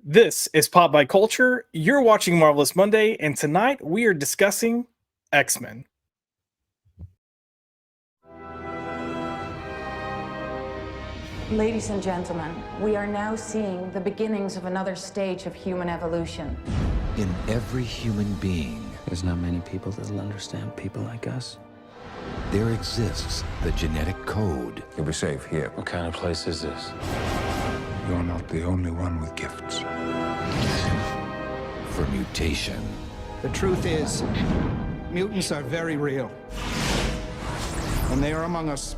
This is Pop by Culture. You're watching Marvelous Monday, and tonight we are discussing X-Men. Ladies and gentlemen, we are now seeing the beginnings of another stage of human evolution. In every human being, there's not many people that'll understand people like us. there exists the genetic code. You'll be safe here. What kind of place is this? You're not the only one with gifts. For mutation. The truth is, mutants are very real. And they are among us.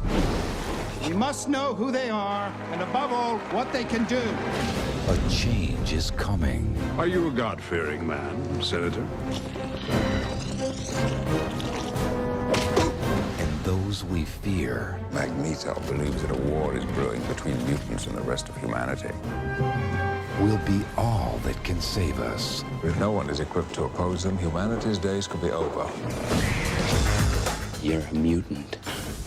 We must know who they are, and above all, what they can do. A change is coming. Are you a God-fearing man, Senator? And those we fear Magneto believes that a war is brewing between mutants and the rest of humanity. will be all that can save us. If no one is equipped to oppose them, humanity's days could be over. You're a mutant.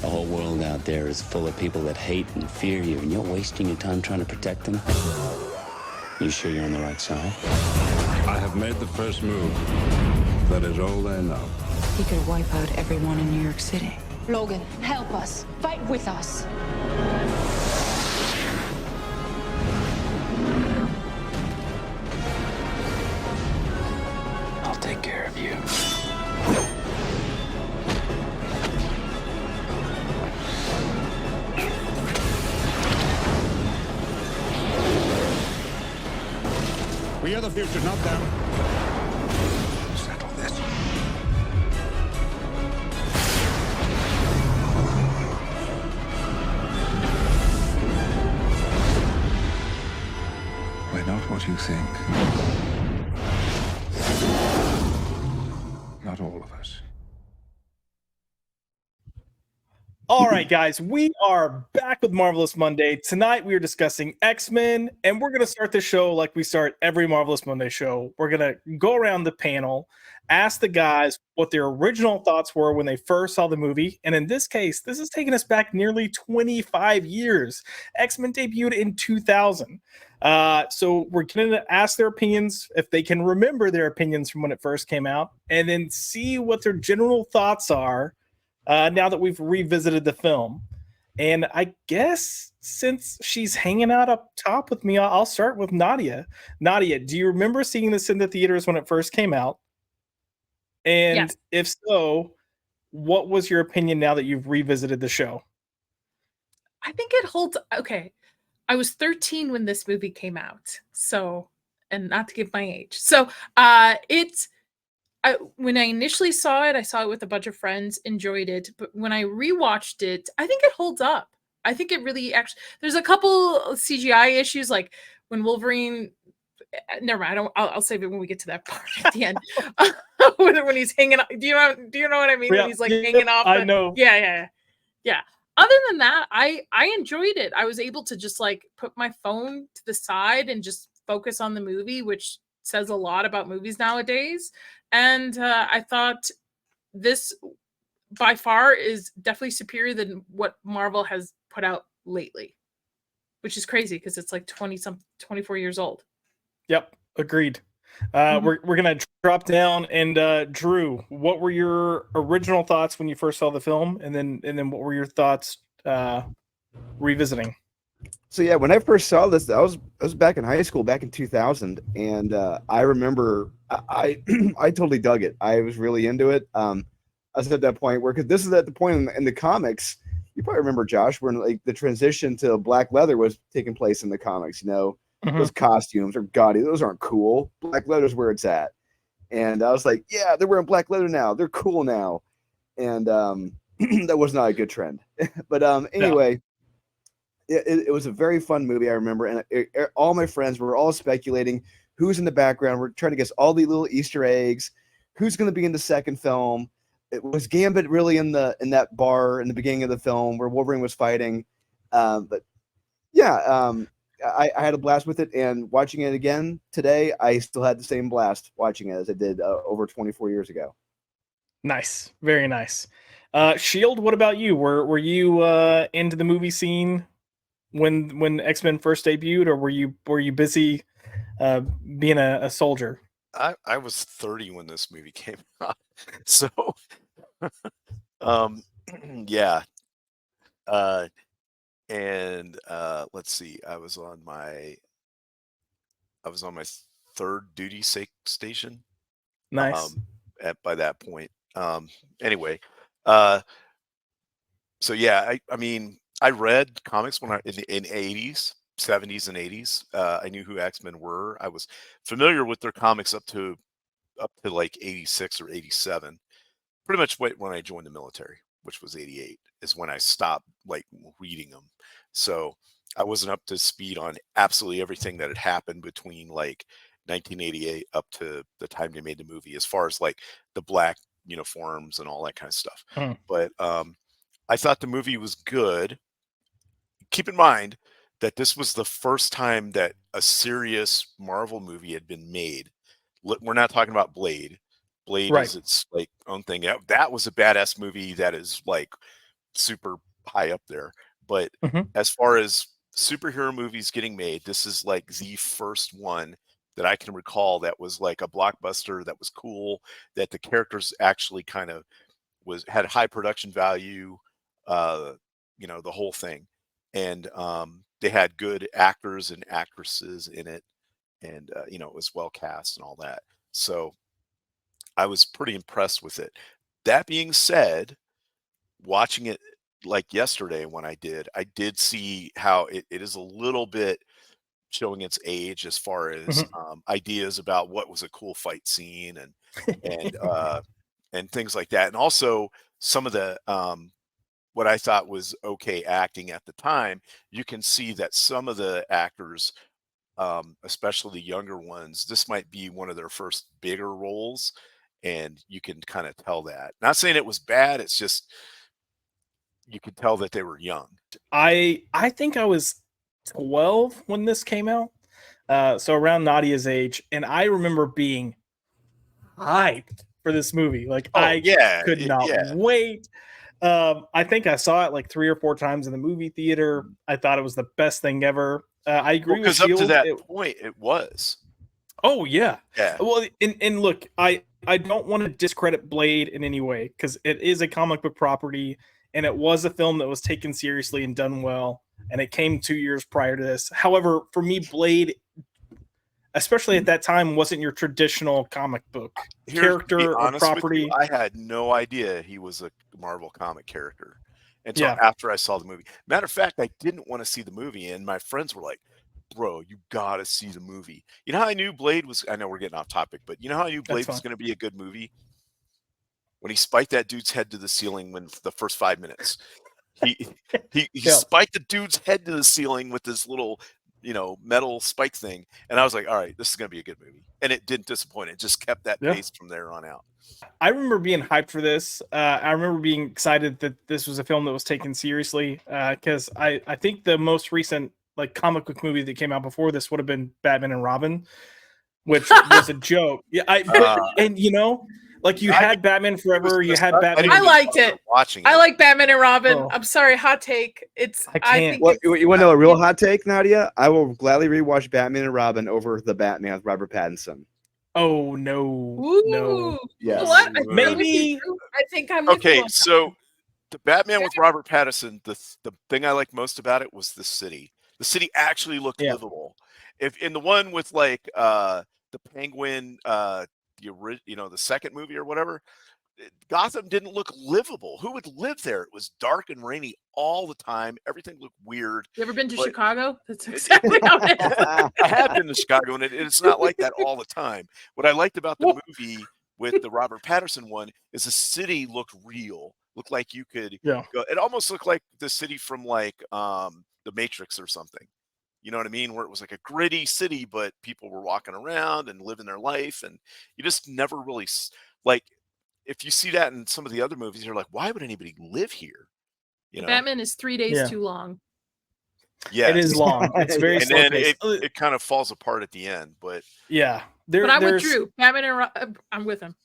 The whole world out there is full of people that hate and fear you, and you're wasting your time trying to protect them? You sure you're on the right side? I have made the first move. That is all they know. He could wipe out everyone in New York City. Logan, help us. Fight with us. I'll take care of you. We are the future, not them. Settle this. We're not what you think. Not all of us. All right, guys, we are back with Marvelous Monday. Tonight we are discussing X-Men, and we're going to start the show like we start every Marvelous Monday show. We're going to go around the panel, ask the guys what their original thoughts were when they first saw the movie. And in this case, this has taken us back nearly 25 years. X-Men debuted in 2000. So we're going to ask their opinions, if they can remember their opinions from when it first came out, and then see what their general thoughts are now that we've revisited the film. And I guess since she's hanging out up top with me, I'll start with Nadia. Nadia, do you remember seeing this in the theaters when it first came out? And Yes. If so, what was your opinion now that you've revisited the show? I think it holds. Okay. I was 13 when this movie came out. So, and not to give my age. So, when I initially saw it, I saw it with a bunch of friends, enjoyed it. But when I rewatched it, I think it holds up. I think it really actually, there's a couple of CGI issues, like when Wolverine, never mind, I'll save it when we get to that part at the end. when he's hanging off, do you know what I mean? Yeah, When he's like hanging off. I know. Yeah. Other than that, I enjoyed it. I was able to just like put my phone to the side and just focus on the movie, which says a lot about movies nowadays. And I thought this by far is definitely superior than what Marvel has put out lately, which is crazy because it's like 24 years old. Yep, agreed. We're gonna drop down, and Drew, what were your original thoughts when you first saw the film, and then what were your thoughts revisiting? So yeah, when I first saw this, I was back in high school, back in 2000, and I remember I totally dug it. I was really into it. I was at that point where, because this is at the point in the comics, you probably remember, Josh, when like the transition to black leather was taking place in the comics. You know, those costumes are gaudy; those aren't cool. Black leather's where it's at. And I was like, yeah, they're wearing black leather now. They're cool now. And that was not a good trend. But anyway. No. It was a very fun movie, I remember, and all my friends were all speculating who's in the background. We're trying to guess all the little Easter eggs, who's going to be in the second film. It was Gambit really in that bar in the beginning of the film where Wolverine was fighting. But yeah, I had a blast with it, and watching it again today, I still had the same blast watching it as I did over 24 years ago. Nice, very nice. Shield, what about you? Were you into the movie scene when X-Men first debuted, or were you busy being a soldier? I was 30 when this movie came out. So yeah. Let's see. I was on my third duty station. Nice. By that point. Anyway, so yeah, I mean, I read comics when in the 80s, 70s and 80s. I knew who X-Men were. I was familiar with their comics up to like 86 or 87. Pretty much when I joined the military, which was 88, is when I stopped like reading them. So I wasn't up to speed on absolutely everything that had happened between like 1988 up to the time they made the movie, as far as like the black uniforms and all that kind of stuff. But I thought the movie was good. Keep in mind that this was the first time that a serious Marvel movie had been made. We're not talking about Blade. Blade is its like own thing. That was a badass movie that is like super high up there. But as far as superhero movies getting made, this is like the first one that I can recall that was like a blockbuster, that was cool, that the characters actually kind of had high production value, the whole thing. And they had good actors and actresses in it, and it was well cast and all that. So I was pretty impressed with it. That being said, watching it like yesterday when I did see how it is a little bit showing its age as far as ideas about what was a cool fight scene and things like that. And also some of the what I thought was okay acting at the time. You can see that some of the actors, especially the younger ones, this might be one of their first bigger roles, and you can kind of tell that. Not saying it was bad, it's just you could tell that they were young. I think I was 12 when this came out, so around Nadia's age, and I remember being hyped for this movie. Like, could not wait. I think I saw it like 3 or 4 times in the movie theater. I thought it was the best thing ever. I agree with because up to that point, it was. Oh yeah. Yeah. Well, and look, I don't want to discredit Blade in any way, because it is a comic book property, and it was a film that was taken seriously and done well, and it came 2 years prior to this. However, for me, Blade, especially at that time, wasn't your traditional comic book character or property. I had no idea he was a Marvel comic character until after I saw the movie. Matter of fact, I didn't want to see the movie, and my friends were like, bro, you gotta see the movie. You know how I knew Blade was, I know we're getting off topic, but you know how I knew Blade was going to be a good movie? When he spiked that dude's head to the ceiling when the first 5 minutes. He spiked the dude's head to the ceiling with this little, metal spike thing. And I was like, all right, this is going to be a good movie. And it didn't disappoint. It just kept that pace from there on out. I remember being hyped for this. I remember being excited that this was a film that was taken seriously, because I think the most recent like comic book movie that came out before this would have been Batman and Robin, which was a joke. Yeah, like you had Batman Forever, you had Batman. I liked it. I like Batman and Robin. Oh. I'm sorry, hot take. I can't. You want to know a real hot take, Nadia? I will gladly rewatch Batman and Robin over the Batman with Robert Pattinson. Oh no, no. Yes. What? Maybe. I think I'm okay. So the Batman with Robert Pattinson, the thing I liked most about it was the city. The city actually looked livable. If in the one with like the Penguin, the second movie or whatever, Gotham didn't look livable. Who would live there? It was dark and rainy all the time. Everything looked weird. You ever been to Chicago? That's exactly how it is. I have been to Chicago, and it's not like that all the time. What I liked about the movie with the Robert Pattinson one is the city looked real. Looked like you could go. It almost looked like the city from like The Matrix or something. You know what I mean? Where it was like a gritty city, but people were walking around and living their life. And you just never really, like, if you see that in some of the other movies, you're like, why would anybody live here? Batman is 3 days too long. Yeah, it is long. It's very and then it kind of falls apart at the end. But yeah, but I'm with Drew. Batman and I'm with him.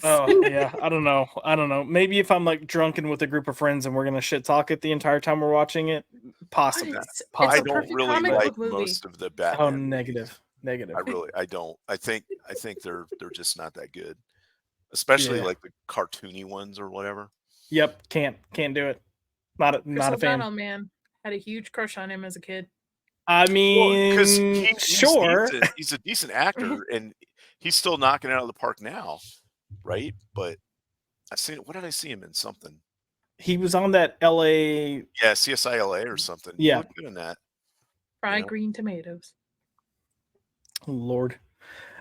Oh yeah, I don't know. Maybe if I'm like drunken with a group of friends and we're gonna shit talk it the entire time we're watching it, possibly. I don't really like most of the Batman. Oh, negative. Negative. I don't. I think they're just not that good, especially Yeah. like the cartoony ones or whatever. Yep, can't do it. Not a fan. O'Donnell, man, had a huge crush on him as a kid. I Because mean, sure. he's a decent actor, and he's still knocking it out of the park now, right? But what did I see him in? Something. He was on that LA. Yeah, CSI LA or something. Yeah. He looked good in that. Fried green tomatoes. Lord.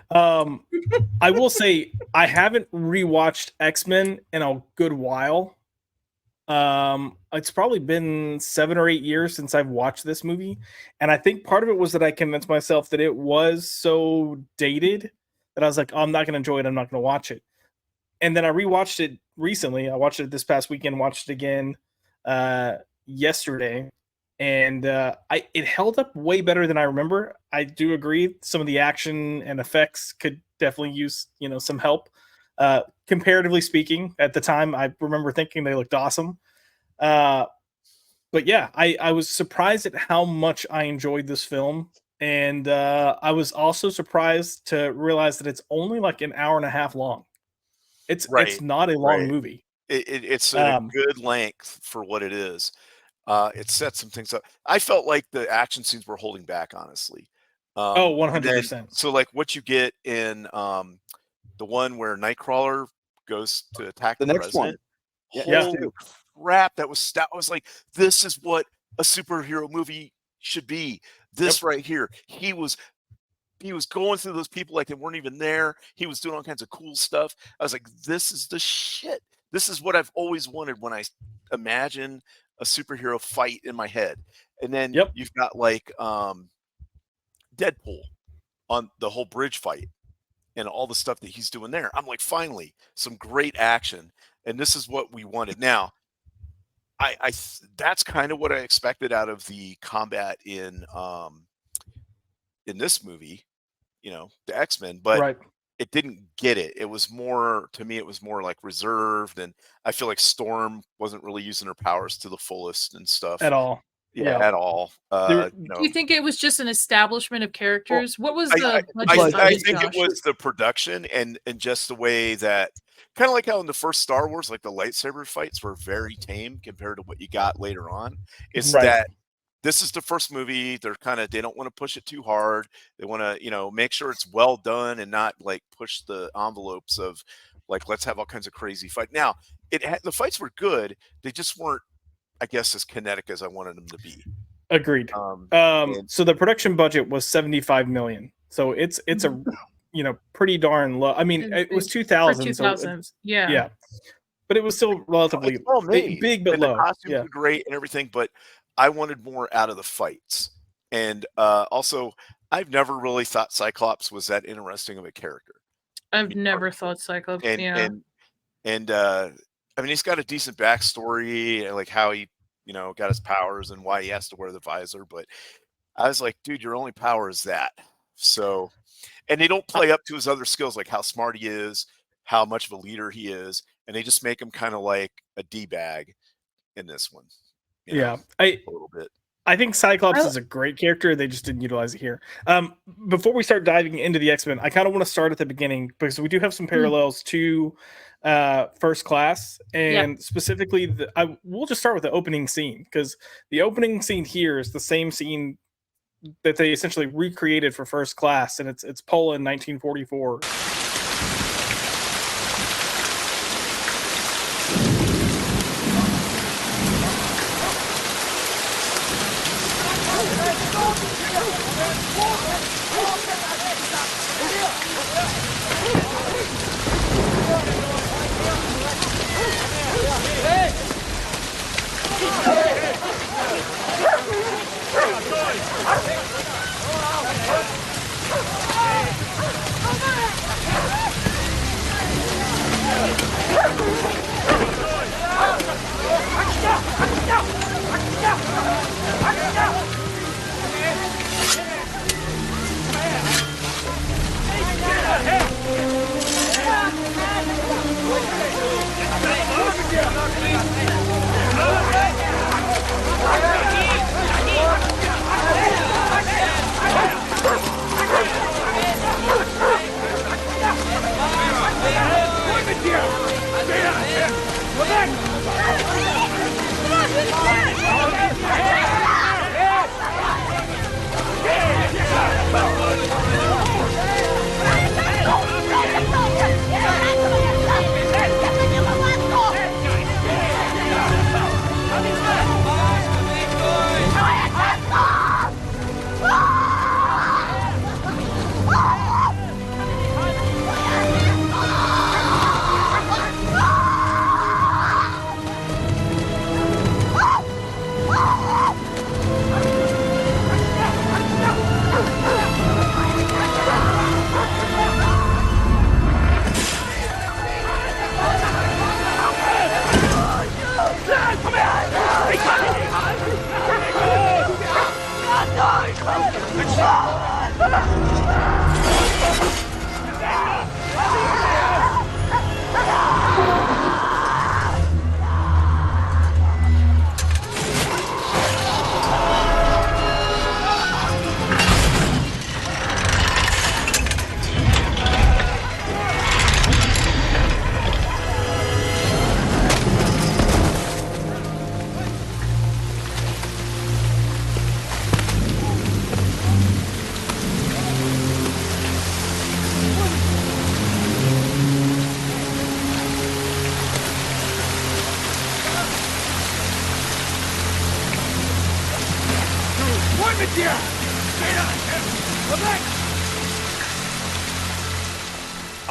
I will say I haven't rewatched X-Men in a good while. It's probably been 7 or 8 years since I've watched this movie, and I think part of it was that I convinced myself that it was so dated that I was like, oh, I'm not going to enjoy it. I'm not going to watch it. And then I rewatched it recently. I watched it this past weekend. Watched it again yesterday, and it held up way better than I remember. I do agree some of the action and effects could definitely use some help. Comparatively speaking, at the time, I remember thinking they looked awesome. But yeah, I was surprised at how much I enjoyed this film, and I was also surprised to realize that it's only like an hour and a half long. It's not a long movie. It's a good length for what it is. It sets some things up. I felt like the action scenes were holding back, honestly. 100%. So like what you get in the one where Nightcrawler goes to attack the next president. one. Holy crap, that was like, this is what a superhero movie should be. This right here. He was going through those people like they weren't even there. He was doing all kinds of cool stuff. I was like, this is the shit. This is what I've always wanted when I imagine a superhero fight in my head. And then you've got like Deadpool on the whole bridge fight and all the stuff that he's doing there. I'm like, finally, some great action. And this is what we wanted. Now, I that's kind of what I expected out of the combat in this movie, the X-Men, but it didn't get it. It was more, to me, it was more like reserved, and I feel like Storm wasn't really using her powers to the fullest and stuff. At all. Yeah, at all. Do you think it was just an establishment of characters? What was the I think it was the production and just the way that, kind of like how in the first Star Wars, like the lightsaber fights were very tame compared to what you got later on. It's that this is the first movie. They don't want to push it too hard. They want to, make sure it's well done and not like push the envelopes of like, let's have all kinds of crazy fight. Now, the fights were good. They just weren't, I guess, as kinetic as I wanted them to be. Agreed. So the production budget was $75 million. So it's a pretty darn low. I mean, it was 2000. So yeah. But it was still relatively big but low. The costumes were great and everything, but I wanted more out of the fights. And also, I've never really thought Cyclops was that interesting of a character. I've never thought Cyclops. And I mean, he's got a decent backstory, and like how he, got his powers and why he has to wear the visor. But I was like, dude, your only power is that. So, and they don't play up to his other skills, like how smart he is, how much of a leader he is, and they just make him kind of like a D-bag in this one. A little bit. I think Cyclops is a great character. They just didn't utilize it here. Before we start diving into the X-Men, I kind of want to start at the beginning because we do have some parallels to First Class, and specifically, we'll just start with the opening scene because the opening scene here is the same scene that they essentially recreated for First Class, and it's Poland, 1944.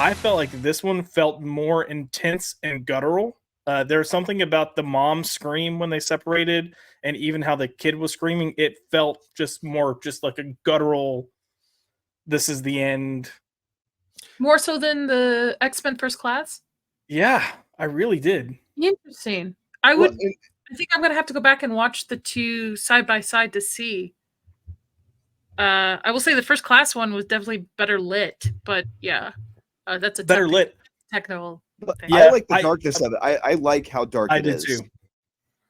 I felt like this one felt more intense and guttural. There's something about the mom scream when they separated, and even how the kid was screaming. It felt just more, just like a guttural. This is the end. More so than the X-Men First Class? Yeah, I really did. Interesting. I think I'm gonna have to go back and watch the two side by side to see. I will say the First Class one was definitely better lit, but yeah, that's a better lit. Technical. Thing. I like the darkness of it. I like how dark it is. Too.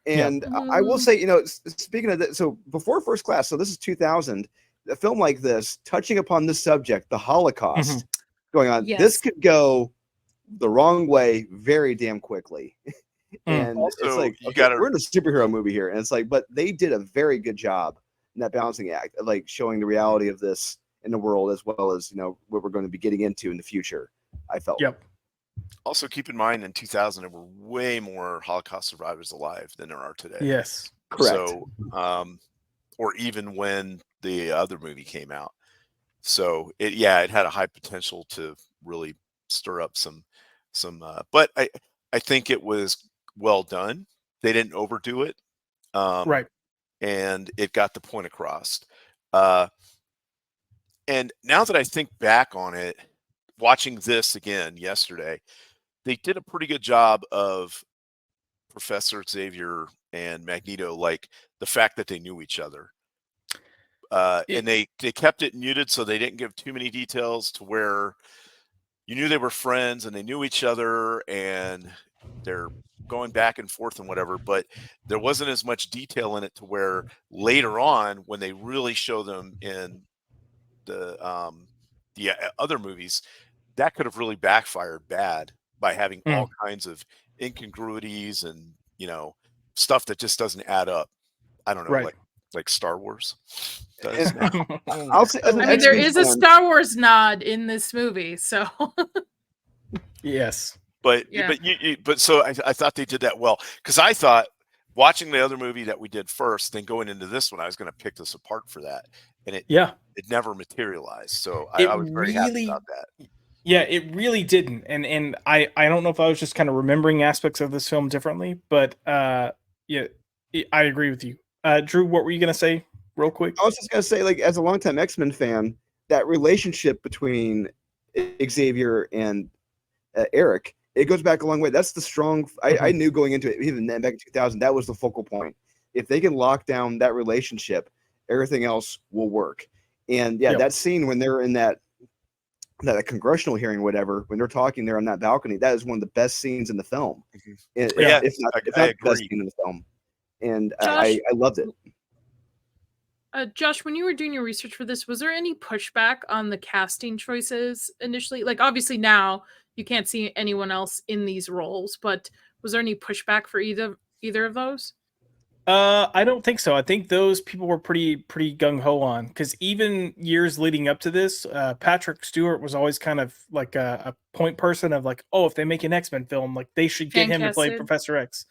And I will say, speaking of that, so before First Class, so this is 2000, a film like this, touching upon this subject, the Holocaust, going on, this could go the wrong way very damn quickly. And also, it's like, okay, we're in a superhero movie here, and it's like, but they did a very good job in that balancing act, like showing the reality of this in the world, as well as what we're going to be getting into in the future. I felt. Yep. Also, keep in mind, in 2000, there were way more Holocaust survivors alive than there are today. Yes, correct. So, or even when the other movie came out. So, it had a high potential to really stir up some. But I think it was well done. They didn't overdo it. Right. And it got the point across. And now that I think back on it, watching this again yesterday, they did a pretty good job of Professor Xavier and Magneto, like the fact that they knew each other. And they kept it muted, so they didn't give too many details to where you knew they were friends and they knew each other and they're going back and forth and whatever, but there wasn't as much detail in it to where later on, when they really show them in the other movies, that could have really backfired bad by having all kinds of incongruities and stuff that just doesn't add up. I don't know, like Star Wars does. I'll say, I mean, there is a Star Wars nod in this movie, so yes. But so I thought they did that well, because I thought watching the other movie that we did first, then going into this one, I was going to pick this apart for that, and it never materialized. So I was very happy about that. Yeah, it really didn't, and I don't know if I was just kind of remembering aspects of this film differently, but I agree with you. Drew, what were you going to say, real quick? I was just going to say, like, as a longtime X-Men fan, that relationship between Xavier and Eric. It goes back a long way. That's the strong. I knew going into it, even then back in 2000, that was the focal point. If they can lock down that relationship, everything else will work. And that scene when they're in that congressional hearing, whatever, when they're talking there on that balcony, that is one of the best scenes in the film. If not the best scene in the film. And Josh, I loved it. Josh, when you were doing your research for this, was there any pushback on the casting choices initially? Like, obviously now you can't see anyone else in these roles, but was there any pushback for either of those? I don't think so. I think those people were pretty gung ho on, because even years leading up to this, Patrick Stewart was always kind of like a point person of like, oh, if they make an X-Men film, like they should get him to play Professor X.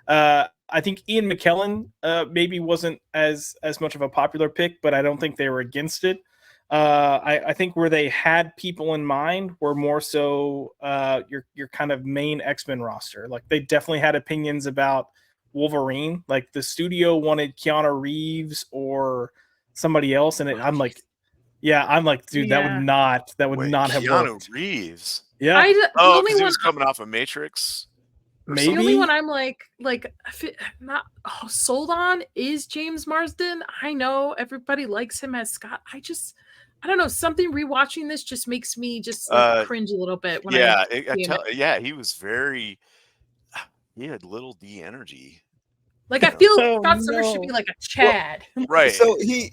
I think Ian McKellen maybe wasn't as much of a popular pick, but I don't think they were against it. I think where they had people in mind were more so your kind of main X-Men roster. Like they definitely had opinions about Wolverine. Like the studio wanted Keanu Reeves or somebody else, and I'm like, dude, that would not have worked. Keanu Reeves. Yeah. Because he was coming off of Matrix. Maybe. The only one I'm like not sold on is James Marsden. I know everybody likes him as Scott. I don't know, something rewatching this just makes me just cringe a little bit. When he was he had little D energy. Like I feel Scott Summers should be like a Chad. Well, right. So he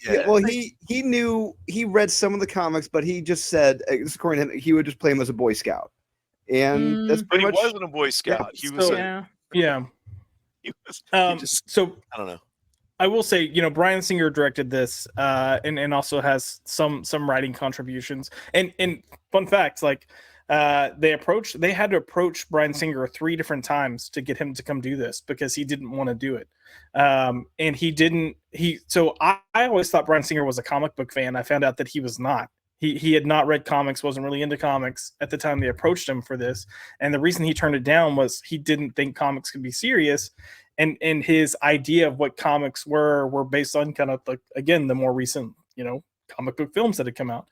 knew, he read some of the comics, but he just said, according to him, he would just play him as a Boy Scout. And that's pretty much. He wasn't a Boy Scout. He was. He was. So I don't know. I will say, Bryan Singer directed this, and also has some writing contributions. And fun facts, like they had to approach Bryan Singer 3 different times to get him to come do this because he didn't want to do it. And he didn't. So I always thought Bryan Singer was a comic book fan. I found out that he was not. He had not read comics, wasn't really into comics at the time they approached him for this. And the reason he turned it down was he didn't think comics could be serious. And his idea of what comics were based on kind of like, again, the more recent, comic book films that had come out.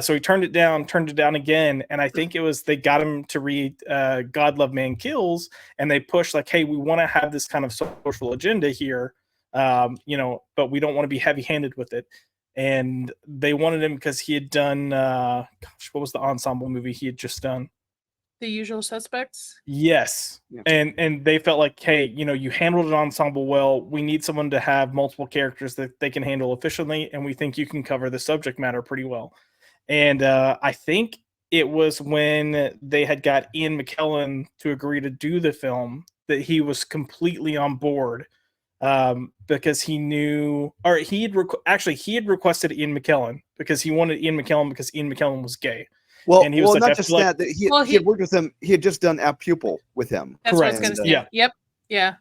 So he turned it down again. And I think it was, they got him to read God Love Man Kills, and they pushed like, hey, we want to have this kind of social agenda here, but we don't want to be heavy handed with it. And they wanted him because he had done, what was the ensemble movie he had just done? The Usual Suspects. Yes. Yeah. And they felt like, hey, you handled an ensemble well. We need someone to have multiple characters that they can handle efficiently, and we think you can cover the subject matter pretty well. And I think it was when they had got Ian McKellen to agree to do the film that he was completely on board. Because he knew, or he had requested Ian McKellen because he wanted Ian McKellen because Ian McKellen was gay. Well, and he was not just that. He had worked with him. He had just done A Pupil with him. That's correct. What I was going to say. Yeah. Yep. Yeah.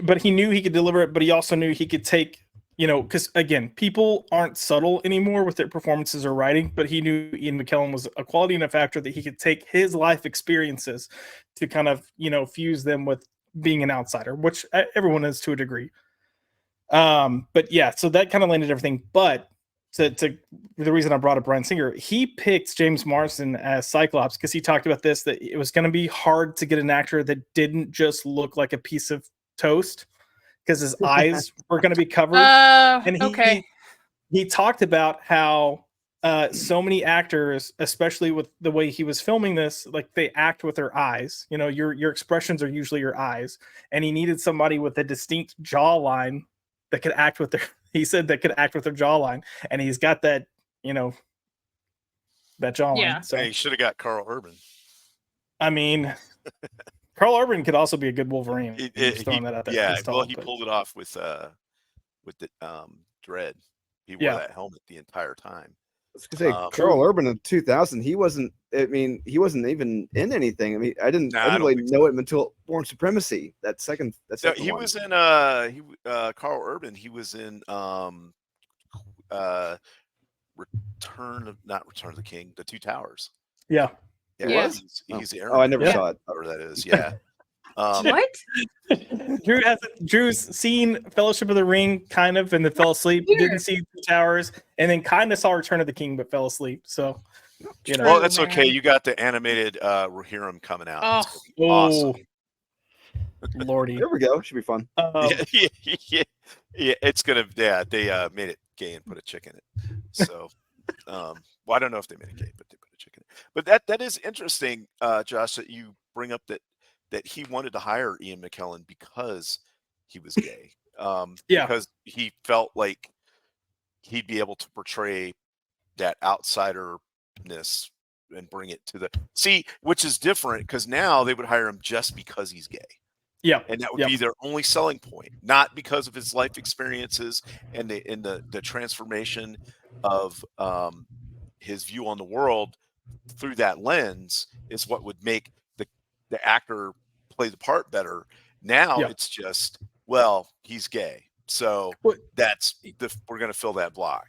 But he knew he could deliver it. But he also knew he could take, because again, people aren't subtle anymore with their performances or writing. But he knew Ian McKellen was a quality enough actor that he could take his life experiences to kind of, fuse them with being an outsider, which everyone is to a degree. But yeah, so that kind of landed everything. But to the reason I brought up Bryan Singer, he picked James Marsden as Cyclops because he talked about this, that it was going to be hard to get an actor that didn't just look like a piece of toast because his eyes were going to be covered. And he talked about how so many actors, especially with the way he was filming this, like they act with their eyes. Your expressions are usually your eyes, and he needed somebody with a distinct jawline that could act with their. He said that could act with their jawline, and he's got that, that jawline. Yeah. So he should have got Carl Urban. I mean, Carl Urban could also be a good Wolverine. Throwing that out there. Yeah, he pulled it off with the Dread. He wore that helmet the entire time. I was gonna say, Carl Urban in 2000, he wasn't even in anything. I mean, I didn't really know him until Born Supremacy. He was in Carl Urban. He was in Return of the King, The Two Towers. Yeah. He's Aaron. Oh, I never saw it. Whatever that is. Yeah. What? Drew's seen Fellowship of the Ring, kind of, and then fell asleep. Didn't see Two Towers, and then kind of saw Return of the King, but fell asleep. So, Well, that's okay. You got the animated Rohirrim coming out. Oh, awesome. Lordy. There we go. Should be fun. Yeah, it's gonna. Yeah, they made it gay and put a chick in it. So, well, I don't know if they made it gay, but they put a chick in it. But that is interesting, Josh, that you bring up that he wanted to hire Ian McKellen because he was gay. Because he felt like he'd be able to portray that outsiderness and bring it to which is different because now they would hire him just because he's gay. Yeah. And that would be their only selling point, not because of his life experiences and the transformation of his view on the world through that lens is what would make the actor play the part better. Now it's just, well, he's gay. So we're going to fill that block.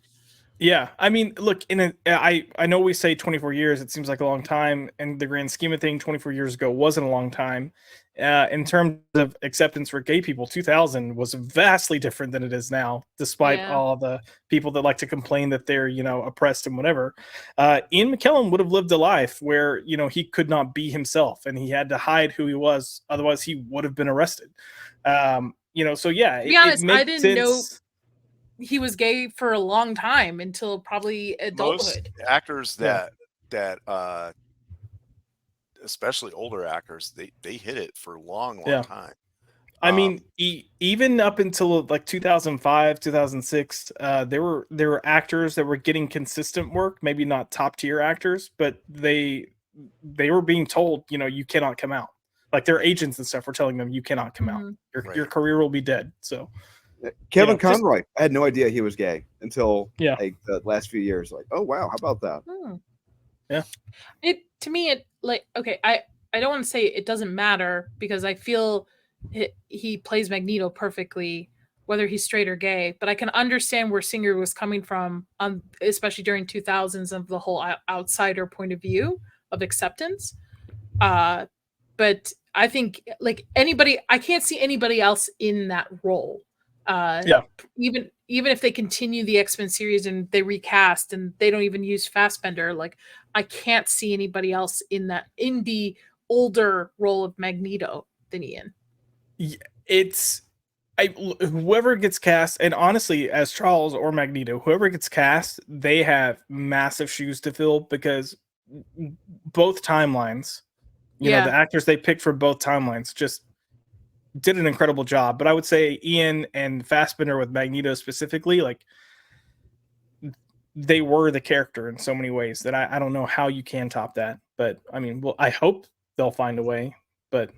Yeah. I mean, look, I know we say 24 years, it seems like a long time. And the grand scheme of things, 24 years ago wasn't a long time. In terms of acceptance for gay people, 2000 was vastly different than it is now, despite all the people that like to complain that they're, oppressed and whatever. Ian McKellen would have lived a life where, he could not be himself and he had to hide who he was. Otherwise, he would have been arrested. So yeah. To be honest, I didn't know he was gay for a long time until probably adulthood. Most actors that especially older actors, they hit it for a long time. I mean, even up until like 2005, 2006, there were actors that were getting consistent work, maybe not top tier actors, but they were being told, you cannot come out. Like their agents and stuff were telling them, you cannot come out. Your career will be dead. So Kevin Conroy, I had no idea he was gay until like the last few years. Like, oh wow, how about that? Yeah. To me, I don't want to say it doesn't matter because I feel he plays Magneto perfectly whether he's straight or gay, but I can understand where Singer was coming from, especially during 2000s of the whole outsider point of view of acceptance. But I think like I can't see anybody else in that role. Even if they continue the X-Men series and they recast and they don't even use Fassbender, like I can't see anybody else in the older role of Magneto than Ian. Whoever gets cast, and honestly, as Charles or Magneto, whoever gets cast, they have massive shoes to fill because both timelines, you know, the actors they picked for both timelines just did an incredible job. But I would say Ian and Fassbender with Magneto specifically, like they were the character in so many ways that I don't know how you can top that. But I mean, well, I hope they'll find a way, but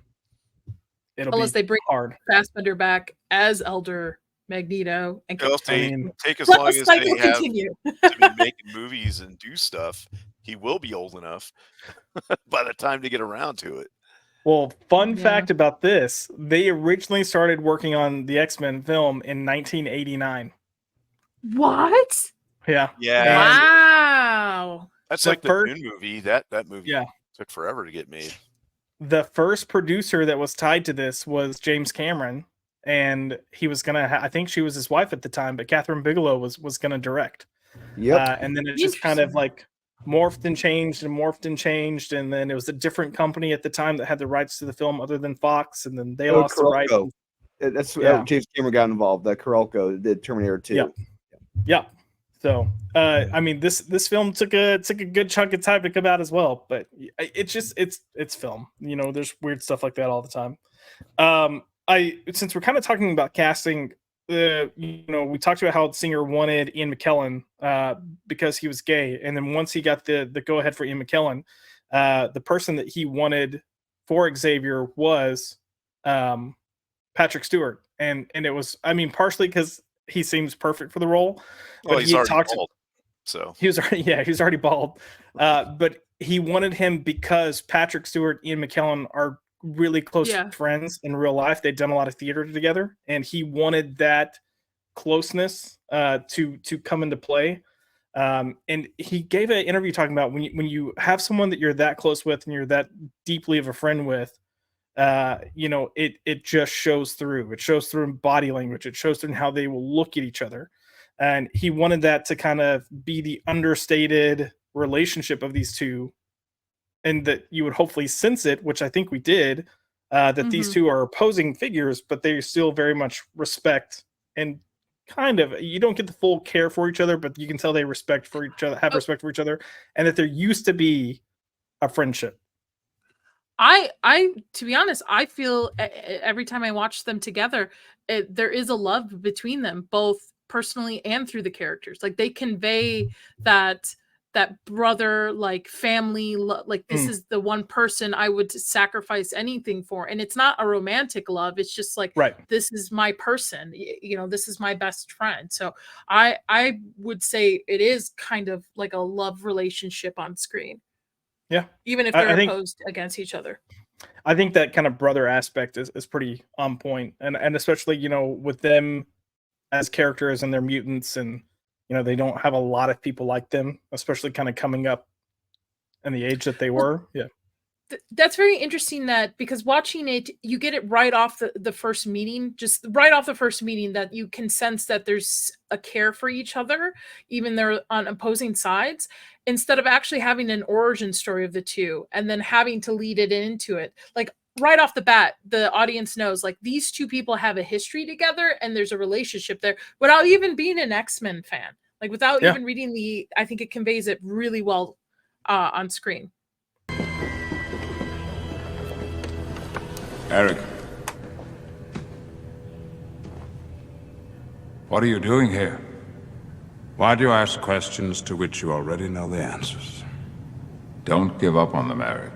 unless they bring hard. Fassbender back as Elder Magneto and take as long as they have continue. to be making movies and do stuff. He will be old enough by the time to get around to it. Well, fun fact about this, they originally started working on the X-Men film in 1989. What? Yeah. Yeah. Wow. That's like the Dune movie. That movie took forever to get made. The first producer that was tied to this was James Cameron, and he was gonna. I think she was his wife at the time, but Catherine Bigelow was gonna direct. Yep. And then it just kind of like morphed and changed, and then it was a different company at the time that had the rights to the film, other than Fox, and then they lost the rights. That's James Cameron got involved. Carolco did Terminator 2. Yeah. So, I mean, this film took a good chunk of time to come out as well, but it's film. You know, there's weird stuff like that all the time. Since we're kind of talking about casting, you know, we talked about how Singer wanted Ian McKellen because he was gay, and then once he got the go ahead for Ian McKellen, the person that he wanted for Xavier was Patrick Stewart, and it was, I mean, partially because he seems perfect for the role. Well, but he's already bald, so he was already bald. But he wanted him because Patrick Stewart, Ian McKellen are really close friends in real life. They'd done a lot of theater together, and he wanted that closeness to come into play. And he gave an interview talking about when you have someone that you're that close with and you're that deeply of a friend with, you know, it just shows through. It shows through in body language. It shows through in how they will look at each other. And he wanted that to kind of be the understated relationship of these two, and that you would hopefully sense it, which I think we did, that these two are opposing figures, but they still very much respect, and kind of, you don't get the full care for each other, but you can tell they respect for each other, have respect for each other, and that there used to be a friendship. I to be honest, I feel every time I watch them together, there is a love between them, both personally and through the characters. Like they convey that brother, like family, like this is the one person I would sacrifice anything for. And it's not a romantic love. It's just like, this is my person, you know, this is my best friend. So I would say it is kind of like a love relationship on screen. Yeah. Even if they're opposed against each other. I think that kind of brother aspect is pretty on point. And especially, you know, with them as characters and their mutants, and, you know, they don't have a lot of people like them, especially kind of coming up in the age that they were. Yeah. That's very interesting, that because watching it, you get it right off the first meeting, just right off the first meeting, that you can sense that there's a care for each other, even they're on opposing sides, instead of actually having an origin story of the two and then having to lead it into it. Like right off the bat, the audience knows like these two people have a history together and there's a relationship there without even being an X-Men fan, like without even reading I think it conveys it really well on screen. Eric. What are you doing here? Why do you ask questions to which you already know the answers? Don't give up on them, Eric.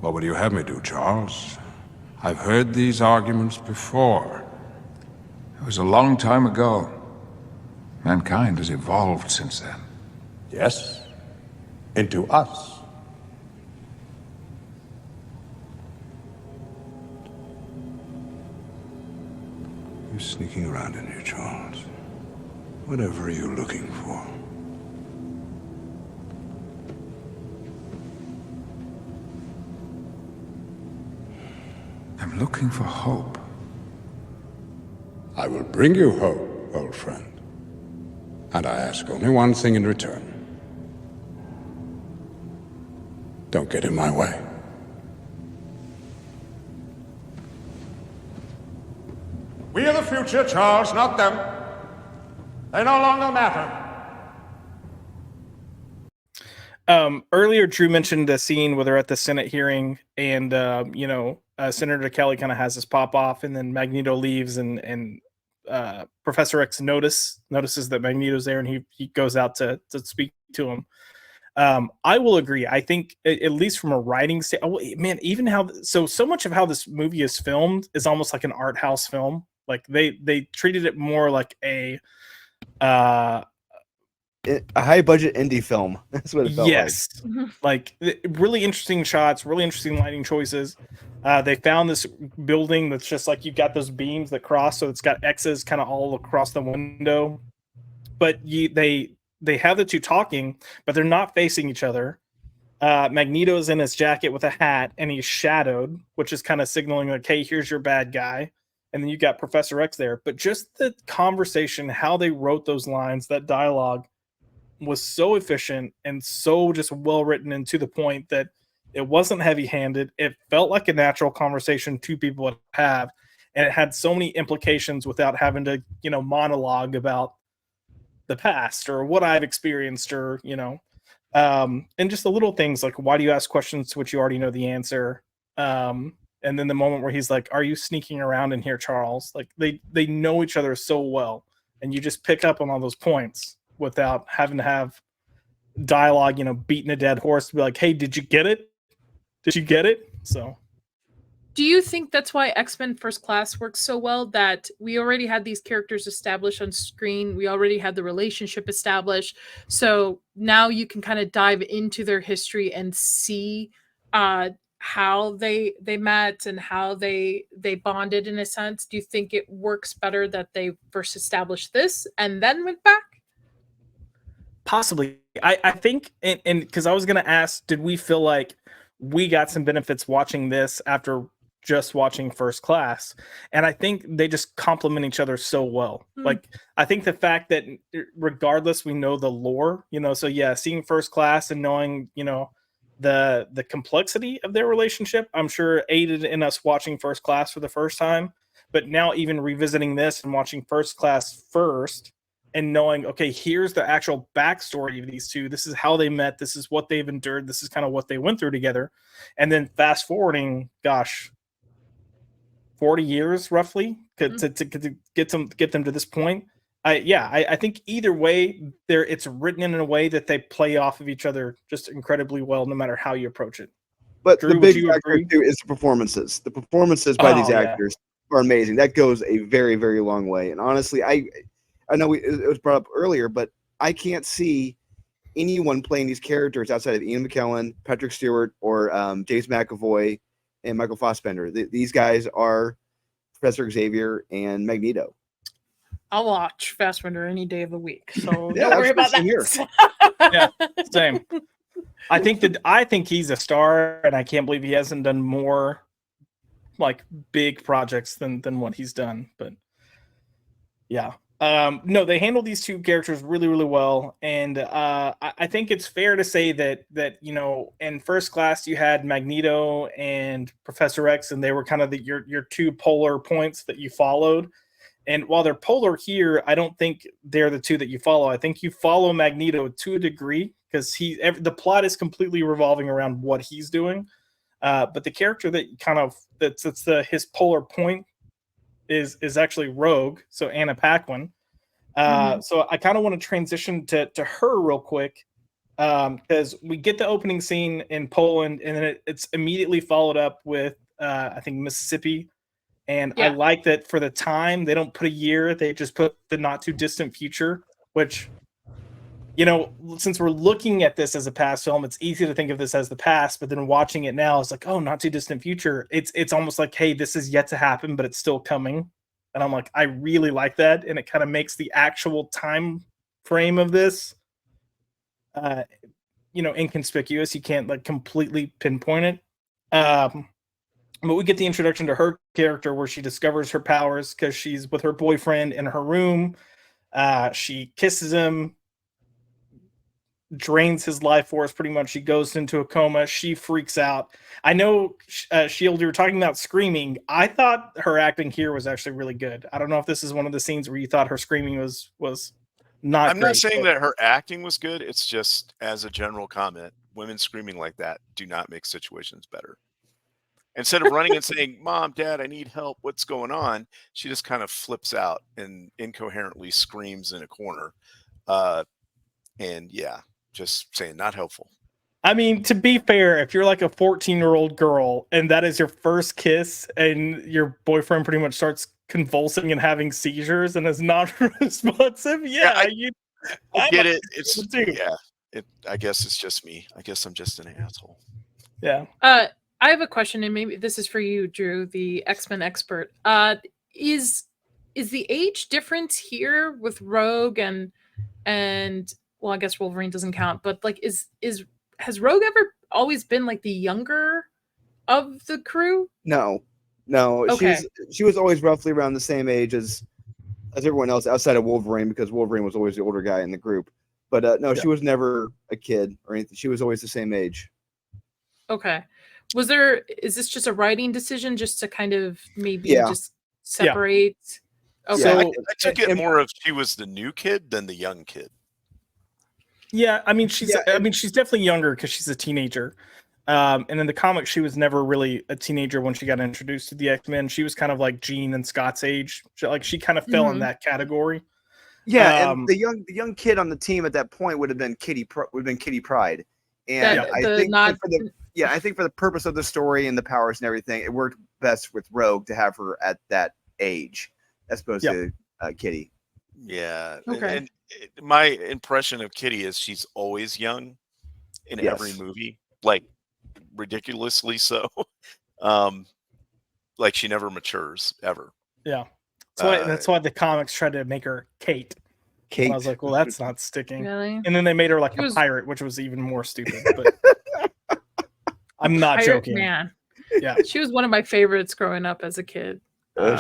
What would you have me do, Charles? I've heard these arguments before. It was a long time ago. Mankind has evolved since then. Yes, into us. You sneaking around in here, Charles. Whatever are you looking for? I'm looking for hope. I will bring you hope, old friend. And I ask only one thing in return. Don't get in my way. We are the future, Charles, not them. They no longer matter. Earlier, Drew mentioned a scene where they're at the Senate hearing, and Senator Kelly kind of has this pop off, and then Magneto leaves, and Professor X notices that Magneto's there, and he goes out to speak to him. I will agree. I think at least from a writing man, even how so much of how this movie is filmed is almost like an art house film. Like they treated it more like a high budget indie film. That's what it felt like. Really interesting shots, really interesting lighting choices. They found this building that's just like you've got those beams that cross, so it's got X's kind of all across the window. But they have the two talking, but they're not facing each other. Magneto's in his jacket with a hat, and he's shadowed, which is kind of signaling like, hey, here's your bad guy. And then you got Professor X there. But just the conversation, how they wrote those lines, that dialogue was so efficient and so just well written and to the point that it wasn't heavy-handed. It felt like a natural conversation two people would have, and it had so many implications without having to, monologue about the past or what I've experienced, or and just the little things like, why do you ask questions to which you already know the answer? And then the moment where he's like, are you sneaking around in here, Charles? Like they know each other so well, and you just pick up on all those points without having to have dialogue, beating a dead horse to be like, hey, did you get it? Did you get it? So do you think that's why X-Men First Class works so well, that we already had these characters established on screen? We already had the relationship established. So now you can kind of dive into their history and see how they met and how they bonded in a sense. Do you think it works better that they first established this and then went back? Possibly. I think, and because I was going to ask, did we feel like we got some benefits watching this after just watching First Class? And I think they just complement each other so well. Like, I think the fact that regardless, we know the lore, so yeah, seeing First Class and knowing, the complexity of their relationship, I'm sure aided in us watching First Class for the first time. But now even revisiting this and watching First Class first and knowing, okay, here's the actual backstory of these two. This is how they met. This is what they've endured. This is kind of what they went through together. And then fast forwarding, 40 years roughly to get them to this point. I think either way, it's written in a way that they play off of each other just incredibly well, no matter how you approach it. But Drew, the big factor too is the performances. The performances by these actors are amazing. That goes a very, very long way. And honestly, I know it was brought up earlier, but I can't see anyone playing these characters outside of Ian McKellen, Patrick Stewart, or James McAvoy and Michael Fassbender. These guys are Professor Xavier and Magneto. I'll watch Fassbender any day of the week, so Yeah, don't worry about that. here. Yeah, same. I think he's a star, and I can't believe he hasn't done more like big projects than what he's done. But yeah, no, they handle these two characters really, really well, and I think it's fair to say that in First Class you had Magneto and Professor X, and they were kind of your two polar points that you followed. And while they're polar here, I don't think they're the two that you follow. I think you follow Magneto to a degree because the plot is completely revolving around what he's doing. But the character that that's his polar point is actually Rogue, so Anna Paquin. So I kind of want to transition to her real quick because we get the opening scene in Poland, and then it's immediately followed up with I think Mississippi. And I like that for the time, they don't put a year, they just put the not too distant future, which, since we're looking at this as a past film, it's easy to think of this as the past, but then watching it now, it's like, oh, not too distant future. It's almost like, hey, this is yet to happen, but it's still coming. and I'm like, I really like that, and it kind of makes the actual time frame of this, inconspicuous. You can't like completely pinpoint it. But we get the introduction to her character where she discovers her powers because she's with her boyfriend in her room. She kisses him, drains his life force pretty much. She goes into a coma. She freaks out. I know, Shield, you were talking about screaming. I thought her acting here was actually really good. I don't know if this is one of the scenes where you thought her screaming was not I'm great, not saying but that her acting was good. It's just as a general comment, women screaming like that do not make situations better. Instead of running and saying, "Mom, Dad, I need help. What's going on?" She just kind of flips out and incoherently screams in a corner. And yeah, just saying, not helpful. I mean, to be fair, if you're like a 14-year-old girl and that is your first kiss and your boyfriend pretty much starts convulsing and having seizures and is not responsive, I get it. I guess it's just me. I guess I'm just an asshole. Yeah. I have a question, and maybe this is for you, Drew, the X-Men expert. Is the age difference here with Rogue and well, I guess Wolverine doesn't count, but like has Rogue ever always been like the younger of the crew? No. Okay. She was always roughly around the same age as everyone else outside of Wolverine, because Wolverine was always the older guy in the group. But no, she was never a kid or anything. She was always the same age. Okay. Is this just a writing decision just to kind of maybe just separate? Yeah. Okay. So, I took it more of she was the new kid than the young kid. Yeah, I mean she's definitely younger because she's a teenager. And in the comics, she was never really a teenager when she got introduced to the X-Men. She was kind of like Jean and Scott's age. She kind of fell in that category. Yeah, and the young kid on the team at that point would have been Kitty Pryde. And I think for the purpose of the story and the powers and everything, it worked best with Rogue to have her at that age as opposed to Kitty. Yeah. Okay. And my impression of Kitty is she's always young in every movie, like ridiculously so. Like she never matures ever. Yeah. That's why the comics tried to make her Kate. And I was like, well, that's not sticking. Really? And then they made her like a pirate, which was even more stupid. But I'm not joking. Man. Yeah. She was one of my favorites growing up as a kid.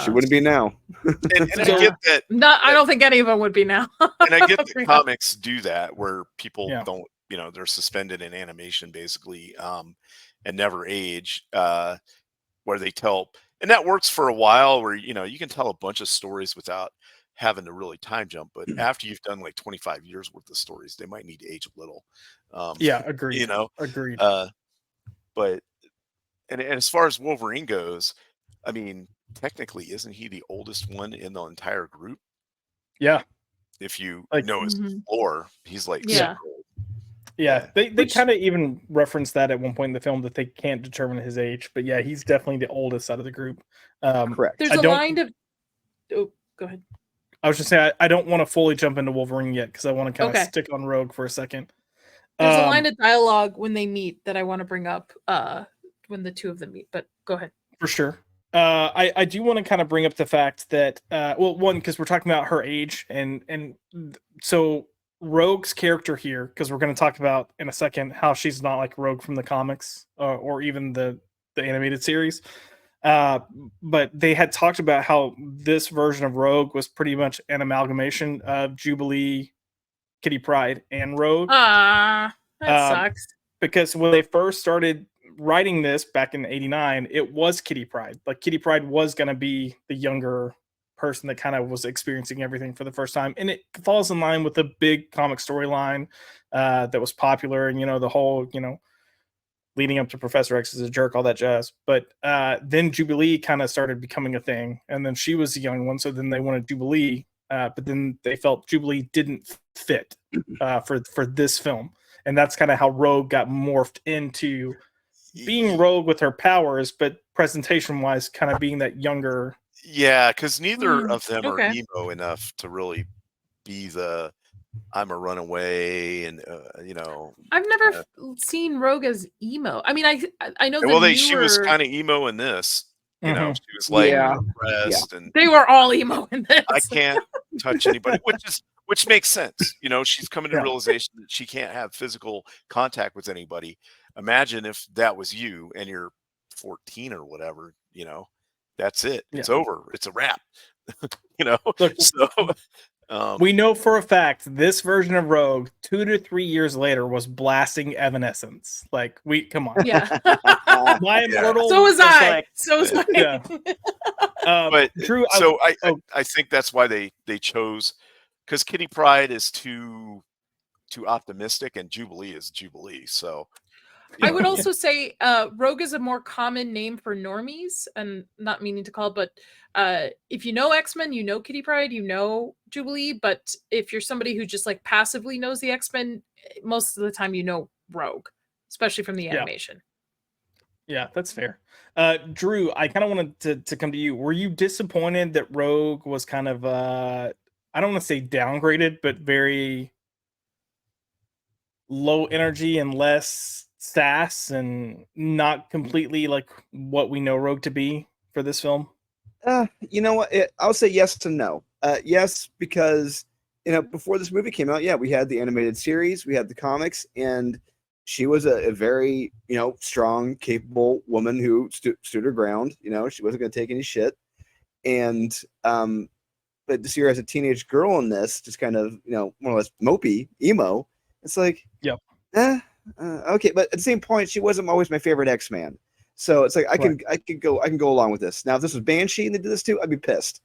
She wouldn't be now. And I get that. I don't think any of them would be now. And I get that comics do that where people don't, they're suspended in animation basically, and never age, where they tell, and that works for a while where, you can tell a bunch of stories without having to really time jump. But after you've done like 25 years worth of stories, they might need to age a little. Agreed. Agreed. But as far as Wolverine goes, I mean, technically, isn't he the oldest one in the entire group? Yeah. If you know his lore, he's like yeah. Yeah, they kind of even referenced that at one point in the film that they can't determine his age, but yeah, he's definitely the oldest out of the group. Correct. There's a line of. Oh, go ahead. I was just saying I don't want to fully jump into Wolverine yet because I want to kind of stick on Rogue for a second. There's a line of dialogue when they meet that I want to bring up when the two of them meet, but go ahead. For sure. I do want to kind of bring up the fact that one, because we're talking about her age, and so Rogue's character here, because we're going to talk about in a second how she's not like Rogue from the comics or even the animated series. But they had talked about how this version of Rogue was pretty much an amalgamation of Jubilee, Kitty Pryde, and Rogue. That sucks. Because when they first started writing this back in '89, it was Kitty Pryde. Like Kitty Pryde was going to be the younger person that kind of was experiencing everything for the first time, and it falls in line with the big comic storyline that was popular, and the whole leading up to Professor X is a jerk, all that jazz. But then Jubilee kind of started becoming a thing, and then she was the young one, so then they wanted Jubilee, but then they felt Jubilee didn't fit for this film, and that's kind of how Rogue got morphed into being Rogue with her powers, but presentation wise kind of being that younger. Yeah, because neither of them are emo enough to really be the I'm a runaway, and I've never seen Rogue as emo. I mean, I know. Well, she was kind of emo in this. You know, she was like Yeah. depressed, and They were all emo in this. I can't touch anybody, which makes sense. You know, she's coming to Yeah. realization that she can't have physical contact with anybody. Imagine if that was you and you're 14 or whatever, you know, that's it. It's over. It's a wrap. You know, Look, so we know for a fact this version of Rogue 2 to 3 years later was blasting Evanescence. Like, come on. Yeah. My Immortal So was I. like, So was I. yeah. but Drew, so I think that's why they chose, because Kitty Pryde is too optimistic and Jubilee is Jubilee. So I would also say Rogue is a more common name for normies, and not meaning to call it, but if you know X-Men, you know Kitty Pryde, you know Jubilee, but if you're somebody who just like passively knows the X-Men, most of the time you know Rogue, especially from the animation. Yeah, that's fair. Drew, I kind of wanted to come to you. Were you disappointed that Rogue was kind of I don't want to say downgraded, but very low energy and less sass and not completely like what we know Rogue to be for this film? You know what? I'll say yes to no. Yes, because before this movie came out, we had the animated series, we had the comics, and she was a very strong, capable woman who stood her ground. She wasn't going to take any shit. And but to see her as a teenage girl in this, just kind of more or less mopey, emo, it's like, okay. But at the same point, she wasn't always my favorite X-Man. So it's like I can go along with this. Now, if this was Banshee and they did this too, I'd be pissed.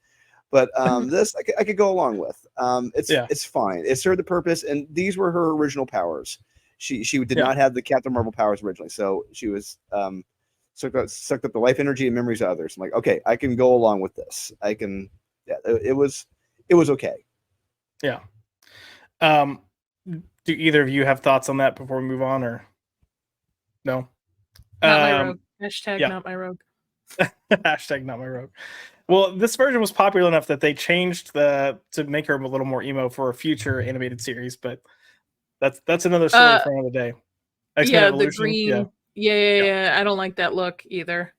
But this I could go along with. It's fine. It served the purpose, and these were her original powers. She did not have the Captain Marvel powers originally, so she was sucked up the life energy and memories of others. I'm like, okay, I can go along with this. I can. Yeah, it was okay. Yeah. Do either of you have thoughts on that before we move on, or no? Not my Rogue. Hashtag not my Rogue. Hashtag not my Rogue. Well, this version was popular enough that they changed to make her a little more emo for a future animated series, but that's another story for another day. X-Men Evolution, the green. Yeah. I don't like that look either.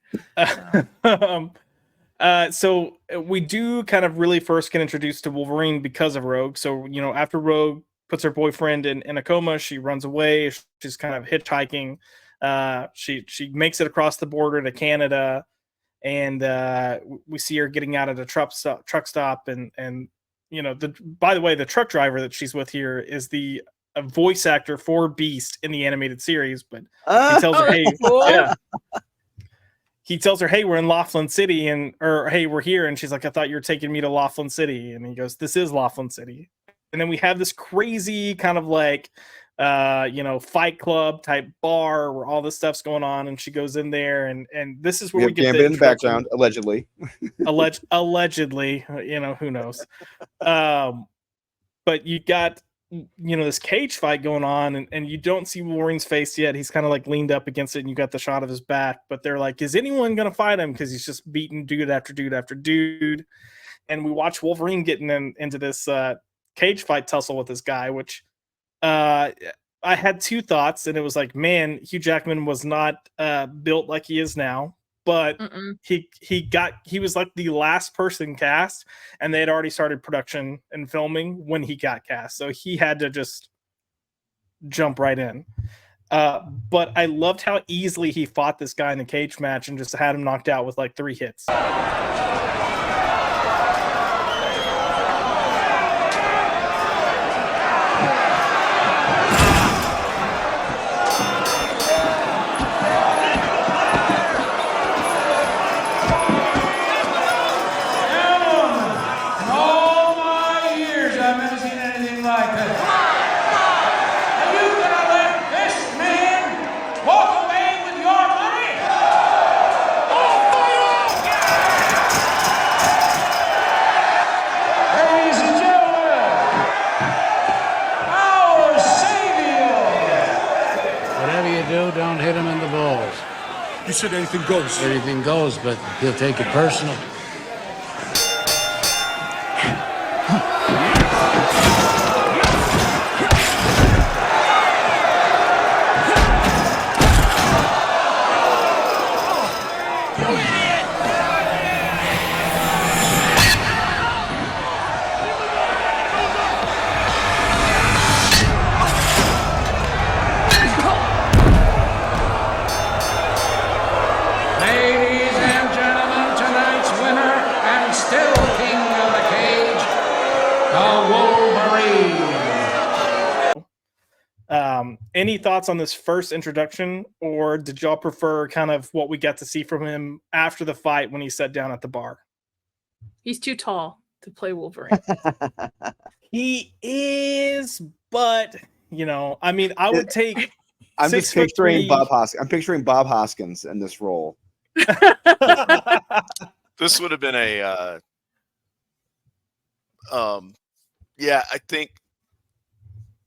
So we do kind of really first get introduced to Wolverine because of Rogue. So, after Rogue puts her boyfriend in a coma, she runs away. She's kind of hitchhiking. She makes it across the border to Canada, and we see her getting out at a truck stop, and by the way, the truck driver that she's with here is the voice actor for Beast in the animated series, but he tells her, he tells her, hey, we're in Laughlin City, or hey, we're here, and she's like, I thought you were taking me to Laughlin City, and he goes, this is Laughlin City. And then we have this crazy kind of like Fight Club type bar where all this stuff's going on, and she goes in there, and this is where we get Gambit in the background, allegedly. Allegedly, who knows. But you got this cage fight going on, and you don't see Wolverine's face yet. He's kind of like leaned up against it, and you got the shot of his back, but they're like, is anyone gonna fight him? Because he's just beating dude after dude after dude. And we watch Wolverine getting into this cage fight tussle with this guy, which I had two thoughts, and it was like, man, Hugh Jackman was not built like he is now, but he was like the last person cast, and they had already started production and filming when he got cast, so he had to just jump right in. But I loved how easily he fought this guy in the cage match and just had him knocked out with like 3 hits. Don't hit him in the balls. You said anything goes. Anything goes, but he'll take it personal. any thoughts on this first introduction, or did y'all prefer kind of what we got to see from him after the fight when he sat down at the bar? He's too tall to play Wolverine. He is, but I mean, I would take. I'm just picturing 6'3". I'm picturing Bob Hoskins in this role. This would have been a yeah, I think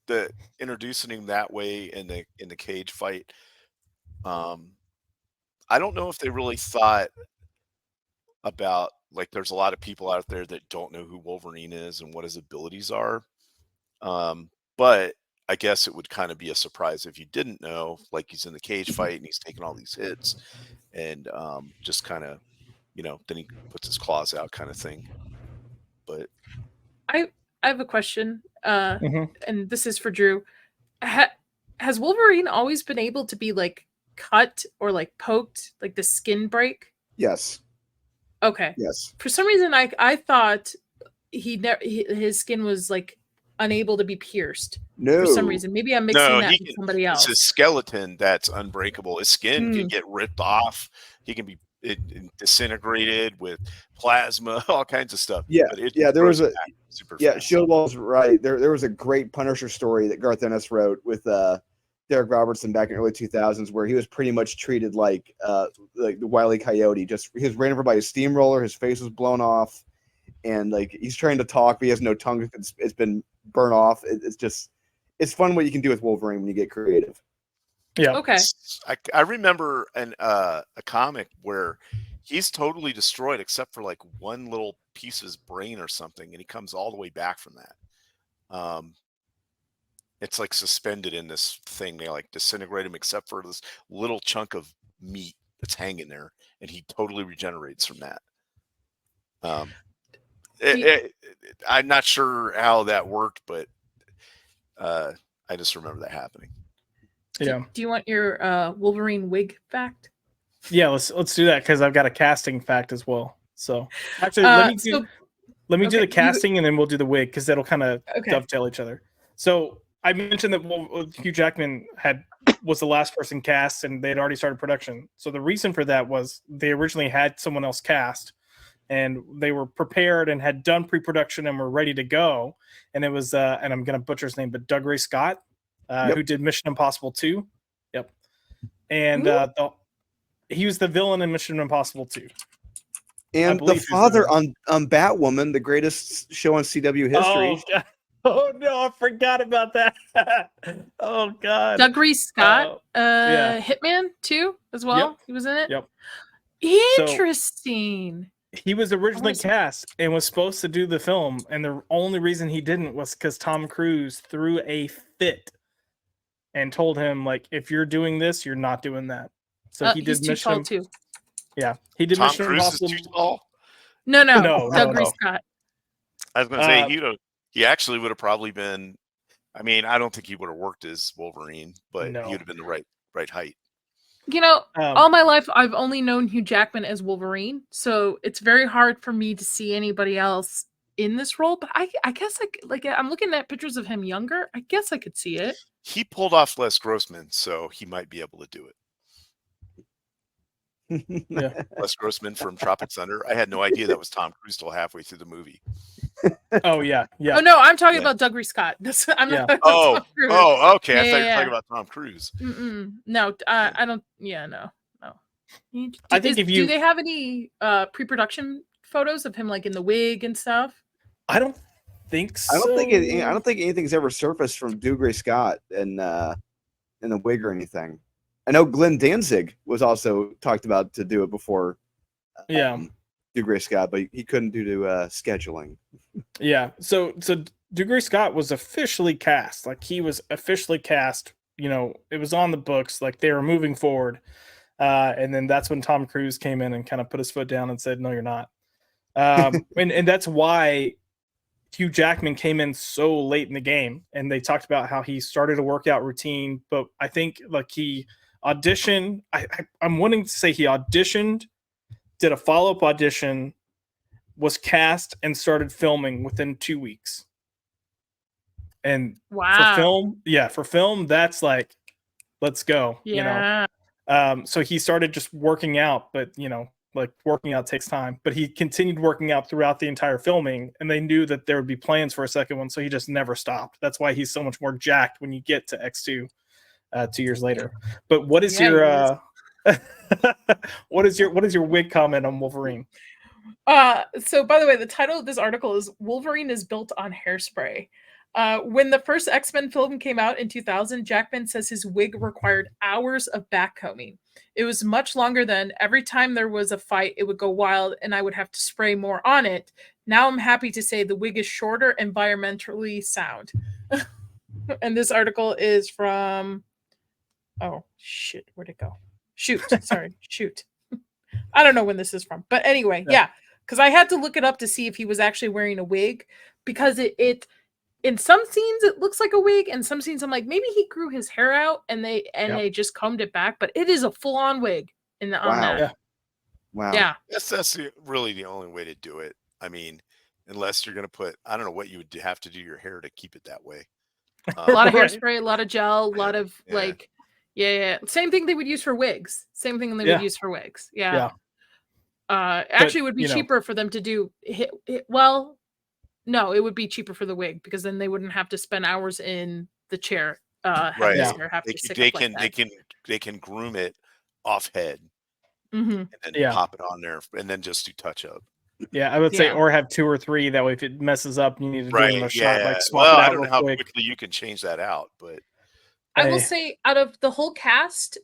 the introducing him that way in the cage fight, I don't know if they really thought about, like, there's a lot of people out there that don't know who Wolverine is and what his abilities are. But I guess it would kind of be a surprise if you didn't know, like, he's in the cage fight and he's taking all these hits and just kind of, then he puts his claws out kind of thing. But I have a question, and this is for Drew. Has Wolverine always been able to be like cut or like poked, like the skin break? Yes. Okay. Yes. For some reason, I thought his skin was like unable to be pierced. No. For some reason, maybe I'm mixing that with somebody else. It's his skeleton that's unbreakable. His skin can get ripped off. He can be disintegrated with plasma, all kinds of stuff. Yeah, there was a fast. Shieldwall's right. There was a great Punisher story that Garth Ennis wrote with Derek Robertson back in early 2000s, where he was pretty much treated like the Wile E. Coyote. Just he was ran over by a steamroller, his face was blown off, and like he's trying to talk, but he has no tongue. It's been burnt off. It's fun what you can do with Wolverine when you get creative. Yeah. Okay. I remember a comic where he's totally destroyed except for like one little piece of his brain or something, and he comes all the way back from that. It's like suspended in this thing. They like disintegrate him except for this little chunk of meat that's hanging there, and he totally regenerates from that. I'm not sure how that worked, but I just remember that happening. Yeah. Do you want your Wolverine wig fact? Yeah, let's do that because I've got a casting fact as well. So actually, let me do the casting and then we'll do the wig because that'll kind of dovetail each other. So I mentioned that Hugh Jackman was the last person cast and they'd already started production. So the reason for that was they originally had someone else cast and they were prepared and had done pre-production and were ready to go. And it was and I'm gonna butcher his name, but Doug Ray Scott. Who did Mission Impossible 2. Yep. And he was the villain in Mission Impossible 2. And the father on Batwoman, the greatest show on CW history. Oh no, I forgot about that. Oh God. Doug Reese Scott, Hitman 2 as well. Yep. He was in it. Yep. Interesting. He was originally cast and was supposed to do the film, and the only reason he didn't was because Tom Cruise threw a fit and told him, like, if you're doing this, you're not doing that. So he did Mission. Too tall too. Yeah, he did Tom Mission Cruise Impossible. is too tall? No, Doug Reese Scott. I was going to say he actually would have probably been. I mean, I don't think he would have worked as Wolverine, but he would have been the right height. All my life I've only known Hugh Jackman as Wolverine, so it's very hard for me to see anybody else in this role. But I guess I'm looking at pictures of him younger. I guess I could see it. He pulled off Les Grossman, so he might be able to do it. Yeah. Les Grossman from Tropic Thunder. I had no idea that was Tom Cruise till halfway through the movie. Oh yeah. Oh no, I'm talking about Doug Reese Scott. I'm not. Oh, okay. I thought you were talking about Tom Cruise. No, I don't. Yeah, no. I think do they have any pre-production photos of him like in the wig and stuff? I don't think so. I don't think anything's ever surfaced from Doug Ray Scott in the wig or anything. I know Glenn Danzig was also talked about to do it before. Doug Ray Scott, but he couldn't due to scheduling. Yeah. So Doug Ray Scott was officially cast. Like he was officially cast. It was on the books. Like they were moving forward. And then that's when Tom Cruise came in and kind of put his foot down and said, "No, you're not." And that's why Hugh Jackman came in so late in the game. And they talked about how he started a workout routine, but I think like he auditioned. I'm wanting to say he auditioned, did a follow-up audition, was cast, and started filming within 2 weeks. And for film, that's like let's go. Yeah. So he started just working out, but like working out takes time, but he continued working out throughout the entire filming, and they knew that there would be plans for a second one, so he just never stopped. That's why he's so much more jacked when you get to X2 2 years later. But what is your what is your wig comment on Wolverine? So by the way, the title of this article is Wolverine is built on hairspray. When the first X-Men film came out in 2000, Jackman says his wig required hours of backcombing. It was much longer than every time there was a fight, it would go wild and I would have to spray more on it. Now I'm happy to say the wig is shorter, environmentally sound. And this article is from, oh shit, where'd it go? Shoot. I don't know when this is from, but anyway, yeah. Because I had to look it up to see if he was actually wearing a wig, because it in some scenes it looks like a wig, and some scenes I'm like, maybe he grew his hair out and they just combed it back, but it is a full-on wig on that. Yeah. Wow. Yeah. That's really the only way to do it. I mean, unless you're going to put, I don't know what you would have to do your hair to keep it that way. A lot of hairspray, a lot of gel, a lot of same thing they would use for wigs. Would use for wigs. Yeah. Actually, it would be cheaper for them to do. Well, no, it would be cheaper for the wig, because then they wouldn't have to spend hours in the chair. Right. They can groom it off head, and then pop it on there, and then just do touch up. Yeah, I would say, or have 2 or 3. That way, if it messes up, you need to do another shot. Like swap well, it out I don't know how quick. quickly you can change that out, but I will say, out of the whole cast,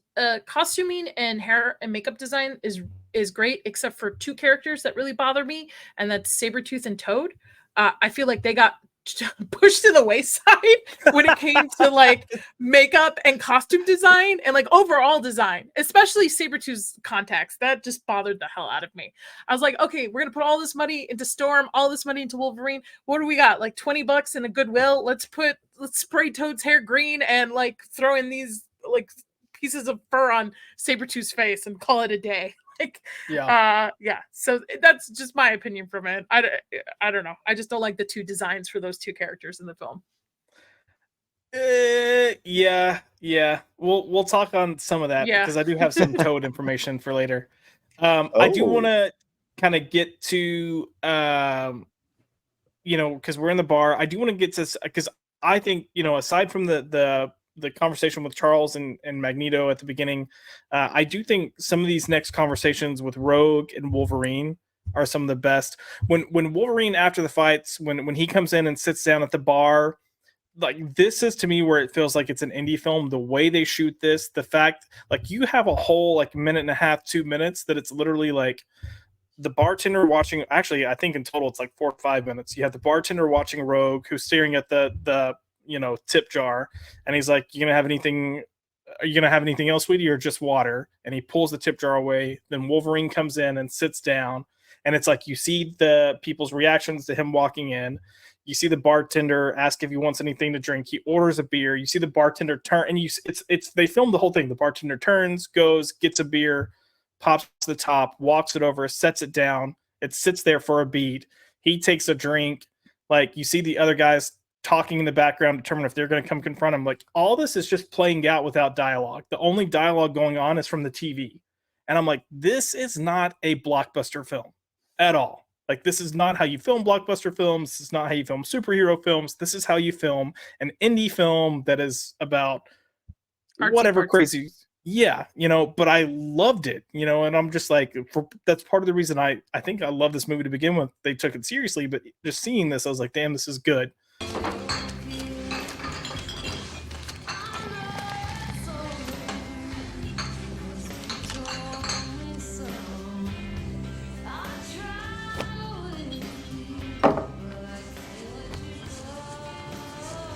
costuming and hair and makeup design is great, except for 2 characters that really bother me, and that's Sabretooth and Toad. I feel like they got pushed to the wayside when it came to like makeup and costume design and like overall design, especially Sabretooth's contacts. That just bothered the hell out of me. I was like, okay, we're gonna put all this money into Storm, all this money into Wolverine. What do we got? Like $20 in a Goodwill. Let's spray Toad's hair green and like throw in these like pieces of fur on Sabretooth's face and call it a day. So that's just my opinion from it. I don't know. I just don't like the 2 designs for those 2 characters in the film. Yeah. We'll talk on some of that, because I do have some Toad information for later. I do want to kind of get to because we're in the bar. I do want to get to, because I think aside from the conversation with Charles and Magneto at the beginning, I do think some of these next conversations with Rogue and Wolverine are some of the best. When Wolverine, after the fights, when he comes in and sits down at the bar, like, this is to me where it feels like it's an indie film. The way they shoot this, the fact, like, you have a whole like minute and a half, 2 minutes that it's literally like the bartender watching. Actually, I think in total it's like 4 or 5 minutes. You have the bartender watching Rogue, who's staring at the tip jar, and he's like, are you gonna have anything else with you, or just water? And he pulls the tip jar away. Then Wolverine comes in and sits down, and it's like, you see the people's reactions to him walking in. You see the bartender ask if he wants anything to drink. He orders a beer. You see the bartender turn, and they filmed the whole thing. The bartender turns, goes, gets a beer, pops the top, walks it over, sets it down. It sits there for a beat. He takes a drink. Like, you see the other guys talking in the background, determine if they're going to come confront him. Like, all this is just playing out without dialogue. The only dialogue going on is from the TV. And I'm like, this is not a blockbuster film at all. Like, this is not how you film blockbuster films. This is not how you film superhero films. This is how you film an indie film that is about whatever crazy. Yeah, but I loved it, and I'm just like, that's part of the reason I think I love this movie to begin with. They took it seriously, but just seeing this, I was like, damn, this is good.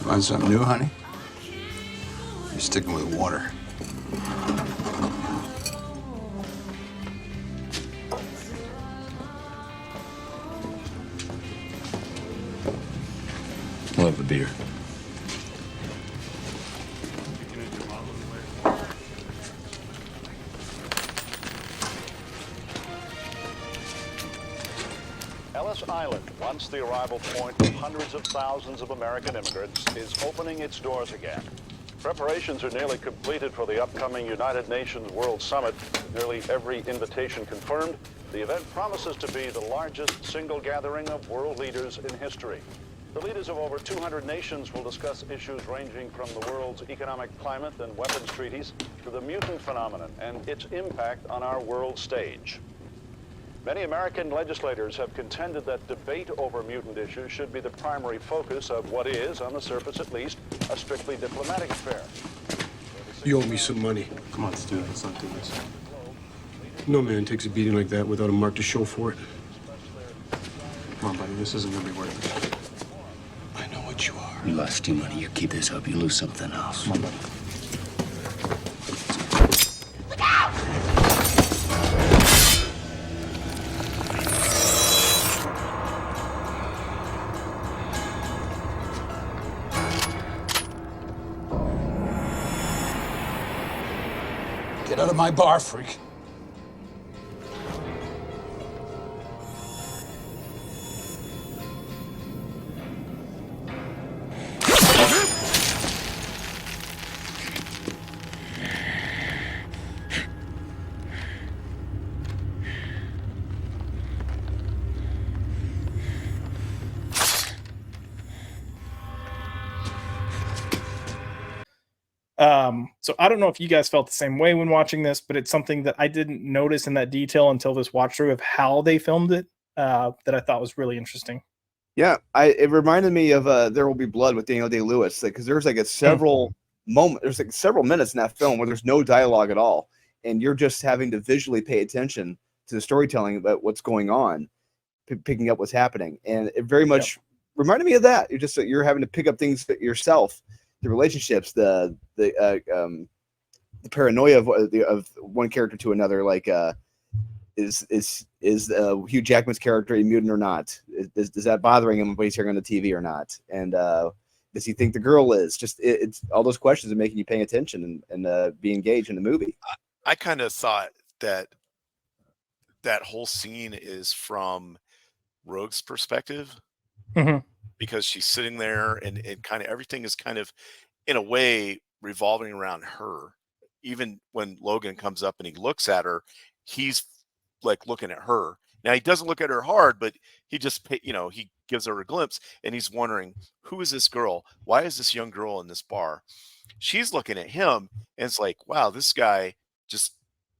Find something new, honey? You're sticking with water. We'll have a beer. Ellis Island, once the arrival point of hundreds of thousands of American immigrants, is opening its doors again. Preparations are nearly completed for the upcoming United Nations World Summit. Nearly every invitation confirmed. The event promises to be the largest single gathering of world leaders in history. The leaders of over 200 nations will discuss issues ranging from the world's economic climate and weapons treaties to the mutant phenomenon and its impact on our world stage. Many American legislators have contended that debate over mutant issues should be the primary focus of what is, on the surface at least, a strictly diplomatic affair. You owe me some money. Come on, Stu, let's not do this. No man takes a beating like that without a mark to show for it. Come on, buddy, this isn't gonna be worth it. I know what you are. You lost your money. You keep this up, you lose something else. Come on, buddy. Get out of my bar, freak. So I don't know if you guys felt the same way when watching this, but it's something that I didn't notice in that detail until this watch through of how they filmed it, that I thought was really interesting. Yeah, it reminded me of There Will Be Blood with Daniel Day-Lewis, because there's like several minutes in that film where there's no dialogue at all, and you're just having to visually pay attention to the storytelling about what's going on, picking up what's happening, and it very much reminded me of that. You're having to pick up things yourself, the relationships, the paranoia of one character to another, like is Hugh Jackman's character a mutant or not? Is that bothering him when he's hearing on the TV or not? And does he think the girl is? It's all those questions are making you pay attention and be engaged in the movie. I kind of thought that whole scene is from Rogue's perspective, because she's sitting there and kind of everything is kind of in a way revolving around her. Even when Logan comes up and he looks at her, he's like looking at her. Now he doesn't look at her hard, but he just, he gives her a glimpse and he's wondering, who is this girl? Why is this young girl in this bar? She's looking at him and it's like, wow, this guy just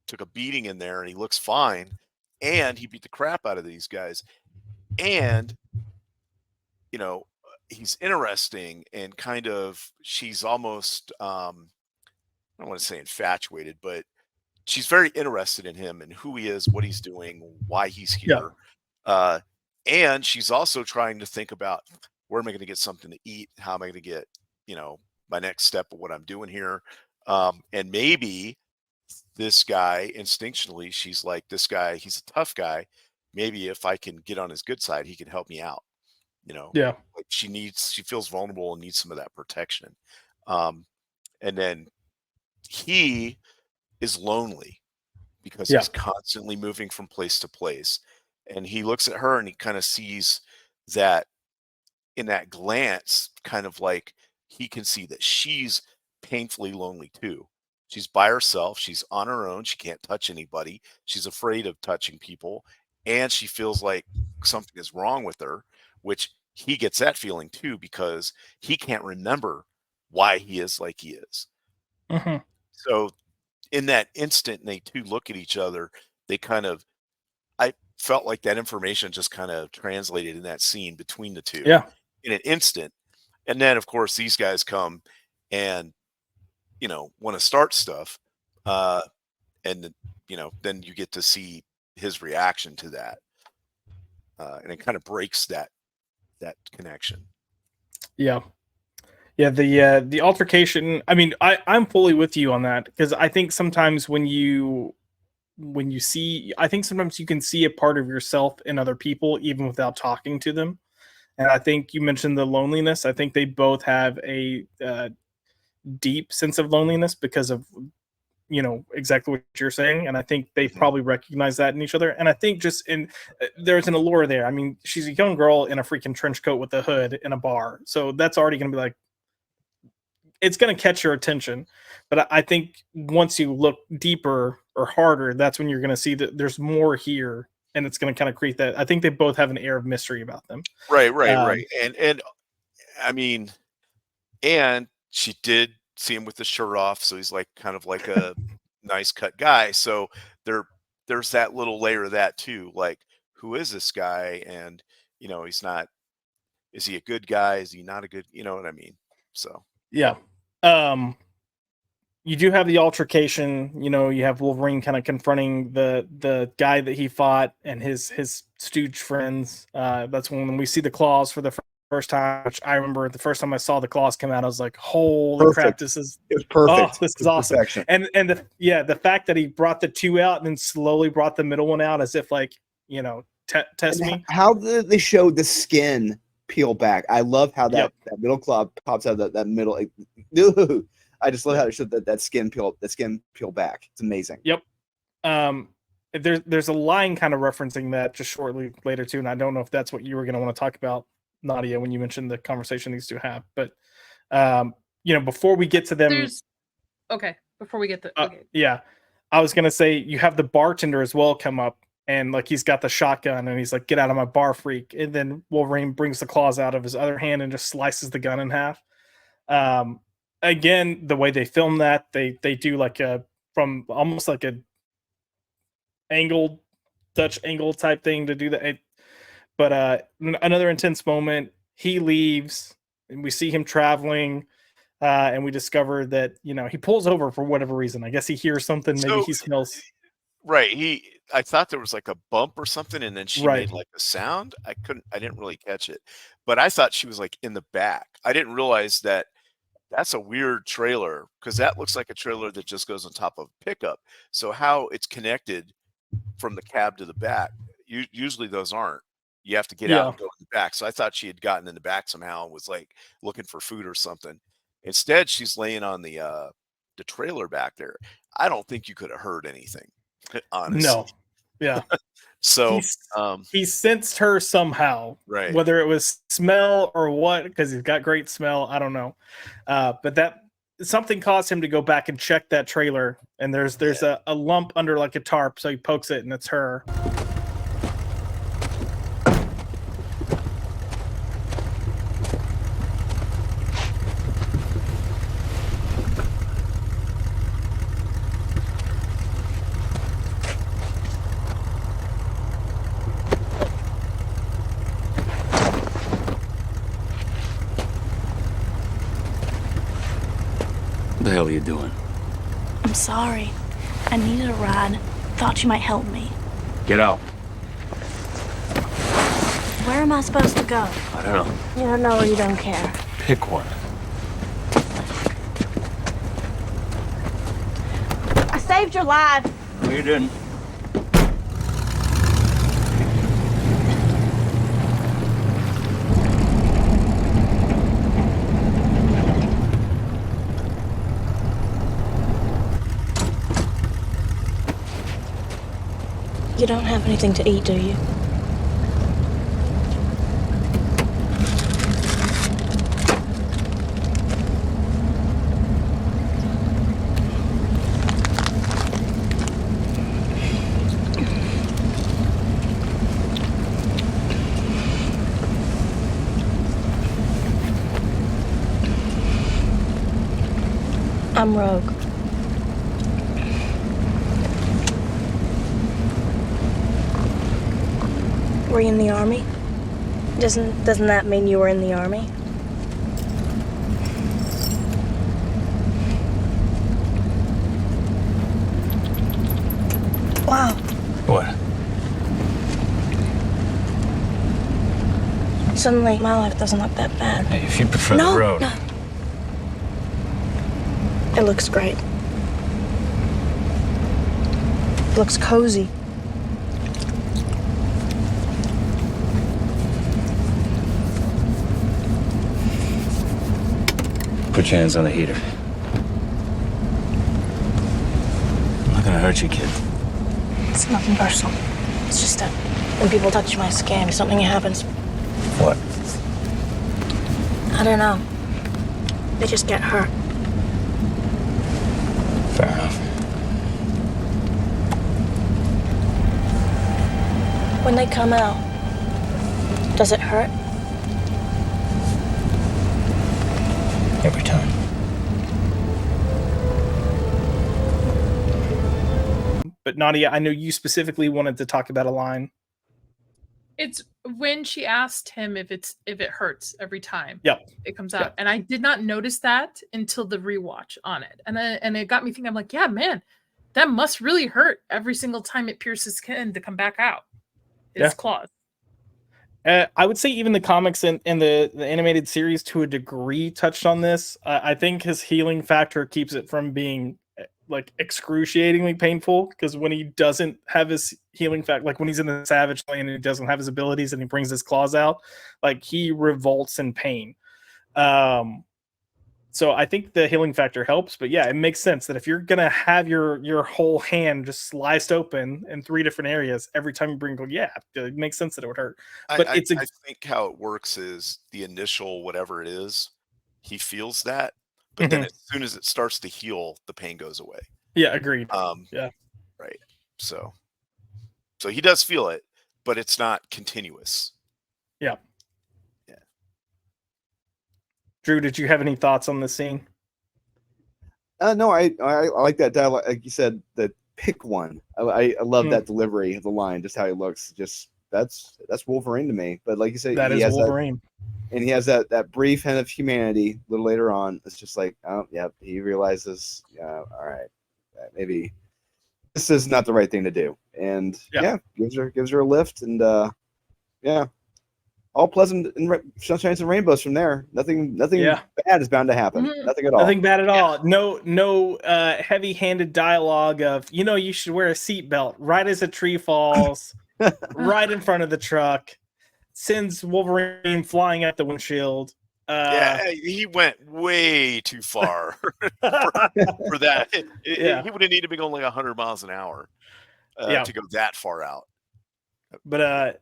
took a beating in there and he looks fine. And he beat the crap out of these guys. And, he's interesting and kind of, she's almost, I don't want to say infatuated, but she's very interested in him and who he is, what he's doing, why he's here. And she's also trying to think about, where am I going to get something to eat? How am I going to get, my next step of what I'm doing here? And maybe this guy, instinctually, she's like, this guy, he's a tough guy. Maybe if I can get on his good side, he can help me out. Like she feels vulnerable and needs some of that protection. And then he is lonely because he's constantly moving from place to place. And he looks at her and he kind of sees that in that glance, kind of like he can see that she's painfully lonely too. She's by herself. She's on her own. She can't touch anybody. She's afraid of touching people. And she feels like something is wrong with her, which he gets that feeling too, because he can't remember why he is like he is. So in that instant, they two look at each other, they kind of, I felt like that information just kind of translated in that scene between the two in an instant. And then of course these guys come and, want to start stuff. And, then you get to see his reaction to that. And it kind of breaks that connection. The altercation, I mean, I'm fully with you on that, because I think sometimes when you see, I think sometimes you can see a part of yourself in other people even without talking to them. And I think you mentioned the loneliness. I think they both have a deep sense of loneliness because of exactly what you're saying, and I think they probably recognize that in each other. And I think there's an allure there. I mean, she's a young girl in a freaking trench coat with a hood in a bar, so that's already going to be like, it's going to catch your attention. But I think once you look deeper or harder, that's when you're going to see that there's more here, and it's going to kind of create that. I think they both have an air of mystery about them. Right. And I mean, and she did see him with the shirt off, so he's like kind of like a nice cut guy. So there's that little layer of that too. Like, who is this guy? And he's not. Is he a good guy? Is he not a good? You know what I mean? So yeah. You do have the altercation. You have Wolverine kind of confronting the guy that he fought and his stooge friends. That's when we see the claws for the first time. Which I remember the first time I saw the claws come out, I was like, "Holy crap! It was perfect. This is awesome!" Perfection. And the fact that he brought the two out and then slowly brought the middle one out, as if like test me. How they showed the skin peel back. I love how that middle claw pops out of that middle. I just love how it showed that skin peel back. It's amazing. Yep. There's a line kind of referencing that just shortly later too, and I don't know if that's what you were going to want to talk about, Nadia, when you mentioned the conversation these two have. But before we get to them, before we get to yeah, I was going to say you have the bartender as well come up. And like he's got the shotgun and he's like, "Get out of my bar, freak!" And then Wolverine brings the claws out of his other hand and just slices the gun in half. Again, the way they film that, they do like from almost like a Dutch angle type thing to do that. But another intense moment. He leaves and we see him traveling. And we discover that he pulls over for whatever reason. I guess he hears something. Maybe he smells. Right. I thought there was like a bump or something, and then she made like a sound. I didn't really catch it, but I thought she was like in the back. I didn't realize that that's a weird trailer, because that looks like a trailer that just goes on top of a pickup. So how it's connected from the cab to the back, usually those aren't. You have to get out and go in the back. So I thought she had gotten in the back somehow and was like looking for food or something. Instead, she's laying on the trailer back there. I don't think you could have heard anything. Honestly. No. Yeah. So he sensed her somehow, right? Whether it was smell or what, because he's got great smell, I don't know. But that something caused him to go back and check that trailer, and there's a lump under like a tarp, so he pokes it, and it's her. What the hell are you doing? I'm sorry. I needed a ride. Thought you might help me. Get out. Where am I supposed to go? I don't know. You don't know or you don't care? Pick one. I saved your life. No, you didn't. You don't have anything to eat, do you? I'm Rogue. Were you in the army? Doesn't that mean you were in the army? Wow. What? Suddenly, my life doesn't look that bad. Hey, if you prefer the road. No. It looks great. It looks cozy. Put your hands on the heater. I'm not gonna hurt you, kid. It's nothing personal. It's just that when people touch my skin, something happens. What? I don't know. They just get hurt. When they come out, does it hurt? Every time. But Nadia, I know you specifically wanted to talk about a line. It's when she asked him if it hurts every time Yep. it comes out. Yep. And I did not notice that until the rewatch on it. And it got me thinking, I'm like, yeah, man, that must really hurt every single time it pierces skin to come back out. His claws. I would say even the comics and the animated series to a degree touched on this. I think his healing factor keeps it from being like excruciatingly painful, because when he doesn't have his healing factor, like when he's in the Savage Land and he doesn't have his abilities and he brings his claws out, like he revolts in pain. So I think the healing factor helps, but yeah, it makes sense that if you're gonna have your whole hand just sliced open in 3 different areas every time you bring, it makes sense that it would hurt. But I it's a think how it works is the initial whatever it is, he feels that, but then as soon as it starts to heal, the pain goes away. Yeah, agreed. Yeah. Right. So he does feel it, but it's not continuous. Yeah. Yeah. Drew, did you have any thoughts on this scene? No, I like that dialogue. Like you said, the pick one. I love that delivery of the line, just how he looks. Just that's Wolverine to me. But like you said, that he is has Wolverine. And he has that brief hint of humanity a little later on. It's just like, oh, yeah, he realizes, all right, maybe this is not the right thing to do. And gives her a lift, and all pleasant and sunshines and rainbows from there. Nothing bad is bound to happen. Nothing at all. Nothing bad at all. No heavy-handed dialogue of, you should wear a seatbelt right as a tree falls right in front of the truck. Sends Wolverine flying at the windshield. He went way too far for that. He would have needed to be going like 100 miles an hour to go that far out. But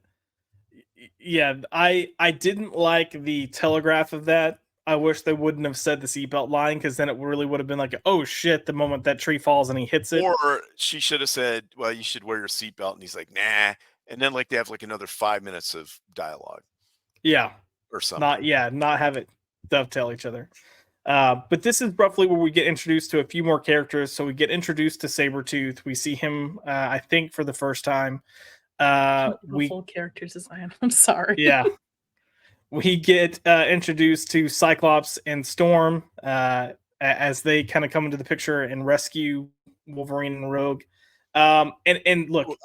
I didn't like the telegraph of that. I wish they wouldn't have said the seatbelt line, because then it really would have been like, oh shit, the moment that tree falls and he hits it. Or she should have said, well, you should wear your seatbelt, and he's like, nah. And then like they have like another 5 minutes of dialogue. Yeah. Or something. Not have it dovetail each other. But this is roughly where we get introduced to a few more characters. So we get introduced to Sabretooth. We see him, I think, for the first time. Full characters design. I'm sorry. Yeah. We get introduced to Cyclops and Storm as they kind of come into the picture and rescue Wolverine and Rogue. And look,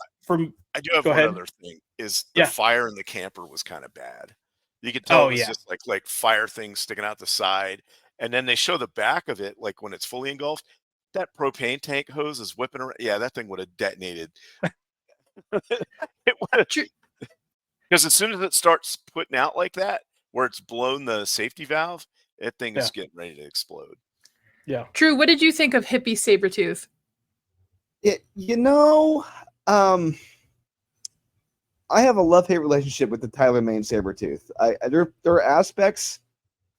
I do have one other thing, is the fire in the camper was kind of bad. You could tell it was just like fire things sticking out the side. And then they show the back of it, like when it's fully engulfed, that propane tank hose is whipping around. Yeah, that thing would have detonated. Because as soon as it starts putting out like that, where it's blown the safety valve, that thing is getting ready to explode. Yeah. Drew, what did you think of hippie Sabretooth? I have a love-hate relationship with the Tyler Mane Sabretooth. There are aspects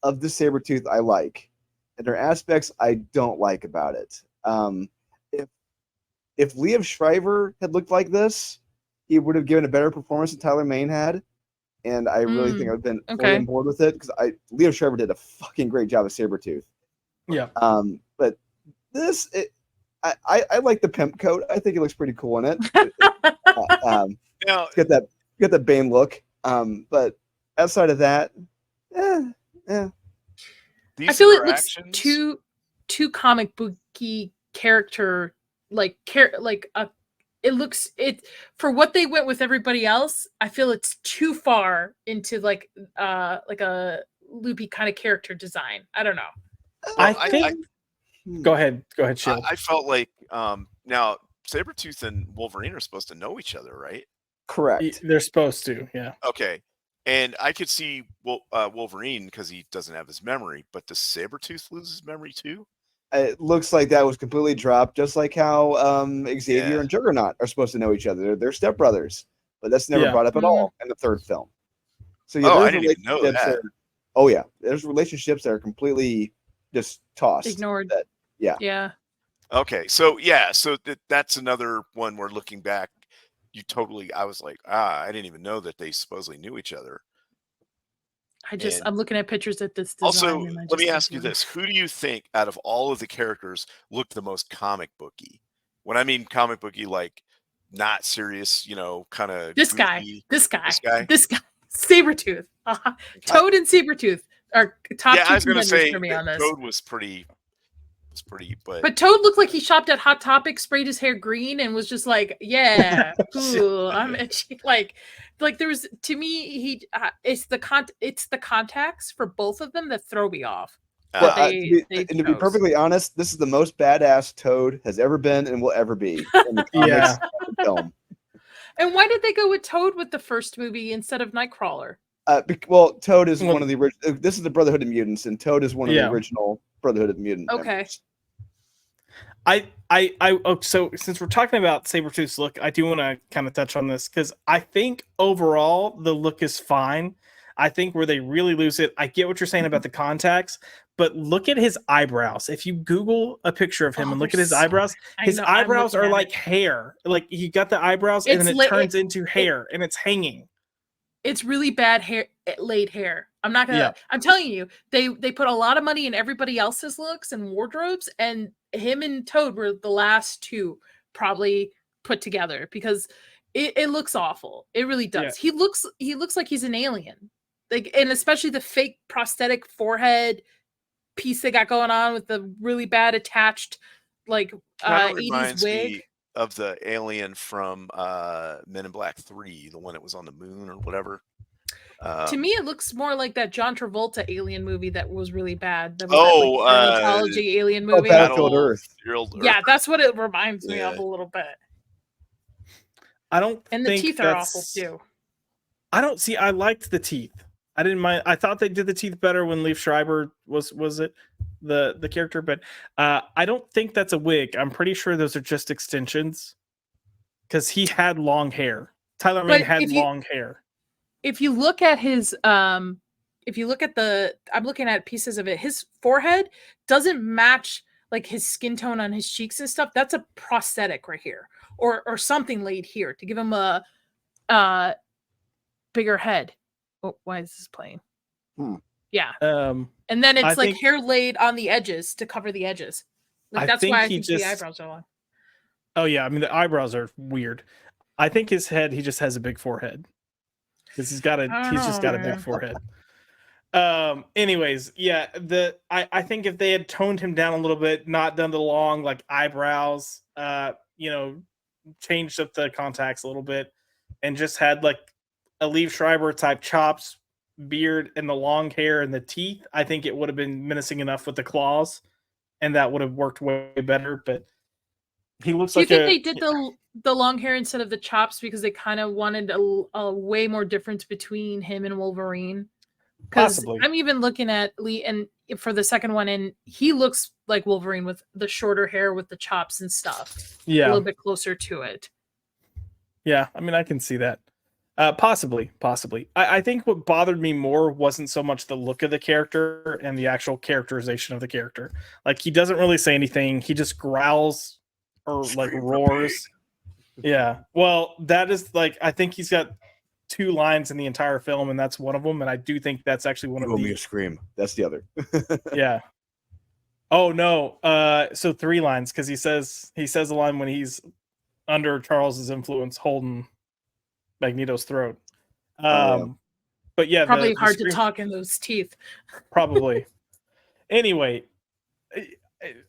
of the Sabretooth I like, and there are aspects I don't like about it. If Liev Schreiber had looked like this, he would have given a better performance than Tyler Mane had, and I really think I've been fully on board with it, because Liev Schreiber did a fucking great job of Sabretooth. Yeah. But this, I like the pimp coat. I think it looks pretty cool in it. Now, get that Bane look. But outside of that, I feel it looks too comic booky character, it for what they went with everybody else. I feel it's too far into like a loopy kind of character design. I don't know. I think. Go ahead, Shield. I felt like now Sabretooth and Wolverine are supposed to know each other, right? Correct. They're supposed to, yeah. Okay. And I could see Wolverine, because he doesn't have his memory, but does Sabretooth lose his memory too? It looks like that was completely dropped, just like how Xavier and Juggernaut are supposed to know each other. They're stepbrothers, but that's never brought up at all in the third film. So I didn't even know that. There's relationships that are completely just tossed. Ignored. Yeah. Yeah. Okay. So, that's another one we're looking back. I was like, I didn't even know that they supposedly knew each other. I'm looking at pictures at this design. Also, and let me ask you this: who do you think out of all of the characters looked the most comic booky? When I mean comic booky, like not serious, kind of This guy, Sabretooth, Toad and Sabretooth are top two I was gonna contenders say for me on this. Toad was pretty, but Toad looked like he shopped at Hot Topic, sprayed his hair green, and was just like, "Yeah, cool, I'm itchy." Like there was, to me, it's the contacts for both of them that throw me off. To be perfectly honest, this is the most badass Toad has ever been and will ever be in the comics and film. And why did they go with Toad with the first movie instead of Nightcrawler? Well, Toad is one of the original. This is the Brotherhood of Mutants, and Toad is one of the original Brotherhood of Mutants. Okay. members. So since we're talking about Sabretooth's look, I do want to kind of touch on this because I think overall the look is fine. I think where they really lose it, I get what you're saying about the contacts, but look at his eyebrows. If you Google a picture of him and look at his eyebrows, his eyebrows are like hair. Like you got the eyebrows and then it turns into hair and it's hanging. It's really bad hair, laid hair. I'm not gonna. I'm telling you, they put a lot of money in everybody else's looks and wardrobes, and him and Toad were the last two probably put together because it looks awful. It really does. Yeah. He looks like he's an alien. Like, and especially the fake prosthetic forehead piece they got going on with the really bad attached 80s wig. Of the alien from Men in Black 3, the one that was on the moon or whatever. To me, it looks more like that John Travolta alien movie that was really bad. That was that dermatology alien movie. Battlefield Earth. Yeah, that's what it reminds me of a little bit. I don't and think the teeth are awful too. I liked the teeth. I didn't mind. I thought they did the teeth better when Liev Schreiber was it the character, but I don't think that's a wig. I'm pretty sure those are just extensions because he had long hair. Tyler Mane had long hair. If you look at his I'm looking at pieces of it. His forehead doesn't match like his skin tone on his cheeks and stuff. That's a prosthetic right here, or something laid here to give him a bigger head. Oh, why is this playing? Yeah. And then it's like hair laid on the edges to cover the edges. Like that's why I think the eyebrows are long. Oh yeah, I mean the eyebrows are weird. I think his head, he just has a big forehead. Because he's just got a big forehead. Anyways, yeah, I think if they had toned him down a little bit, not done the long like eyebrows, changed up the contacts a little bit, and just had like a Liev Schreiber type chops, beard, and the long hair and the teeth, I think it would have been menacing enough with the claws, and that would have worked way better. But he looks like. Do you think they did the long hair instead of the chops because they kind of wanted a way more difference between him and Wolverine? Because I'm even looking at Lee and for the second one, and he looks like Wolverine with the shorter hair with the chops and stuff. Yeah, a little bit closer to it. Yeah, I mean, I can see that. Possibly. I think what bothered me more wasn't so much the look of the character and the actual characterization of the character. Like, he doesn't really say anything. He just growls or like roars. Yeah. Well, that is like, I think he's got 2 lines in the entire film, and that's one of them. And I do think that's actually one of them. A scream. That's the other. Yeah. Oh no. So 3 lines because he says a line when he's under Charles's influence, holding Magneto's throat. But yeah, probably hard to talk in those teeth. Probably. Anyway,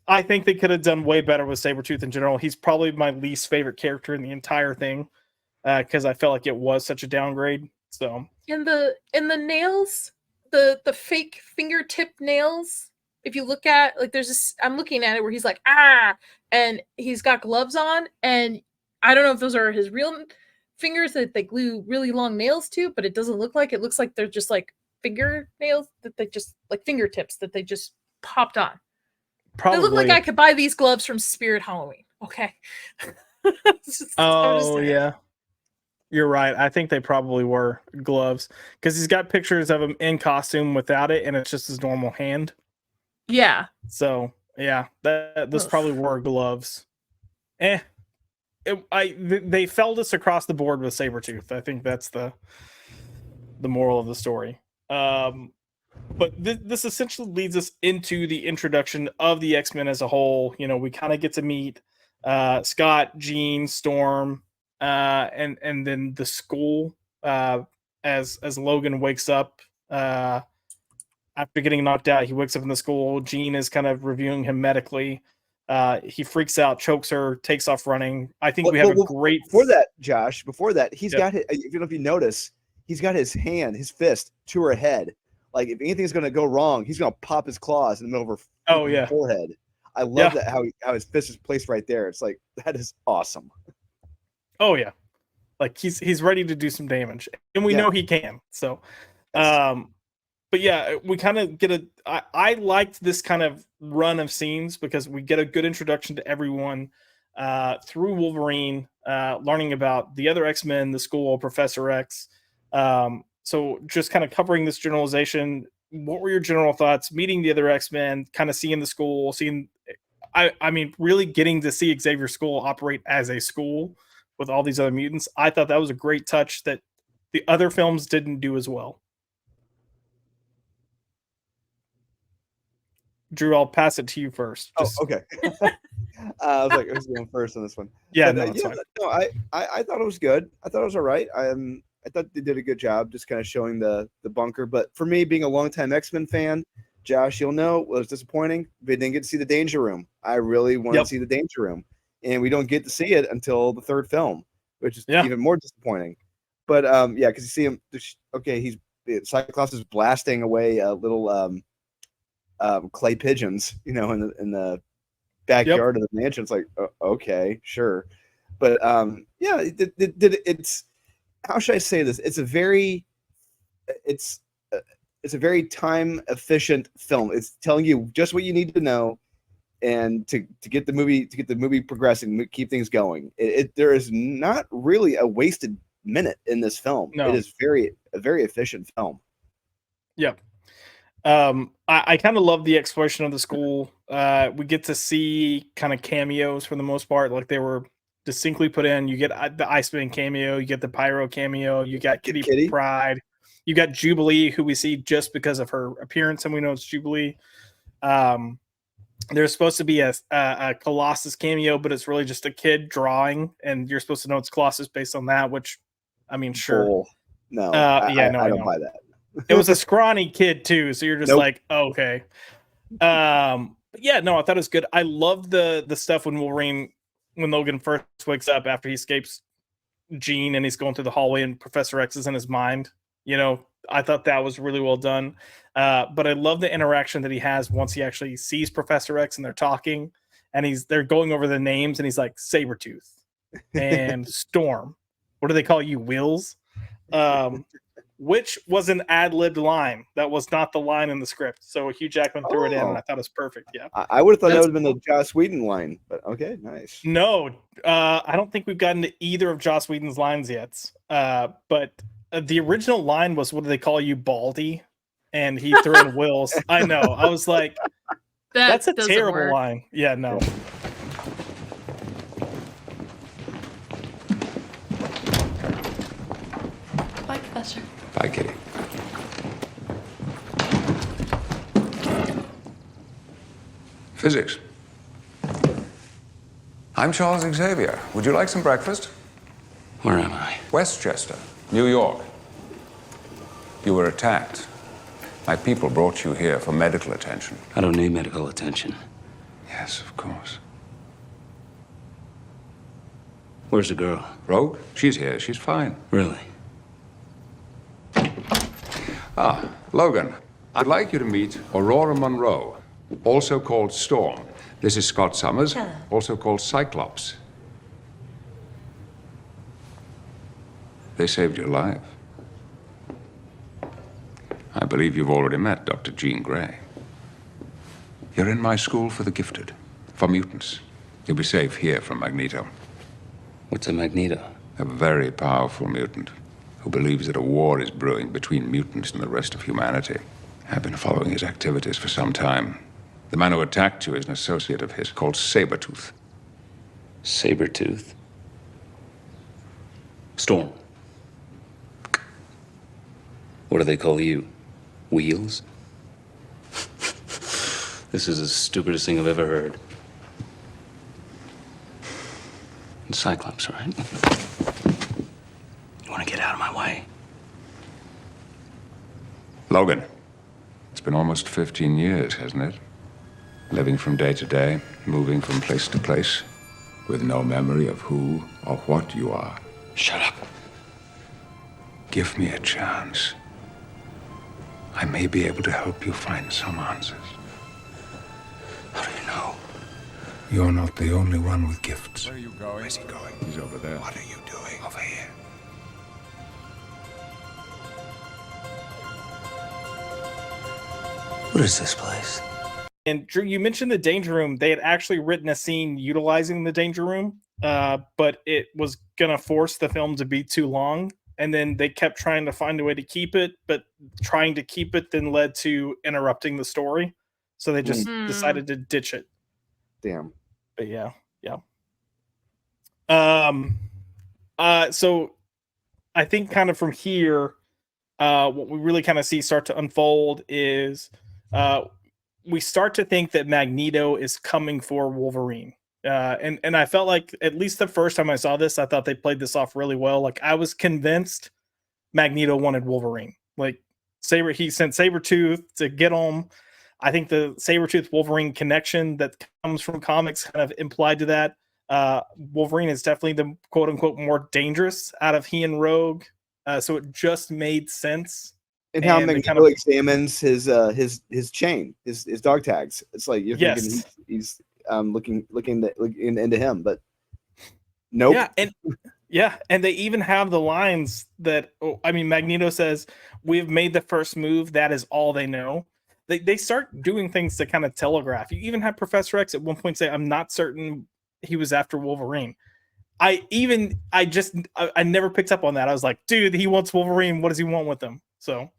I think they could have done way better with Sabretooth in general. He's probably my least favorite character in the entire thing because I felt like it was such a downgrade. So and the nails, the fake fingertip nails. If you look at like there's this, I'm looking at it where he's like and he's got gloves on, and I don't know if those are his real fingers that they glue really long nails to, but it doesn't look like it. Looks like they're just like fingernails that they just like fingertips that they just popped on. Probably. They look like I could buy these gloves from Spirit Halloween. Okay. Yeah. You're right. I think they probably were gloves because he's got pictures of him in costume without it, and it's just his normal hand. Yeah. So yeah, those probably were gloves. they failed us across the board with Sabretooth. I think that's the moral of the story. But this essentially leads us into the introduction of the X-Men as a whole. You know, we kind of get to meet Scott, Jean, Storm, and then the school as Logan wakes up after getting knocked out. He wakes up in the school. Jean is kind of reviewing him medically. He freaks out, chokes her, takes off running. I think we have a great. Before that, Josh. Before that, he's got. If you notice, he's got his fist to her head. Like if anything's going to go wrong, he's going to pop his claws in the middle of her forehead. I love that how his fist is placed right there. It's like that is awesome. Oh yeah, like he's ready to do some damage, and we know he can. So, but yeah, we kind of get I liked this kind of run of scenes because we get a good introduction to everyone through Wolverine, learning about the other X-Men, the school, Professor X. So just kind of covering this generalization, what were your general thoughts meeting the other X-Men, kind of seeing the school, I mean, really getting to see Xavier School operate as a school with all these other mutants? I thought that was a great touch that the other films didn't do as well. Drew, I'll pass it to you first. Okay. I was like, who's going first on this one? Yeah, but, I thought it was good. I thought it was all right. I thought they did a good job just kind of showing the bunker. But for me, being a longtime X-Men fan, Josh, you'll know, it was disappointing. We didn't get to see the Danger Room. I really wanted to see the Danger Room. And we don't get to see it until the third film, which is even more disappointing. But, because you see him, Cyclops is blasting away little clay pigeons, in the backyard of the mansion. It's like, okay, sure. But, it's how should I say this? It's a very time efficient film. It's telling you just what you need to know, and to get the movie progressing, keep things going. There is not really a wasted minute in this film. No. It is a very efficient film. Yep. I kind of love the exploration of the school. We get to see kind of cameos for the most part, like they were distinctly put in. You get the Iceman cameo, you get the Pyro cameo, you got Kitty Pryde, you got Jubilee, who we see just because of her appearance, and we know it's Jubilee. There's supposed to be a Colossus cameo, but it's really just a kid drawing, and you're supposed to know it's Colossus based on that, which, I mean, sure. No, I don't buy that. It was a scrawny kid too, so you're just like, oh, okay. But yeah, no, I thought it was good. I love the stuff when Logan first wakes up after he escapes Jean and he's going through the hallway and Professor X is in his mind. I thought that was really well done. But I love the interaction that he has once he actually sees Professor X and they're talking and they're going over the names and he's like Sabretooth and Storm. What do they call you, Wills? Which was an ad-libbed line. That was not the line in the script. So Hugh Jackman threw it in, and I thought it was perfect. Yeah, I would have thought that would have been the Joss Whedon line, but okay, nice. No, I don't think we've gotten to either of Joss Whedon's lines yet. But the original line was, "What do they call you, Baldy?" And he threw in Wills. I know. I was like, "That's a terrible line." Yeah, no. Yeah. Bye, Professor. Bye, Kitty. Physics. I'm Charles Xavier. Would you like some breakfast? Where am I? Westchester, New York. You were attacked. My people brought you here for medical attention. I don't need medical attention. Yes, of course. Where's the girl? Rogue? She's here. She's fine. Really? Logan, I'd like you to meet Aurora Monroe, also called Storm. This is Scott Summers, also called Cyclops. They saved your life. I believe you've already met Dr. Jean Grey. You're in my school for the gifted, for mutants. You'll be safe here from Magneto. What's a Magneto? A very powerful mutant who believes that a war is brewing between mutants and the rest of humanity. I've been following his activities for some time. The man who attacked you is an associate of his called Sabretooth. Sabretooth? Storm. What do they call you? Wheels? This is the stupidest thing I've ever heard. Cyclops, right? You want to get out of my way? Logan, it's been almost 15 years, hasn't it? Living from day to day, moving from place to place, with no memory of who or what you are. Shut up. Give me a chance. I may be able to help you find some answers. How do you know? You're not the only one with gifts. Where are you going? Where's he going? He's over there. What are you doing? Over here. What is this place? And Drew, you mentioned the danger room. They had actually written a scene utilizing the danger room, but it was gonna force the film to be too long. And then they kept trying to find a way to keep it, but trying to keep it then led to interrupting the story. So they just decided to ditch it. Damn. But yeah. So I think kind of from here, what we really kind of see start to unfold is we start to think that Magneto is coming for Wolverine. And I felt like at least the first time I saw this, I thought they played this off really well. Like I was convinced Magneto wanted Wolverine. Like he sent Sabretooth to get him. I think the Sabretooth Wolverine connection that comes from comics kind of implied to that. Wolverine is definitely the quote unquote more dangerous out of he and Rogue. So it just made sense. And how Magneto examines his chain, his dog tags. It's like you're thinking he's looking into him, but nope. And they even have the lines that Magneto says, "We've made the first move. That is all they know." They start doing things to kind of telegraph. You even have Professor X at one point say, "I'm not certain he was after Wolverine." I never picked up on that. I was like, dude, he wants Wolverine. What does he want with him? So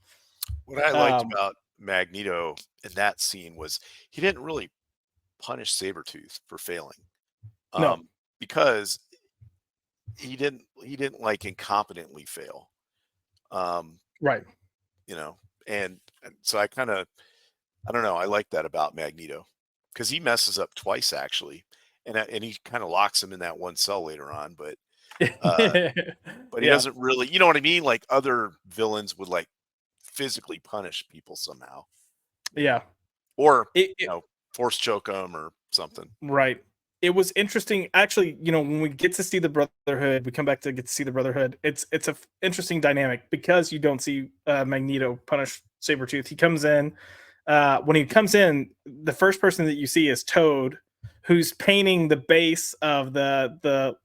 what I liked about Magneto in that scene was he didn't really punish Sabretooth for failing. No. Because he didn't like incompetently fail. Right. And so I don't know, I like that about Magneto because he messes up twice actually. And he kind of locks him in that one cell later on, but he doesn't really, you know what I mean? Like other villains would like physically punish people somehow. Yeah. Or, force choke them or something. Right. It was interesting. Actually, when we get to see the Brotherhood, we come back to get to see the Brotherhood. It's a interesting dynamic because you don't see Magneto punish Sabretooth. He comes in. When he comes in, the first person that you see is Toad, who's painting the base of the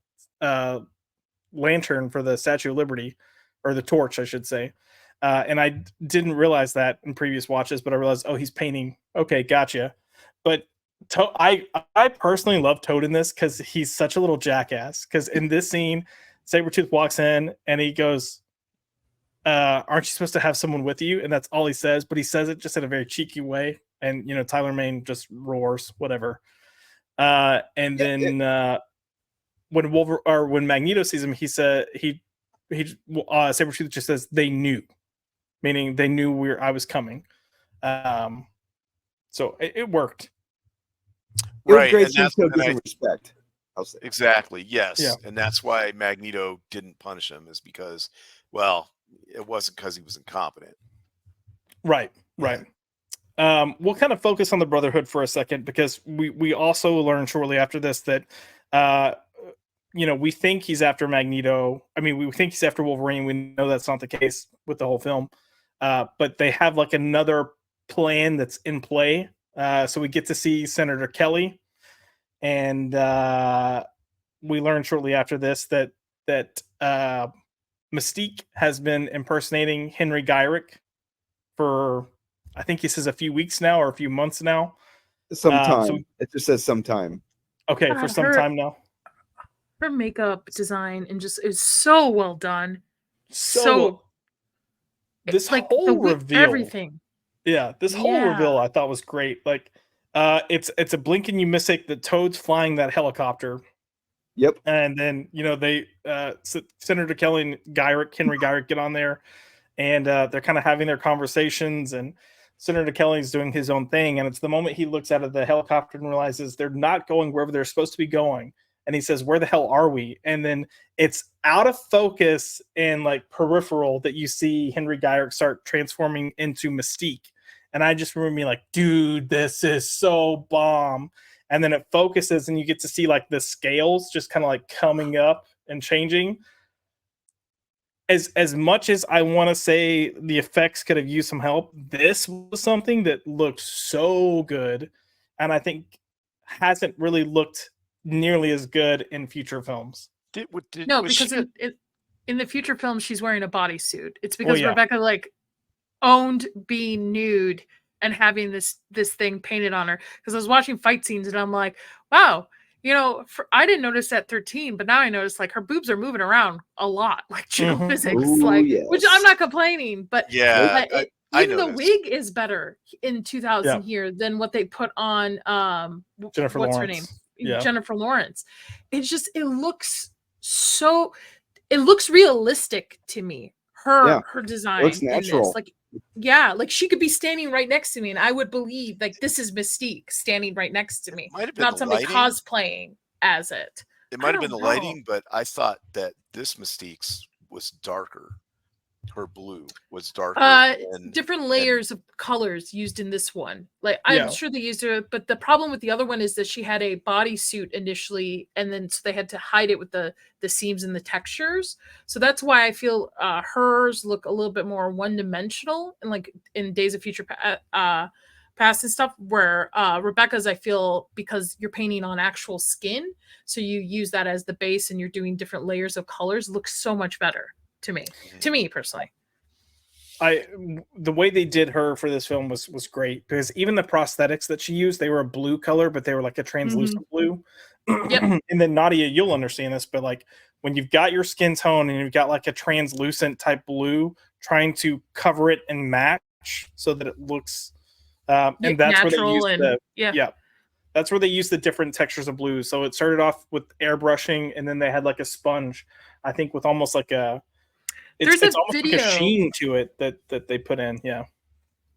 lantern for the Statue of Liberty, or the torch, I should say. And I didn't realize that in previous watches, but I realized, he's painting. Okay, gotcha. But I personally love Toad in this because he's such a little jackass. Because in this scene, Sabretooth walks in and he goes, aren't you supposed to have someone with you? And that's all he says, but he says it just in a very cheeky way. And, Tyler Mane just roars, whatever. Then when Magneto sees him, he said Sabretooth just says they knew, meaning they knew I was coming. So it worked. Right, and that's respect. Exactly. Yes, yeah. And that's why Magneto didn't punish him is because, well, it wasn't because he was incompetent. Right. We'll kind of focus on the Brotherhood for a second because we also learn shortly after this that we think he's after Magneto. I mean, we think he's after Wolverine. We know that's not the case with the whole film. But they have like another plan that's in play. So we get to see Senator Kelly, and we learn shortly after this that Mystique has been impersonating Henry Gyrick for, I think he says a few weeks now or a few months now. Sometime. It just says sometime. Okay, for some time now. Her makeup design and just is so well done. This like whole reveal, everything. Yeah, this whole reveal I thought was great. Like, it's a blink and you miss it that Toad's flying that helicopter, Yep. And then, they Senator Kelly and Henry Gyrick get on there, and they're kind of having their conversations, and Senator Kelly's doing his own thing. And it's the moment he looks out of the helicopter and realizes they're not going wherever they're supposed to be going. And he says, "Where the hell are we?" And then it's out of focus and like peripheral that you see Henry Gyrick start transforming into Mystique. And I just remember being like, dude, this is so bomb. And then it focuses and you get to see like the scales just kind of like coming up and changing. As much as I want to say the effects could have used some help, this was something that looked so good. And I think hasn't really looked nearly as good in future films. Because in the future films she's wearing a bodysuit. It's because yeah. Rebecca like owned being nude and having this thing painted on her. Because I was watching fight scenes and I'm like, wow, I didn't notice at 13, but now I notice like her boobs are moving around a lot, like geophysics, which I'm not complaining, but yeah, even the wig is better in 2000 here than what they put on Jennifer what's Lawrence. her name? Yeah. Jennifer Lawrence. It looks realistic to me. Her design looks natural. in this. Like she could be standing right next to me and I would believe like this is Mystique standing right next to me. Not somebody cosplaying as it. It might have been the lighting, but I thought that this Mystique's was darker. Her blue was darker. Different layers of colors used in this one. Like I'm sure they used it, but the problem with the other one is that she had a bodysuit initially, and then so they had to hide it with the seams and the textures. So that's why I feel hers look a little bit more one-dimensional, and like in Days of Future Past and stuff. Where Rebecca's, I feel, because you're painting on actual skin, so you use that as the base, and you're doing different layers of colors. Looks so much better. To me personally, the way they did her for this film was great, because even the prosthetics that she used, they were a blue color, but they were like a translucent blue. Yep. And then Nadia, you'll understand this, but like when you've got your skin tone and you've got like a translucent type blue, trying to cover it and match so that it looks, and that's natural where they used that's where they used the different textures of blue. So it started off with airbrushing, and then they had like a sponge, I think, with almost like a. It's almost like a sheen to it that they put in. Yeah.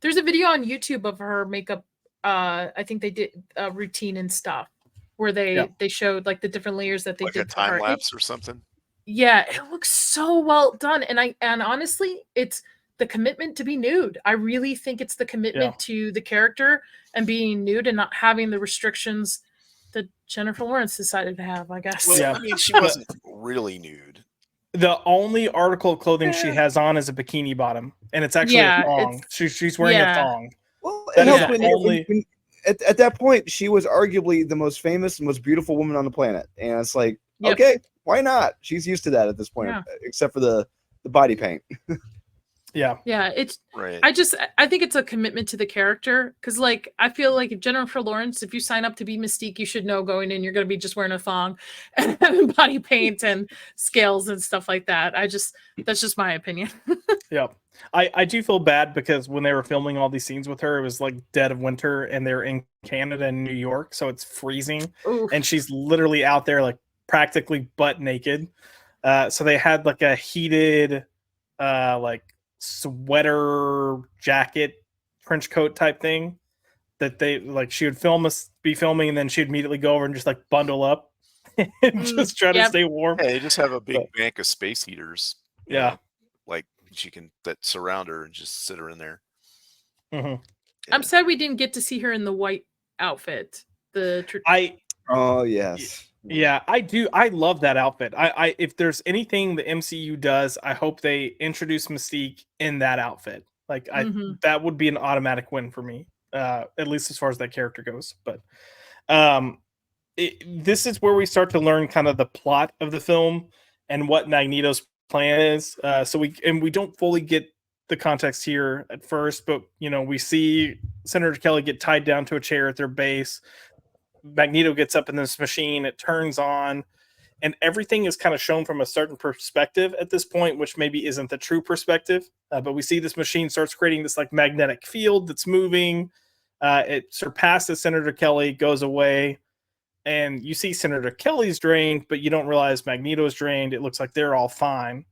There's a video on YouTube of her makeup. I think they did a routine and stuff where they showed like the different layers that they like did. A time lapse or something. Yeah, it looks so well done. And honestly, it's the commitment to be nude. I really think it's the commitment to the character and being nude and not having the restrictions that Jennifer Lawrence decided to have, I guess. Well, I mean, she wasn't really nude. The only article of clothing she has on is a bikini bottom, and it's actually a thong. She's wearing a thong. Well, at that point, she was arguably the most famous and most beautiful woman on the planet, and it's like, okay, why not? She's used to that at this point, except for the body paint. Yeah, it's right. I think it's a commitment to the character, because like I feel like if Jennifer Lawrence, if you sign up to be Mystique, you should know going in you're going to be just wearing a thong and having body paint and scales and stuff like that. That's just my opinion. Yeah, I do feel bad because when they were filming all these scenes with her, it was like dead of winter, and they're in Canada and New York, so it's freezing. Oof. And she's literally out there like practically butt naked. So they had like a heated like sweater jacket trench coat type thing that they like she would be filming, and then she'd immediately go over and just like bundle up and just try to stay warm. Yeah, they just have a big bank of space heaters. Yeah, like she can that surround her and just sit her in there. Mm-hmm. I'm sad we didn't get to see her in the white outfit. Oh yes. Yeah, I do. I love that outfit. I if there's anything the MCU does, I hope they introduce Mystique in that outfit. Like that would be an automatic win for me, at least as far as that character goes. But this is where we start to learn kind of the plot of the film and what Magneto's plan is. So we don't fully get the context here at first, but we see Senator Kelly get tied down to a chair at their base. Magneto gets up in this machine, it turns on, and everything is kind of shown from a certain perspective at this point, which maybe isn't the true perspective. But we see this machine starts creating this like magnetic field that's moving. It surpasses Senator Kelly, goes away, and you see Senator Kelly's drained, but you don't realize Magneto's drained. It looks like they're all fine.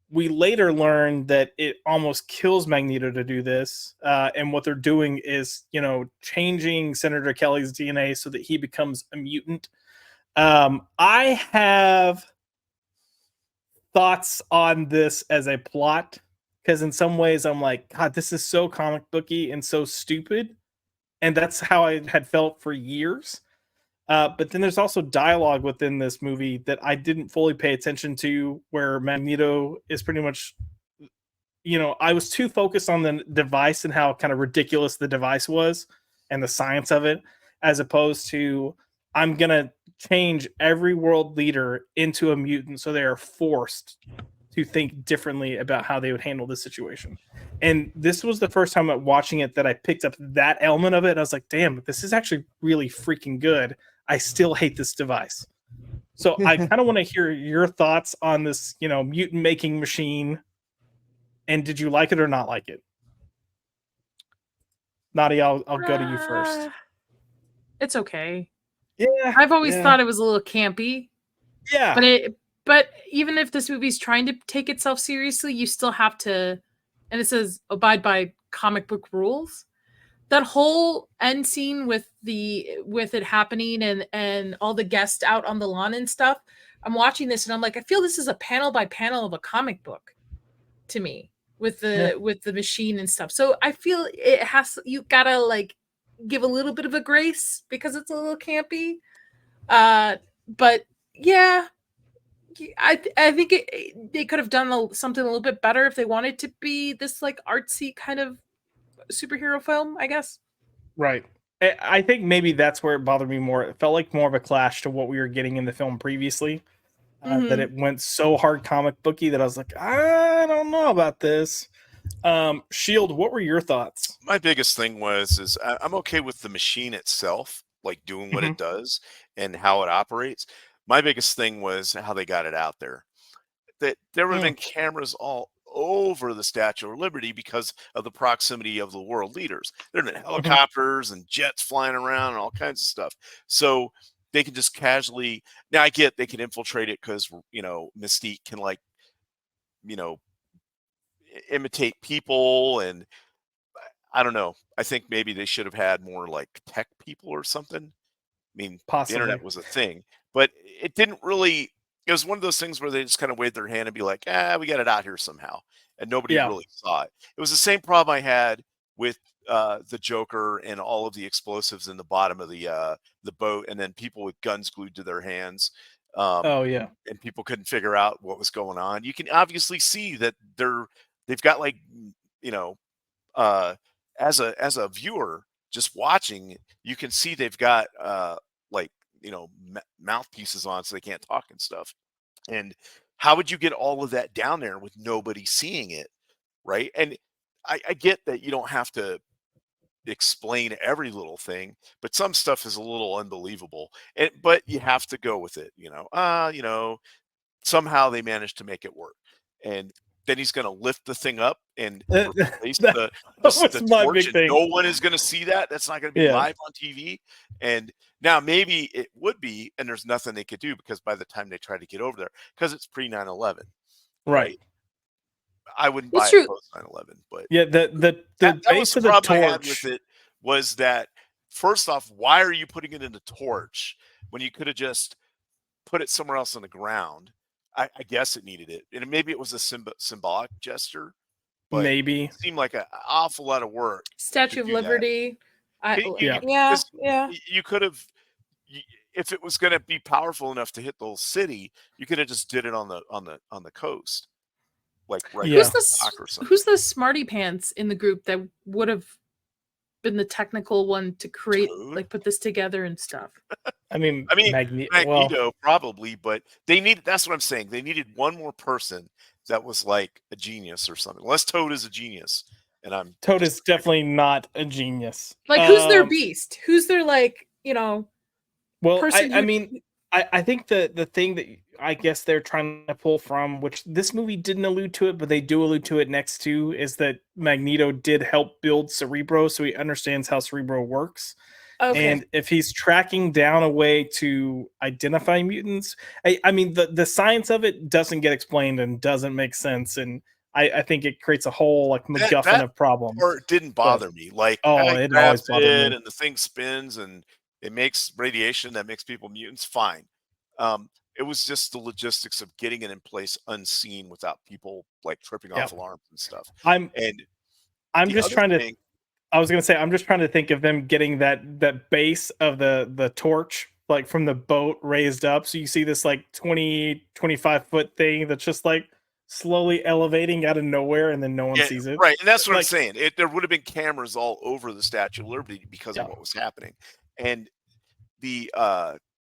We later learn that it almost kills Magneto to do this, and what they're doing is, changing Senator Kelly's DNA so that he becomes a mutant. I have thoughts on this as a plot, because in some ways I'm like, God, this is so comic booky and so stupid, and that's how I had felt for years. But then there's also dialogue within this movie that I didn't fully pay attention to, where Magneto is pretty much, I was too focused on the device and how kind of ridiculous the device was and the science of it, as opposed to, I'm going to change every world leader into a mutant so they are forced to think differently about how they would handle this situation. And this was the first time watching it that I picked up that element of it. And I was like, damn, this is actually really freaking good. I still hate this device. So I kind of want to hear your thoughts on this, mutant making machine. And did you like it or not like it? Nadia, I'll go to you first. It's okay. Yeah. I've always thought it was a little campy. Yeah. But even if this movie's trying to take itself seriously, you still have to, and it says abide by comic book rules. That whole end scene with it happening and all the guests out on the lawn and stuff. I'm watching this and I'm like, I feel this is a panel by panel of a comic book to me with the machine and stuff. So I feel you gotta like give a little bit of a grace because it's a little campy. But yeah, I think they could have done something a little bit better if they wanted to be this like artsy kind of superhero film, I guess. Right. I think maybe that's where it bothered me more. It felt like more of a clash to what we were getting in the film previously. That it went so hard comic booky that I was like, I don't know about this. Shield, what were your thoughts? My biggest thing is I'm okay with the machine itself, like doing what it does and how it operates. My biggest thing was how they got it out there. That there would have been cameras all over the Statue of Liberty because of the proximity of the world leaders. There have been helicopters and jets flying around and all kinds of stuff. So they can just casually, now I get they can infiltrate it because, Mystique can imitate people, and I don't know. I think maybe they should have had more like tech people or something. I mean, Possibly. The internet was a thing, but it didn't really. It was one of those things where they just kind of waved their hand and be like, we got it out here somehow. And nobody really saw it. It was the same problem I had with the Joker and all of the explosives in the bottom of the boat, and then people with guns glued to their hands. And people couldn't figure out what was going on. You can obviously see that they've got as a viewer just watching, you can see they've got mouthpieces on so they can't talk and stuff. And how would you get all of that down there with nobody seeing it, right? And I get that you don't have to explain every little thing, but some stuff is a little unbelievable. But you have to go with it, somehow they managed to make it work. And then he's going to lift the thing up and replace the torch, and no one is going to see that. That's not going to be live on TV. And now maybe it would be, and there's nothing they could do because by the time they try to get over there, because it's pre 9/11, right? I wouldn't buy it post 9/11, but the base of the torch. I had with it was that, first off, why are you putting it in the torch when you could have just put it somewhere else on the ground? I guess it needed it, and maybe it was a symbolic gesture. But maybe it seemed like an awful lot of work. Statue of Liberty. You could have, if it was going to be powerful enough to hit the whole city, you could have just did it on the coast, like right who's the dock or something. Who's the smarty pants in the group that would have been the technical one to create, put this together and stuff? I mean, Magneto probably, but that's what I'm saying. They needed one more person that was like a genius or something. Unless Toad is a genius, and Toad is definitely not a genius. Like, who's their beast? Who's their Well, I think the thing that I guess they're trying to pull from, which this movie didn't allude to it, but they do allude to it next to, is that Magneto did help build Cerebro, so he understands how Cerebro works. Okay. And if he's tracking down a way to identify mutants, I mean, the science of it doesn't get explained and doesn't make sense. And I think it creates a whole like MacGuffin That of problems. part didn't bother me. Like, Oh, I it always grabs bothered it me. and the thing spins and it makes radiation that makes people mutants. Fine. It was just the logistics of getting it in place unseen without people like tripping off alarms and stuff. I'm The just other trying to. thing- I was gonna say I'm just trying to think of them getting that base of the torch like from the boat raised up. So you see this like 25-foot thing that's just like slowly elevating out of nowhere, and then no one sees it. Right, and that's what I'm Like, saying. There would have been cameras all over the Statue of Liberty because of what was happening, and the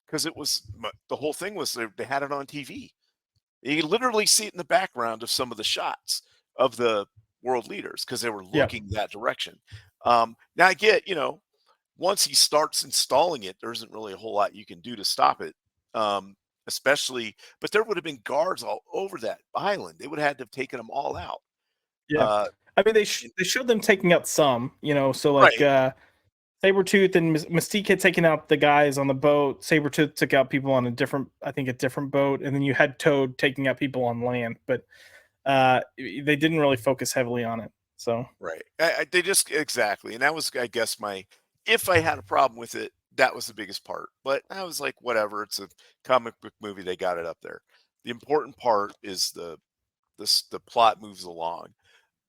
because it was the whole thing was they had it on TV. You could literally see it in the background of some of the shots of the world leaders because they were looking that direction. Now I get, once he starts installing it, there isn't really a whole lot you can do to stop it. Especially, but there would have been guards all over that island. They would have had to have taken them all out. yeah. I mean, they showed them taking out some, so like Right. Sabretooth and Mystique had taken out the guys on the boat. Sabretooth took out people on a different boat, and then you had Toad taking out people on land, but they didn't really focus heavily on it. So Right. They just exactly, and that was, I guess, if I had a problem with it, that was the biggest part. But I was like, whatever. It's a comic book movie. They got it up there. The important part is the plot moves along.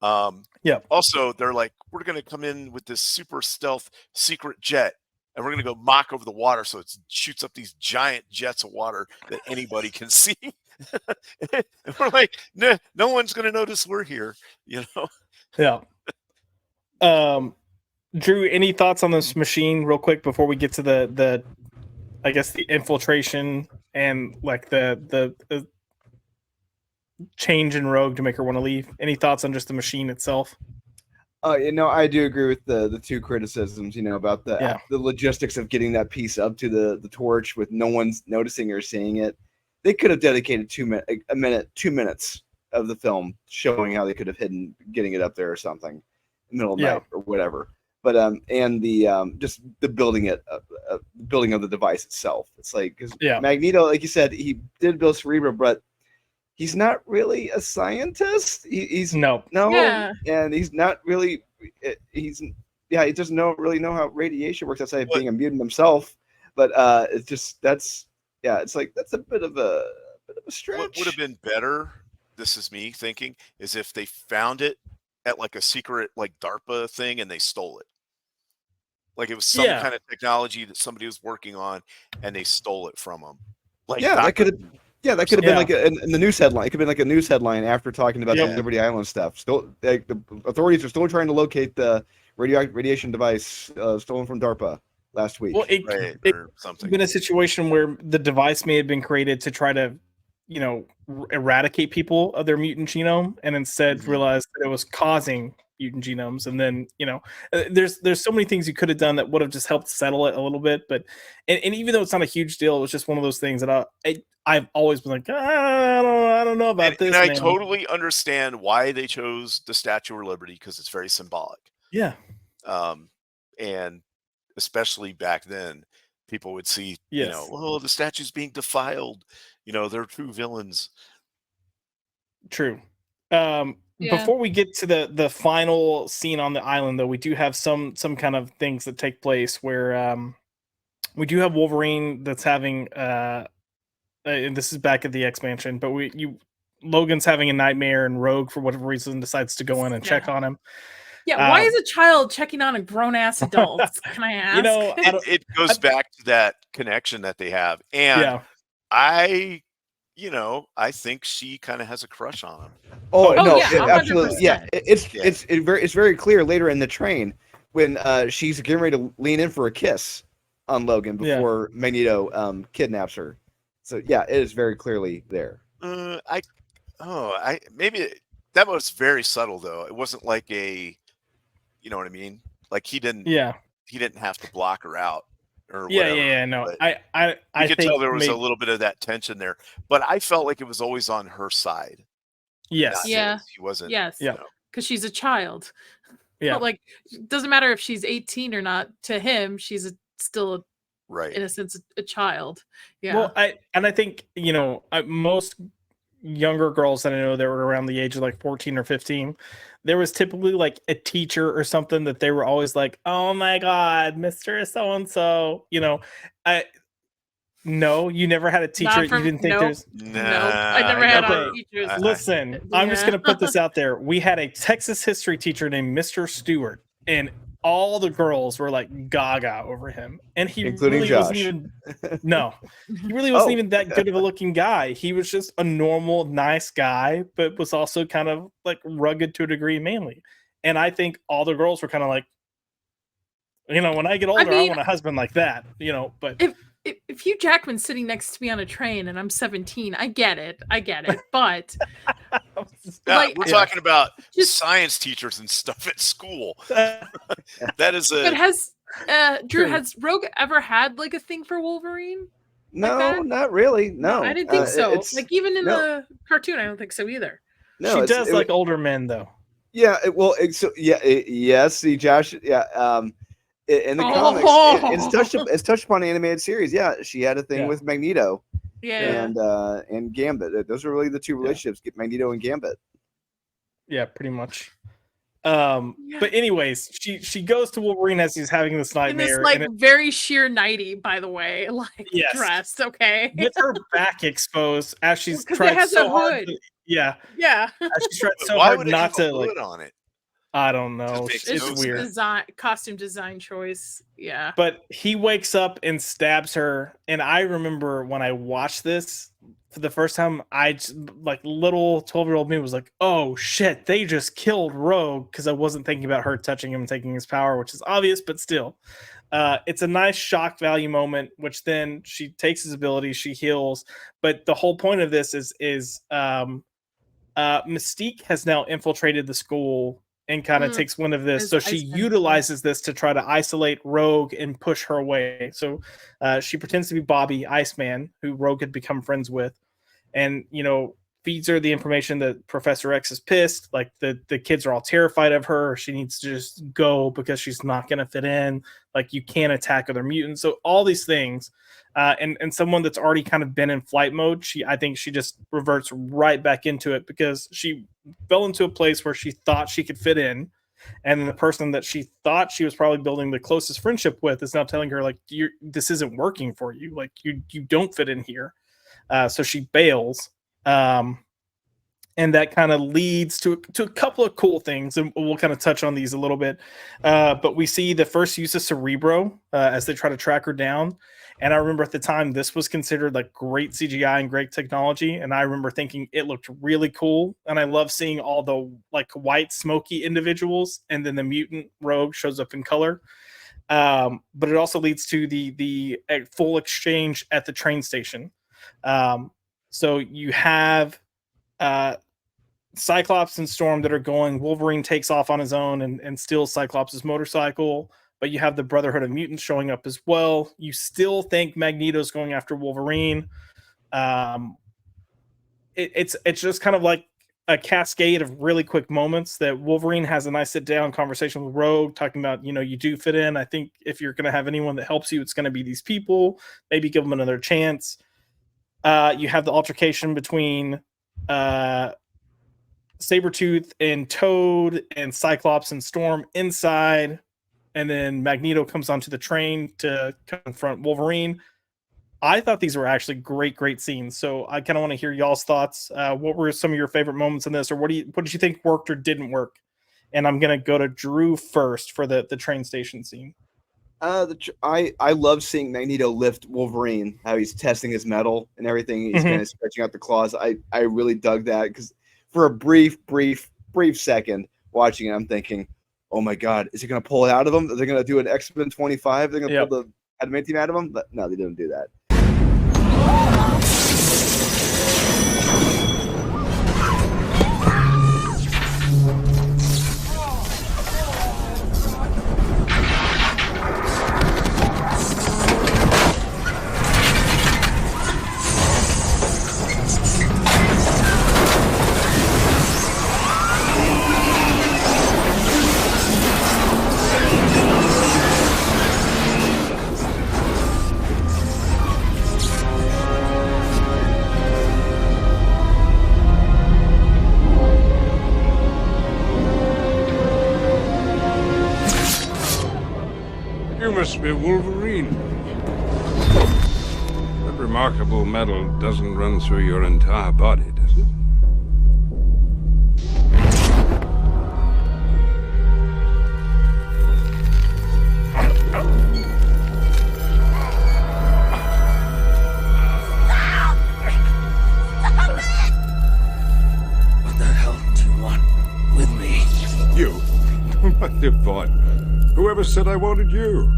Also, they're like, we're going to come in with this super stealth secret jet, and we're going to go mock over the water, so it shoots up these giant jets of water that anybody can see. And we're like, no one's going to notice we're here, Yeah. Drew, any thoughts on this machine real quick before we get to the I guess the infiltration and like the change in Rogue to make her want to leave? Any thoughts on just the machine itself? I do agree with the two criticisms, about the logistics of getting that piece up to the torch with no one's noticing or seeing it. They could have dedicated 2 minutes of the film showing how they could have hidden getting it up there or something in the middle of the night or whatever. But and the just the building of the device itself. It's like, because Magneto, like you said, he did build Cerebro, but he's not really a scientist. He's and he's not really. He doesn't really know how radiation works outside of being a mutant himself. But it's just it's like that's a bit of a stretch. What would have been better, this is me thinking, is if they found it at like a secret like DARPA thing and they stole it. Like it was some kind of technology that somebody was working on and they stole it from them. Like that could have been like in the news headline. It could have been like a news headline after talking about the Liberty Island stuff. Still, like, the authorities are still trying to locate the radiation device stolen from DARPA last week. Well, it been a situation where the device may have been created to try to, eradicate people of their mutant genome, and instead realized that it was causing mutant genomes. And then, there's so many things you could have done that would have just helped settle it a little bit. But and even though it's not a huge deal, it was just one of those things that I've always been like, I don't know about this. And I totally understand why they chose the Statue of Liberty, because it's very symbolic. Yeah. And especially back then, people would see, the statue's being defiled. They're true villains. True. Before we get to the final scene on the island, though, we do have some kind of things that take place where we do have Wolverine that's having and this is back at the expansion, but Logan's having a nightmare, and Rogue, for whatever reason, decides to go in and check on him. Yeah, why is a child checking on a grown ass adult? Can I ask? It goes back to that connection that they have, and I think she kind of has a crush on him. Oh no, absolutely, yeah. It's very clear later in the train when she's getting ready to lean in for a kiss on Logan before Magneto kidnaps her. So yeah, it is very clearly there. Maybe that was very subtle though. It wasn't like you know what I mean? Like he didn't have to block her out or whatever. No. But I could tell there was a little bit of that tension there, but I felt like it was always on her side. Yes. Yeah. He wasn't. Yes. Yeah. Because she's a child. Yeah. But like, it doesn't matter if she's 18 or not. To him, she's still, right, in a sense, a child. Yeah. Well, I think most younger girls that I know that were around the age of like 14 or 15, there was typically like a teacher or something that they were always like, "Oh my God, Mr. So and so," No, you never had a teacher. You didn't think there's nope. I never had okay. teachers. Listen, I'm just gonna put this out there. We had a Texas history teacher named Mr. Stewart, and all the girls were like gaga over him. And he Including really Josh. wasn't even no, he really wasn't even that good of a looking guy. He was just a normal, nice guy, but was also kind of like rugged to a degree, manly. And I think all the girls were kind of like, when I get older, I want a husband like that, but if Hugh Jackman's sitting next to me on a train and I'm 17, I get it. But we're talking about science teachers and stuff at school. That is a. But has Drew, has Rogue ever had like a thing for Wolverine? No, not really. No, I didn't think so. Like even in the cartoon, I don't think so either. No, she does like older men though. Yeah, yes. See, Josh. Yeah. In the comics, it's touched upon the animated series. Yeah, she had a thing with Magneto. Yeah. And Gambit. Those are really the two relationships: Magneto and Gambit. Yeah, pretty much. But anyways, she goes to Wolverine as he's having this nightmare. In this very sheer nighty, by the way, dressed. Okay, with her back exposed as she's tried so hard. Yeah. As she's tried so why hard would it not have to hood on it? I don't know. It's weird. Costume design choice. Yeah. But he wakes up and stabs her. And I remember when I watched this for the first time, little 12-year-old me was like, oh shit, they just killed Rogue, because I wasn't thinking about her touching him and taking his power, which is obvious, but still. It's a nice shock value moment, which then she takes his ability, she heals. But the whole point of this is Mystique has now infiltrated the school and kind of takes one of this. So she utilizes this to try to isolate Rogue and push her away. So she pretends to be Bobby, Iceman, who Rogue had become friends with, and, feeds her the information that Professor X is pissed. Like the kids are all terrified of her. She needs to just go because she's not going to fit in. Like, you can't attack other mutants. So all these things. And someone that's already kind of been in flight mode, I think she just reverts right back into it, because she fell into a place where she thought she could fit in, and then the person that she thought she was probably building the closest friendship with is now telling her, like, this isn't working for you, like you don't fit in here. So she bails, and that kind of leads to a couple of cool things, and we'll kind of touch on these a little bit. But we see the first use of Cerebro as they try to track her down. And I remember at the time, this was considered like great CGI and great technology. And I remember thinking it looked really cool. And I love seeing all the like white smoky individuals. And then the mutant Rogue shows up in color. But it also leads to the full exchange at the train station. So you have Cyclops and Storm that are going. Wolverine takes off on his own and steals Cyclops' motorcycle. But you have the Brotherhood of Mutants showing up as well. You still think Magneto's going after Wolverine. It's just kind of like a cascade of really quick moments that Wolverine has a nice sit-down conversation with Rogue, talking about, you do fit in. I think if you're going to have anyone that helps you, it's going to be these people. Maybe give them another chance. You have the altercation between Sabretooth and Toad and Cyclops and Storm inside. And then Magneto comes onto the train to confront Wolverine. I thought these were actually great scenes. So I kind of want to hear y'all's thoughts. What were some of your favorite moments in this, or what did you think worked or didn't work? And I'm going to go to Drew first for the train station scene. I love seeing Magneto lift Wolverine, how he's testing his metal and everything. He's kind of stretching out the claws. I really dug that, because for a brief second watching it, I'm thinking, oh my God, is he going to pull it out of him? They're going to do an X-Men 25. They're going to pull the adamantium out of him? But no, they didn't do that. must be Wolverine. That remarkable metal doesn't run through your entire body, does it? What the hell do you want with me? You? My dear boy. Whoever said I wanted you?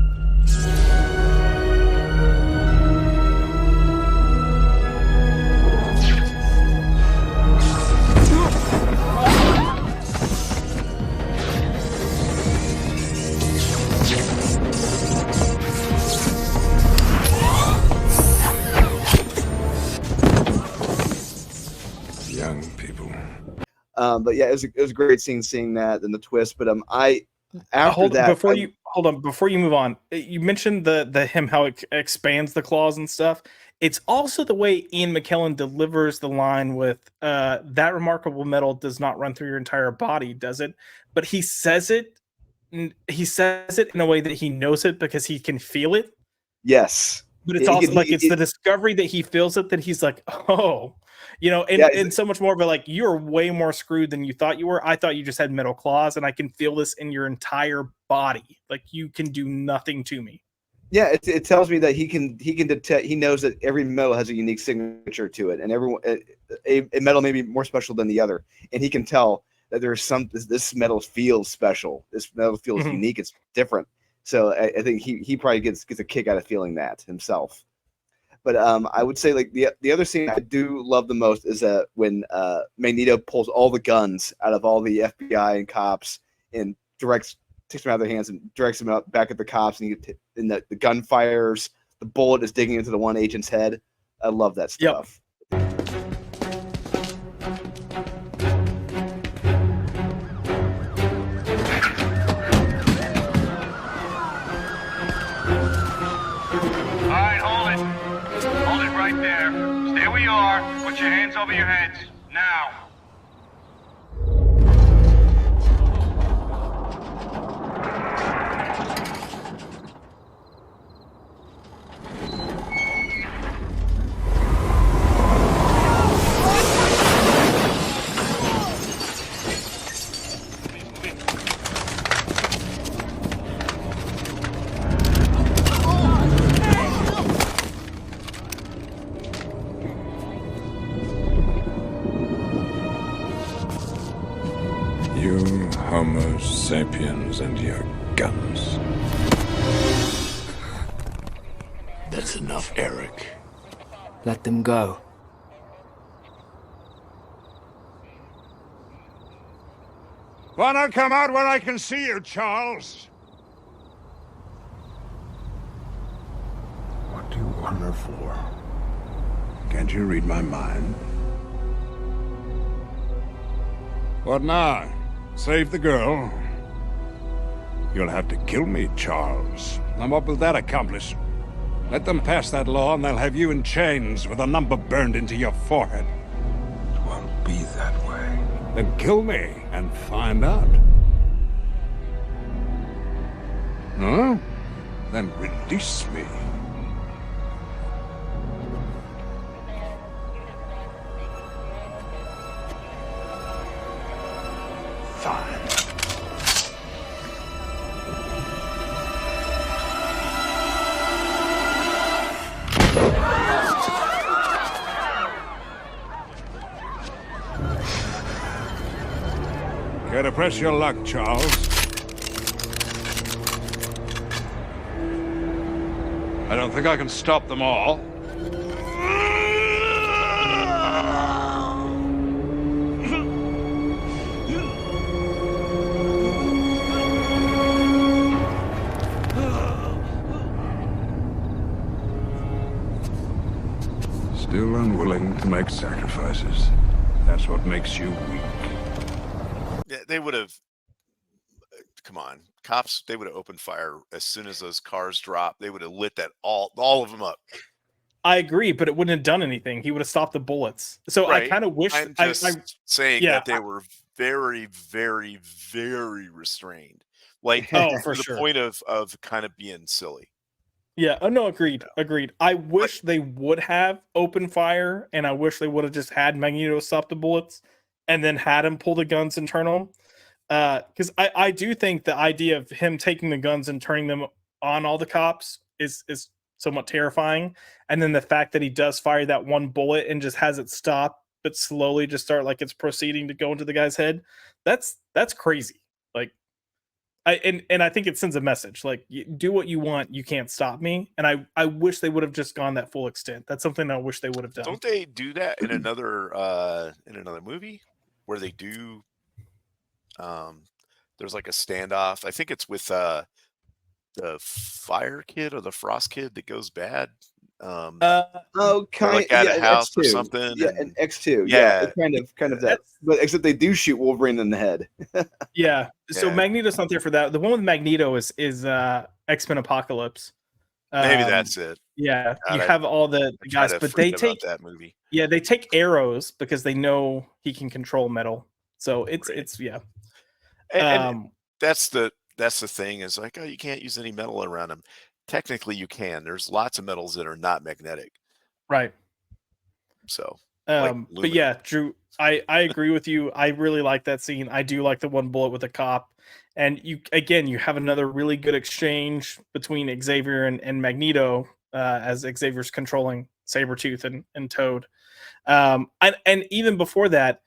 Young people. But yeah, it was a great scene seeing that and the twist. But before you move on, you mentioned the him how it expands the claws and stuff. It's also the way Ian McKellen delivers the line with that remarkable metal does not run through your entire body, does it? But he says it in a way that he knows it because he can feel it. Yes. But it's also it's the discovery that he feels it that he's like, oh, and so much more of it, like, you're way more screwed than you thought you were. I thought you just had metal claws, and I can feel this in your entire body. Like, you can do nothing to me. Yeah, it tells me that he can detect. He knows that every metal has a unique signature to it, and everyone a metal may be more special than the other, and he can tell that there's this metal feels special. This metal feels unique. It's different. So I think he probably gets a kick out of feeling that himself. But I would say, like, the other scene I do love the most is when Magneto pulls all the guns out of all the FBI and cops and takes them out of their hands and directs them out back at the cops, and the gun fires. The bullet is digging into the one agent's head. I love that stuff. Right there. Stay where you are. Put your hands over your heads. Now. You Homo sapiens and your guns. That's enough, Eric. Let them go. Why not come out where I can see you, Charles? What do you want her for? Can't you read my mind? What now? Save the girl? You'll have to kill me, Charles. And what will that accomplish? Let them pass that law and they'll have you in chains with a number burned into your forehead. It won't be that way. Then kill me and find out. No? Then release me. Fine. Care to press your luck, Charles? I don't think I can stop them all. Still unwilling to make sacrifices. That's what makes you weak. Yeah, they would have. Come on, cops. They would have opened fire as soon as those cars dropped. They would have lit that all of them up. I agree, but it wouldn't have done anything. He would have stopped the bullets. So right. I kind of wish. I'm just saying that they were very, very, very restrained. like for to the sure. point of kind of being silly. Yeah. Oh no, agreed. Agreed. I wish they would have open fire, and I wish they would have just had Magneto stop the bullets, and then had him pull the guns and turn them. Because I do think the idea of him taking the guns and turning them on all the cops is somewhat terrifying, and then the fact that he does fire that one bullet and just has it stop, but slowly just start like it's proceeding to go into the guy's head. That's crazy. Like. And I think it sends a message like do what you want, you can't stop me. And I wish they would have just gone that full extent. That's something I wish they would have done. Don't they do that in another movie where they do? There's like a standoff. I think it's with the fire kid or the frost kid that goes bad. Kind like at a house X2. or something. Yeah, and- and X2. Yeah. It's kind of that. But except they do shoot Wolverine in the head. Yeah. So Yeah. Magneto's not there for that. The one with Magneto is X-Men Apocalypse. Maybe that's it. Yeah, God, you I- have all the I try guys, to but they forget about take that movie. Yeah, they take arrows because they know he can control metal. So it's yeah. And that's the thing is like, oh, you can't use any metal around him. Technically, you can. There's lots of metals that are not magnetic. Right. So, But yeah, Drew, I agree with you. I really like that scene. I do like the one bullet with the cop. And you have another really good exchange between Xavier and Magneto as Xavier's controlling Sabretooth and Toad. And even before that,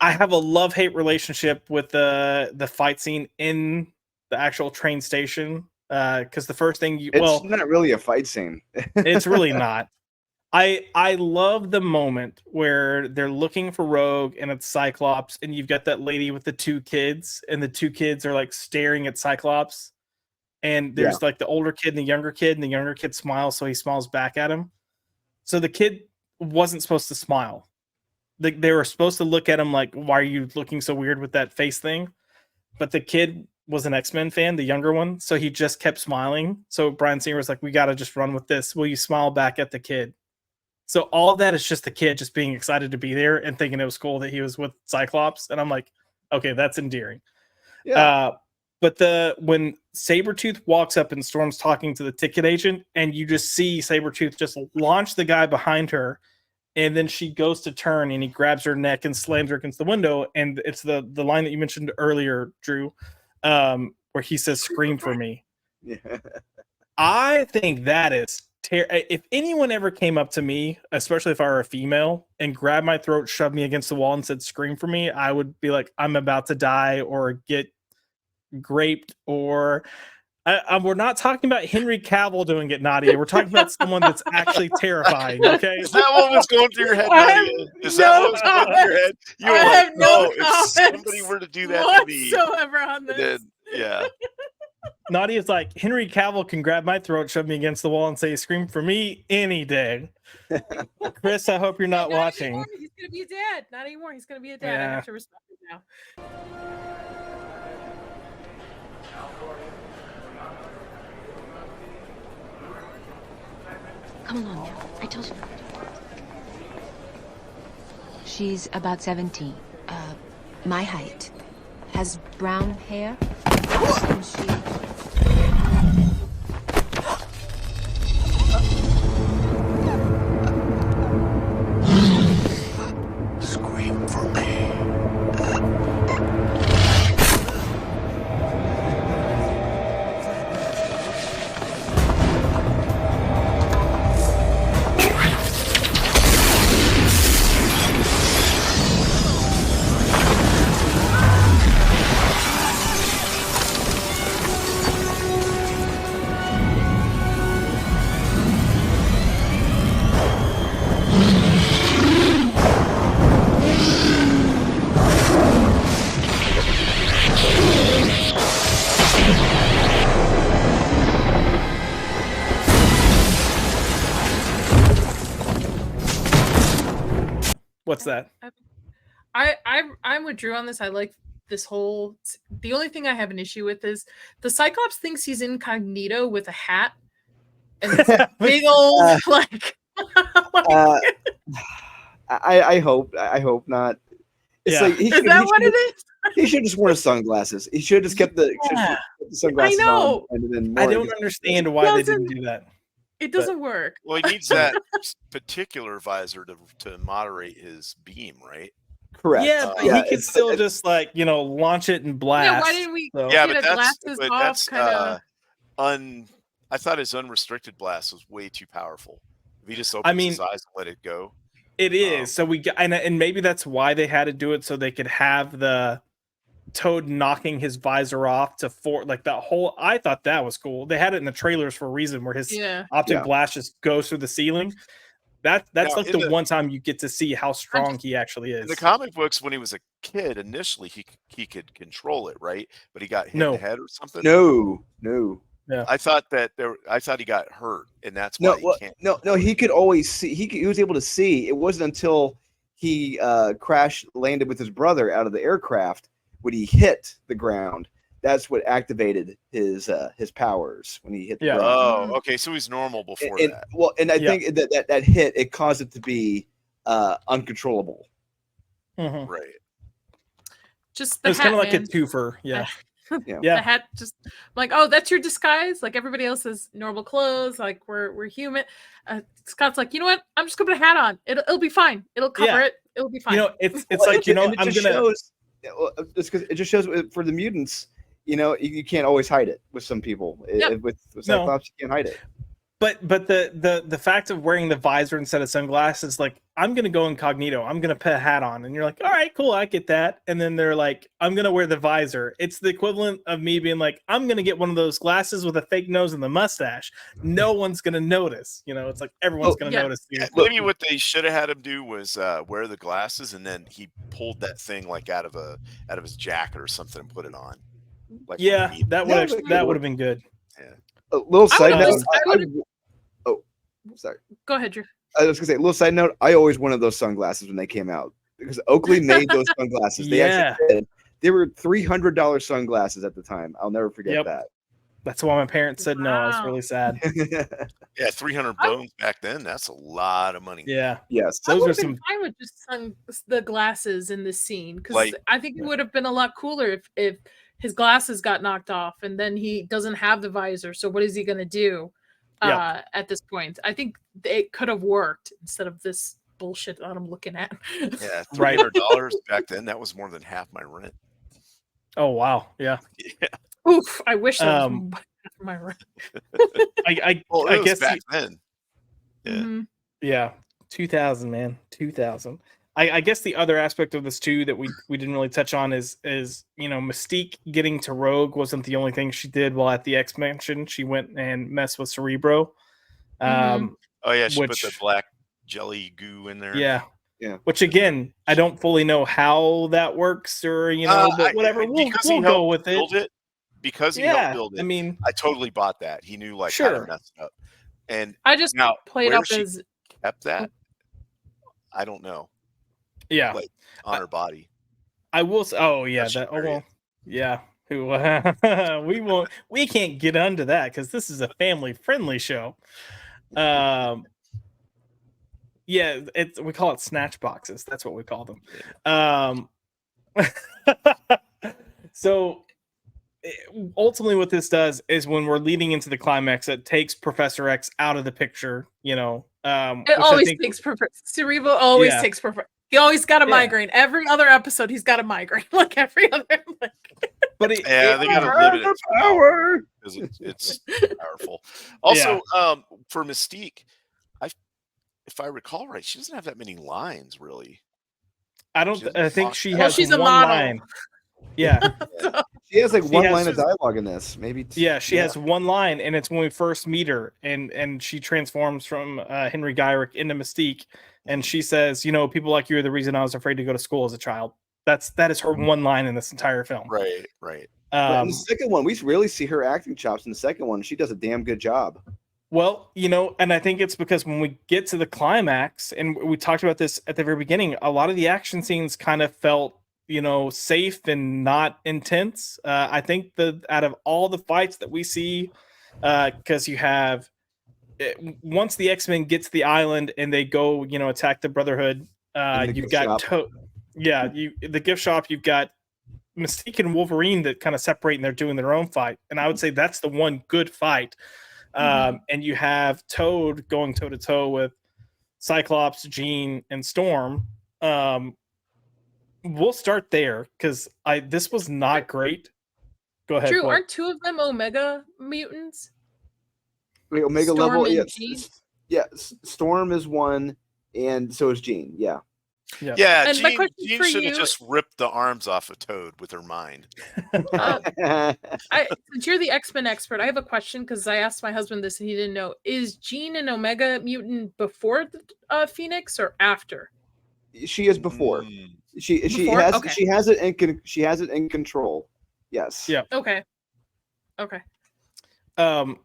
I have a love-hate relationship with the fight scene in the actual train station. Because the first thing It's not really a fight scene. it's really not. I love the moment where they're looking for Rogue and it's Cyclops, and you've got that lady with the two kids, and the two kids are like staring at Cyclops, and there's like the older kid and the younger kid, and the younger kid smiles, so he smiles back at him. So the kid wasn't supposed to smile. They were supposed to look at him like, "Why are you looking so weird with that face thing?" But the kid was an X-Men fan, the younger one, so he just kept smiling. So Bryan Singer was like, "We got to just run with this. Will you smile back at the kid?" So all of that is just the kid just being excited to be there and thinking it was cool that he was with Cyclops. And I'm like, okay, that's endearing. Yeah. But when Sabretooth walks up and Storm's talking to the ticket agent, and you just see Sabretooth just launch the guy behind her, and then she goes to turn and he grabs her neck and slams her against the window. And it's the line that you mentioned earlier, Drew, where he says, "Scream for me." Yeah. I think that is if anyone ever came up to me, especially if I were a female, and grabbed my throat, shoved me against the wall, and said, "Scream for me," I would be like, I'm about to die or get raped. Or we're not talking about Henry Cavill doing it, Nadia. We're talking about someone that's actually terrifying. Okay, Is that what was going through your head, Nadia? Is that what was going through your head? You were like, no, if somebody were to do that to me, whatsoever on this. then yeah. Nadia's like, Henry Cavill can grab my throat, shove me against the wall, and say, "Scream for me" any day. Chris, I hope you're not watching. Anymore. He's gonna be a dad. Not anymore. He's gonna be a dad. Yeah. I have to respect it now. Come along now. I told you. She's about 17. My height. Has brown hair. And she... Scream for me. What's that? I'm with Drew on this. I like this whole. The only thing I have an issue with is the Cyclops thinks he's incognito with a hat and it's a big old like. I hope not. It's Yeah. like Is that what it is? He should have just worn his sunglasses. He should have just kept the, Yeah. kept the sunglasses I know. on. And then I worn don't his- understand why they didn't do that. It doesn't work. Well, he needs that particular visor to moderate his beam, right? Correct. Yeah, but he could still just like launch it and blast. Yeah, why didn't we so. Yeah, get but a that's glasses off kind of? I thought his unrestricted blast was way too powerful. If he just opens his eyes and let it go. It is. So we got, and maybe that's why they had to do it so they could have the Toad knocking his visor off like that whole. I thought that was cool. They had it in the trailers for a reason where his optic blast just goes through the ceiling. That's Now, like the one time you get to see how strong he actually is. In the comic books, when he was a kid, initially he could control it, right? But he got hit in the head or something. No. Yeah. I thought he got hurt, and that's why he can't. No. He could always see. He was able to see. It wasn't until he landed with his brother out of the aircraft when he hit the ground. That's what activated his powers when he hit the ground. Oh, okay. So he's normal before that. Well, and I think that hit, it caused it to be uncontrollable. Mhm. Right. Just the It's hat, kind of like a man. twofer. Yeah. The hat just like, oh, that's your disguise. Like everybody else has normal clothes. Like we're human. Scott's like, you know what? I'm just gonna put a hat on. It'll be fine. It'll cover it. It'll be fine. It's like I'm gonna. Shows, it's because it just shows for the mutants. You can't always hide it with some people. With Cyclops, you can't hide it. But the fact of wearing the visor instead of sunglasses, like I'm gonna go incognito. I'm gonna put a hat on, and you're like, all right, cool, I get that. And then they're like, I'm gonna wear the visor. It's the equivalent of me being like, I'm gonna get one of those glasses with a fake nose and the mustache. No one's gonna notice. It's like everyone's gonna notice. Maybe what they should have had him do was wear the glasses, and then he pulled that thing like out of his jacket or something and put it on. Like that would have been good. Yeah. A little side note. Sorry. Go ahead, Drew. I was gonna say a little side note. I always wanted those sunglasses when they came out because Oakley made those sunglasses. They actually did. They were $300 sunglasses at the time. I'll never forget that. That's why my parents said no. I was really sad. Yeah, 300 bones back then. That's a lot of money. Yeah. Yes. I Those would are have some. been fine with just the glasses in this scene because Like- I think it would have been a lot cooler if his glasses got knocked off and then he doesn't have the visor. So what is he gonna do at this point? I think it could have worked instead of this bullshit that I'm looking at. Yeah, $300 back then. That was more than half my rent. Oh wow. Yeah. Yeah. Oof! I wish that was my rent. I Well, guess back then. Yeah. Yeah, 2000, man, 2000. I guess the other aspect of this too that we didn't really touch on is Mystique getting to Rogue wasn't the only thing she did while at the X Mansion. She went and messed with Cerebro. Oh yeah, she put which- the black jelly goo in there. Yeah. Yeah. Which again, I don't fully know how that works, or but whatever. We'll go with it. Because he helped build it. I mean, I totally bought that. He knew how to mess it up. And I just now, played where up she as kept that. I don't know. Yeah, like on her body. I will. Oh yeah, That should that. Oh well, yeah. Who we won't. We can't get onto that because this is a family-friendly show. Yeah, we call it snatch boxes. That's what we call them. So ultimately what this does is when we're leading into the climax, it takes Professor X out of the picture, it always takes Cerebro always takes he always got a migraine. Every other episode he's got a migraine. Like every other but they gotta limit it power because it's powerful. Also, for Mystique, if I recall right, she doesn't have that many lines really. I think she has she's a one model. line. Yeah. She has like one has line of dialogue in this, maybe. Yeah, she has one line, and it's when we first meet her, and she transforms from Henry Gyrick into Mystique, and she says, people like you are the reason I was afraid to go to school as a child. That is her one line in this entire film. Right. But in the second one, we really see her acting chops. In the second one, she does a damn good job. Well, and I think it's because when we get to the climax, and we talked about this at the very beginning, a lot of the action scenes kind of felt safe and not intense. I think out of all the fights that we see, because you have once the X-Men get to the island and they go, attack the Brotherhood, you've got the gift shop. You've got Mystique and Wolverine that kind of separate and they're doing their own fight. And I would say that's the one good fight. And you have Toad going toe to toe with Cyclops, Jean, and Storm. We'll start there because this was not great. Go ahead. Drew, aren't two of them Omega mutants? Wait, Omega Storm level, and yeah. Jean? Yeah, Storm is one, and so is Jean. Yeah. Yeah, And my Jean question for should have you- just ripped the arms off of Toad with her mind. Since you're the X-Men expert, I have a question because I asked my husband this and he didn't know. Is Jean an Omega mutant before the Phoenix or after? She is before. She Before? has Okay. she has it in control. Yes. Yeah. Okay. And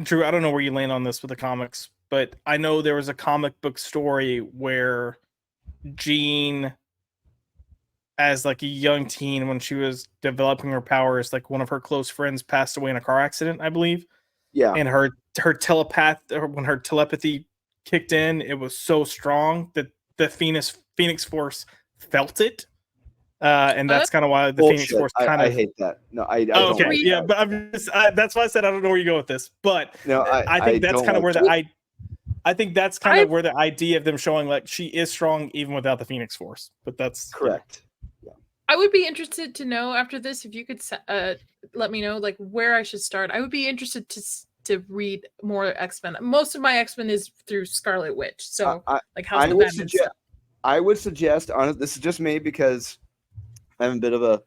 Drew, I don't know where you land on this with the comics, but I know there was a comic book story where Jean, as like a young teen, when she was developing her powers, like one of her close friends passed away in a car accident, I believe. Yeah. And when her telepathy kicked in, it was so strong that the Phoenix Force felt it. And that's kind of why the Phoenix Force kind of. I hate that. No, I don't okay, like yeah, that. but I'm just, that's why I said I don't know where you go with this. But No, I think that's don't kind of like where that. I think that's kind of where the idea of them showing like she is strong even without the Phoenix Force. But that's correct. I would be interested to know after this if you could let me know like where I should start. I would be interested to read more X-Men. Most of my X-Men is through Scarlet Witch. So like House of M and stuff. I would suggest, this is just me because I'm a bit of a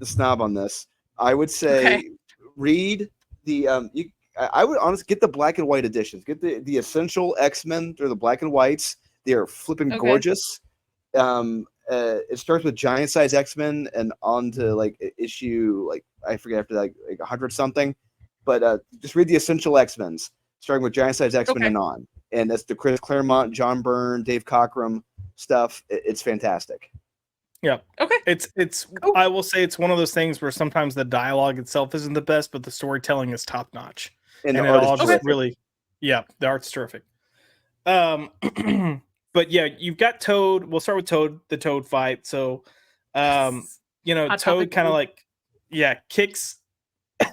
snob on this. I would say read the I would honestly get the black and white editions. Get the essential X-Men or the black and whites. They are flipping gorgeous. It starts with giant size X-Men and on to like issue like I forget after like 100 something. But just read the essential X-Men's, starting with giant size X-Men and on. And that's the Chris Claremont, John Byrne, Dave Cockrum stuff. It's fantastic. Yeah. Okay. It's cool. I will say it's one of those things where sometimes the dialogue itself isn't the best, but the storytelling is top notch. And it the art all is just terrific. really, the art's terrific. But yeah, you've got Toad. We'll start with Toad, the Toad fight. So, Hot Toad topic kind of food. kicks.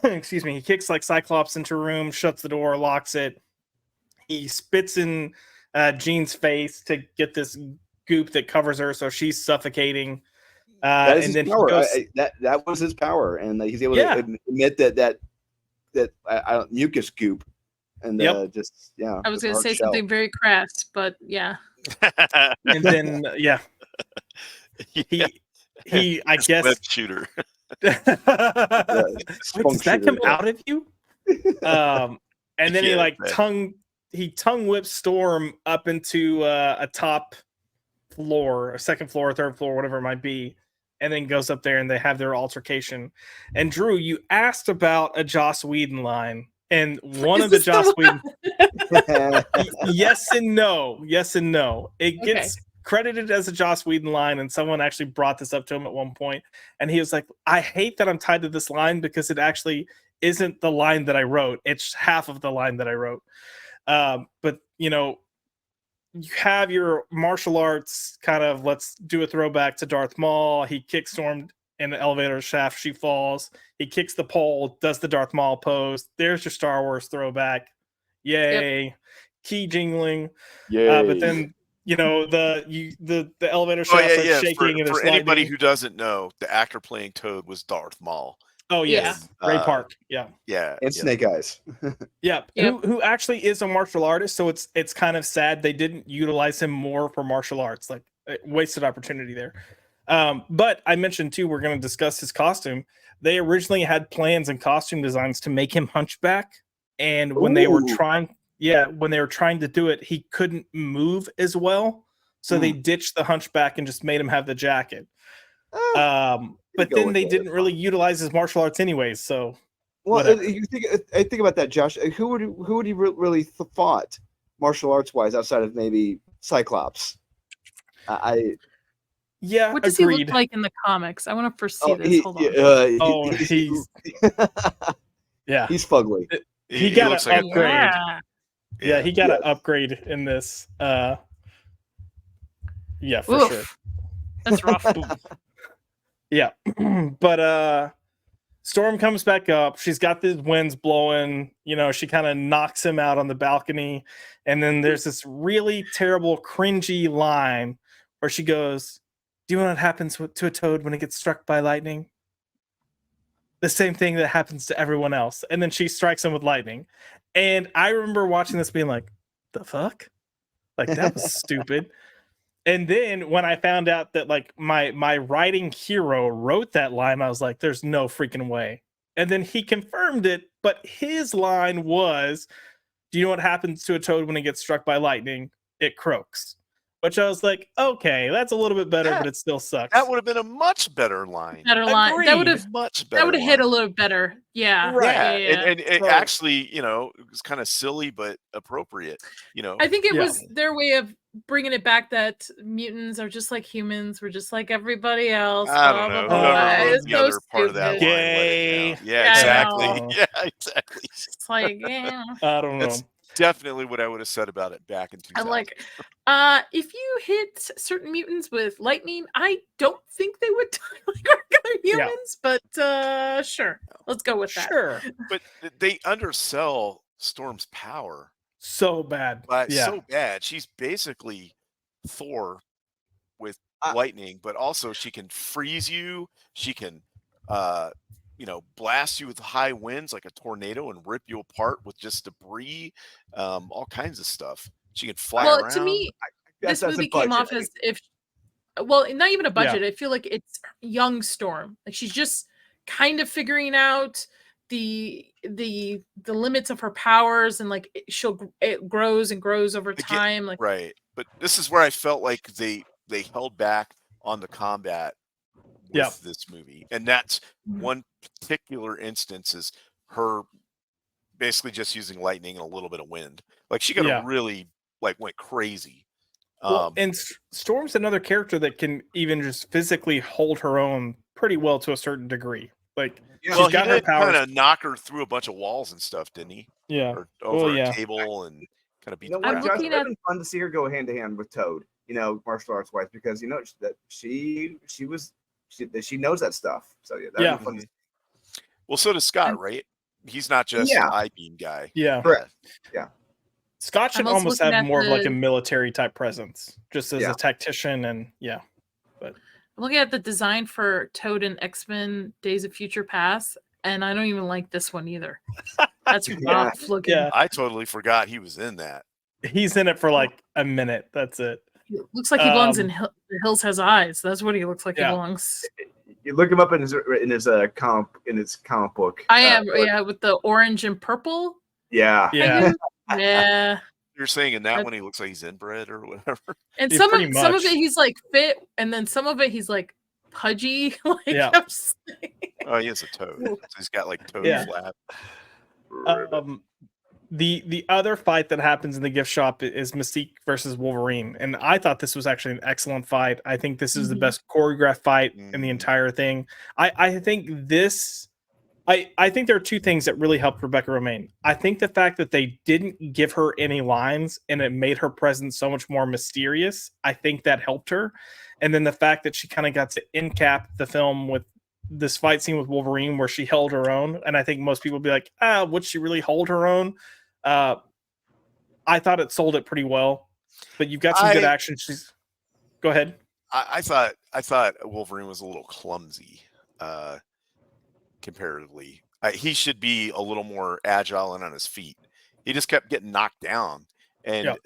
Excuse me. He kicks like Cyclops into a room, shuts the door, locks it. He spits in Jean's face to get this goop that covers her, so she's suffocating. That is and his then power. he goes, that was his power, and he's able to admit that mucus goop, and just I was just a going to hard say shell. something very crass, but yeah. and then he I guess web shooter. Wait, does that come out of you? And then he tongue whips Storm up into a top floor, a second floor, third floor, whatever it might be, and then goes up there and they have their altercation. And Drew, you asked about a Joss Whedon line, and one of the Joss Whedon, yes and no. It gets credited as a Joss Whedon line, and someone actually brought this up to him at one point, and he was like, "I hate that I'm tied to this line because it actually isn't the line that I wrote; it's half of the line that I wrote." But you have your martial arts kind of, let's do a throwback to Darth Maul. He kicks Storm in the elevator shaft. She falls. He kicks the pole, does the Darth Maul pose. There's your Star Wars throwback. Yay. Yep. Key jingling. Yay. But then, the elevator shaft starts shaking. For anybody who doesn't know, the actor playing Toad was Darth Maul. Oh, yes. Ray Park. Yeah. And Snake Eyes. Yeah. Who actually is a martial artist. So it's kind of sad they didn't utilize him more for martial arts. Like, wasted opportunity there. But I mentioned too, we're going to discuss his costume. They originally had plans and costume designs to make him hunchback. And when they were trying to do it, he couldn't move as well. So they ditched the hunchback and just made him have the jacket. But then they didn't really utilize his martial arts anyways. So, I think about that, Josh. Who would he really fought martial arts wise outside of maybe Cyclops? What does he look like in the comics? I want to first see this. Hold on. He's he's fugly. He got an upgrade. Yeah, he got an upgrade in this. For sure. That's rough. Yeah. But Storm comes back up. She's got the winds blowing. You know, she kind of knocks him out on the balcony. And then there's this really terrible, cringy line where she goes, "Do you know what happens to a toad when it gets struck by lightning? The same thing that happens to everyone else." And then she strikes him with lightning. And I remember watching this being like, the fuck? Like, that was stupid. And then when I found out that like my writing hero wrote that line, I was like, there's no freaking way. And then he confirmed it, but his line was, "Do you know what happens to a toad when it gets struck by lightning? It croaks." Which I was like, okay, that's a little bit better, but it still sucks. That would have been a much better line. Better line. That would have much better. That would have hit a little better. Yeah. Yeah, Yeah. and it actually, you know, it was kind of silly but appropriate. You know, I think it was their way of bringing it back that mutants are just like humans. We're just like everybody else. I don't know. Whoever wrote the other part of that line, let it down. Yeah, exactly. Yeah, exactly. It's like, yeah. I don't know. That's definitely what I would have said about it back in 2000. I'm like, if you hit certain mutants with lightning, I don't think they would die like regular humans, but sure. Let's go with that. Sure. But they undersell Storm's power so bad. So bad. She's basically Thor with lightning, but also she can freeze you. She can you know, blast you with high winds like a tornado and rip you apart with just debris, all kinds of stuff. She can fly around. Well, to me, this movie came off as if, well, not even a budget. I feel like it's young Storm. Like she's just kind of figuring out the limits of her powers, and like it grows and grows over time. Like right, but this is where I felt like they held back on the combat with this movie, and that's one particular instance is her basically just using lightning and a little bit of wind. Like she could have really like went crazy. Well, and Storm's another character that can even just physically hold her own pretty well to a certain degree. Like she's got her powers. Kind of knock her through a bunch of walls and stuff, didn't he? Yeah, or over a table and kind of beat. You know what, Josh? It's been fun to see her go hand to hand with Toad. You know, martial arts wise, because you know that she knows that stuff. So yeah, fun to see. Well, so does Scott, right? He's not just an I-beam guy. Yeah, correct. Yeah. Scott should almost have more of like a military type presence, just as a tactician, and but I'm looking at the design for Toad and X-Men Days of Future Past, and I don't even like this one either. That's rough looking. Yeah. I totally forgot he was in that. He's in it for like a minute. That's it. It looks like he belongs in Hills Has Eyes. That's what he looks like. He belongs. You look him up in his comic book. I am with the orange and purple. Yeah. Yeah. You're saying in that one he looks like he's inbred or whatever. And some of it he's like fit, and then some of it he's like pudgy. Like oh, he has a toad. So he's got like toad flap. The other fight that happens in the gift shop is Mystique versus Wolverine, and I thought this was actually an excellent fight. I think this is the best choreographed fight in the entire thing. I think this. I think there are two things that really helped Rebecca Romijn. I think the fact that they didn't give her any lines and it made her presence so much more mysterious. I think that helped her, and then the fact that she kind of got to end cap the film with this fight scene with Wolverine where she held her own. And I think most people would be like, would she really hold her own? I thought it sold it pretty well, but you've got some good action. Go ahead. I thought Wolverine was a little clumsy, comparatively. He should be a little more agile and on his feet. He just kept getting knocked down and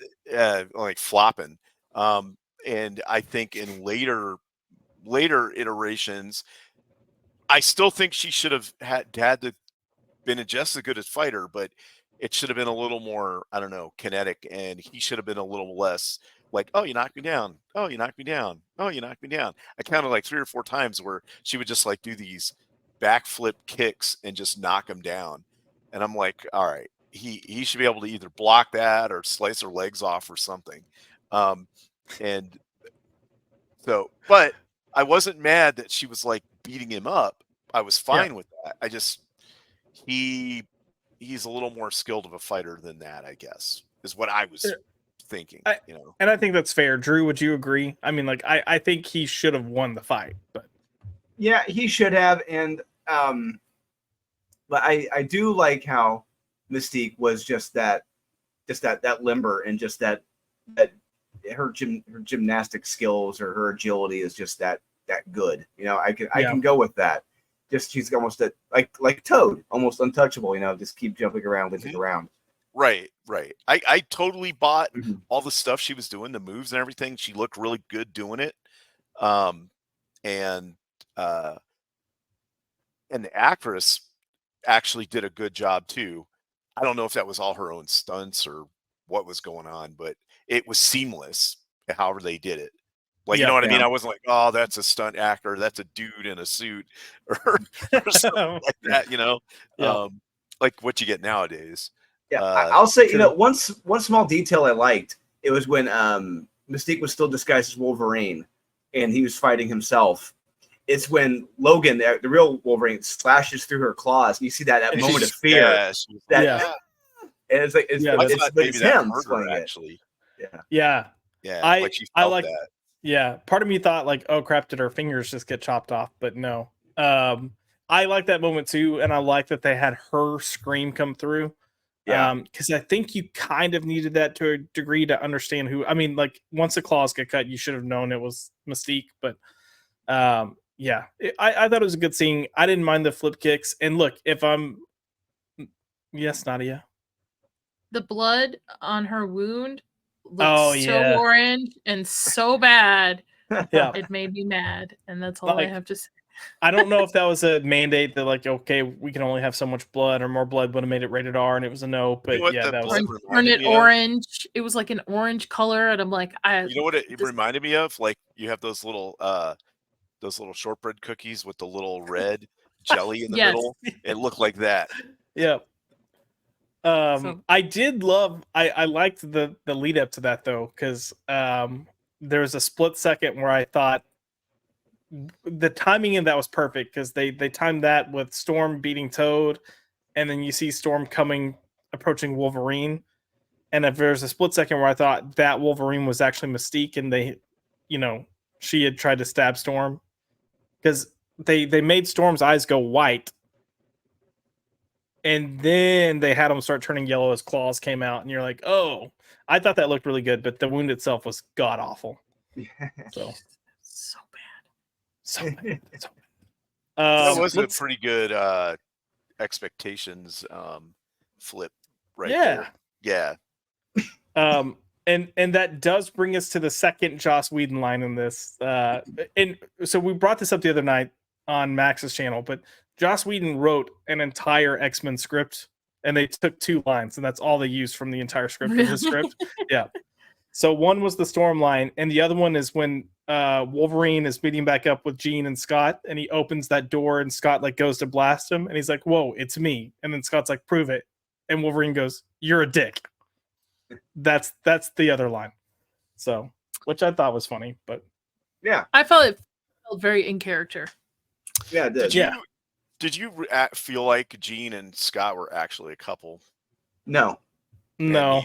like flopping. And I think in later iterations, I still think she should have had to been just as good as fighter, but it should have been a little more, I don't know, kinetic, and he should have been a little less like, oh, you knocked me down. Oh, you knocked me down. Oh, you knocked me down. I counted like 3 or 4 times where she would just like do these backflip kicks and just knock him down. And I'm like, all right, he should be able to either block that or slice her legs off or something. And so, but I wasn't mad that she was like beating him up. I was fine with that. I just, he's a little more skilled of a fighter than that, I guess, is what I was thinking. And I think that's fair. Drew, would you agree? I mean, like, I think he should have won the fight, but Yeah, he should have, and but I do like how Mystique was just that limber, and just that her gymnastic skills or her agility is just that good. You know, I can go with that. Just she's almost like Toad, almost untouchable. You know, just keep jumping around, whizzing around. Right. I totally bought all the stuff she was doing, the moves and everything. She looked really good doing it. And the actress actually did a good job too. I don't know if that was all her own stunts or what was going on, but it was seamless however they did it. Like, you know what I mean? I wasn't like, oh, that's a stunt actor, that's a dude in a suit or something like that, you know? Like what you get nowadays. Yeah, I'll say, you know, one small detail I liked, it was when Mystique was still disguised as Wolverine and he was fighting himself. It's when Logan, the real Wolverine, slashes through her claws, and you see that moment of fear. And it's like it's him playing actually. Yeah. I like that. Yeah, part of me thought like, oh crap, did her fingers just get chopped off? But no. I like that moment too, and I like that they had her scream come through. Because I think you kind of needed that to a degree to understand who. I mean, like once the claws get cut, you should have known it was Mystique. But yeah, I thought it was a good scene. I didn't mind the flip kicks. And look, yes, Nadia. The blood on her wound looks so orange and so bad. Yeah, it made me mad, and that's all I have to say. I don't know if that was a mandate that like, okay, we can only have so much blood, or more blood would have made it rated R, and it was a no. But that was turn it orange. It was like an orange color, and I'm like, you know what it reminded me of? Like you have those little shortbread cookies with the little red jelly in the middle. It looked like that. Yeah. I did love. I liked the lead up to that though, because there was a split second where I thought the timing in that was perfect, because they timed that with Storm beating Toad, and then you see Storm approaching Wolverine, and if there's a split second where I thought that Wolverine was actually Mystique, and they, you know, she had tried to stab Storm, because they made Storm's eyes go white, and then they had him start turning yellow as claws came out, and you're like, oh, I thought that looked really good, but the wound itself was god awful. So bad. That was a pretty good expectations flip right there. Yeah. And that does bring us to the second Joss Whedon line in this. And so we brought this up the other night on Max's channel, but Joss Whedon wrote an entire X-Men script, and they took 2 lines, and that's all they used from the entire script of his script. Yeah. So one was the Storm line, and the other one is when Wolverine is meeting back up with Jean and Scott, and he opens that door, and Scott like goes to blast him, and he's like, "Whoa, it's me!" And then Scott's like, "Prove it," and Wolverine goes, "You're a dick." That's the other line. So, which I thought was funny, but yeah, I felt very in character. Yeah, it did. Did you feel like Jean and Scott were actually a couple? No. No.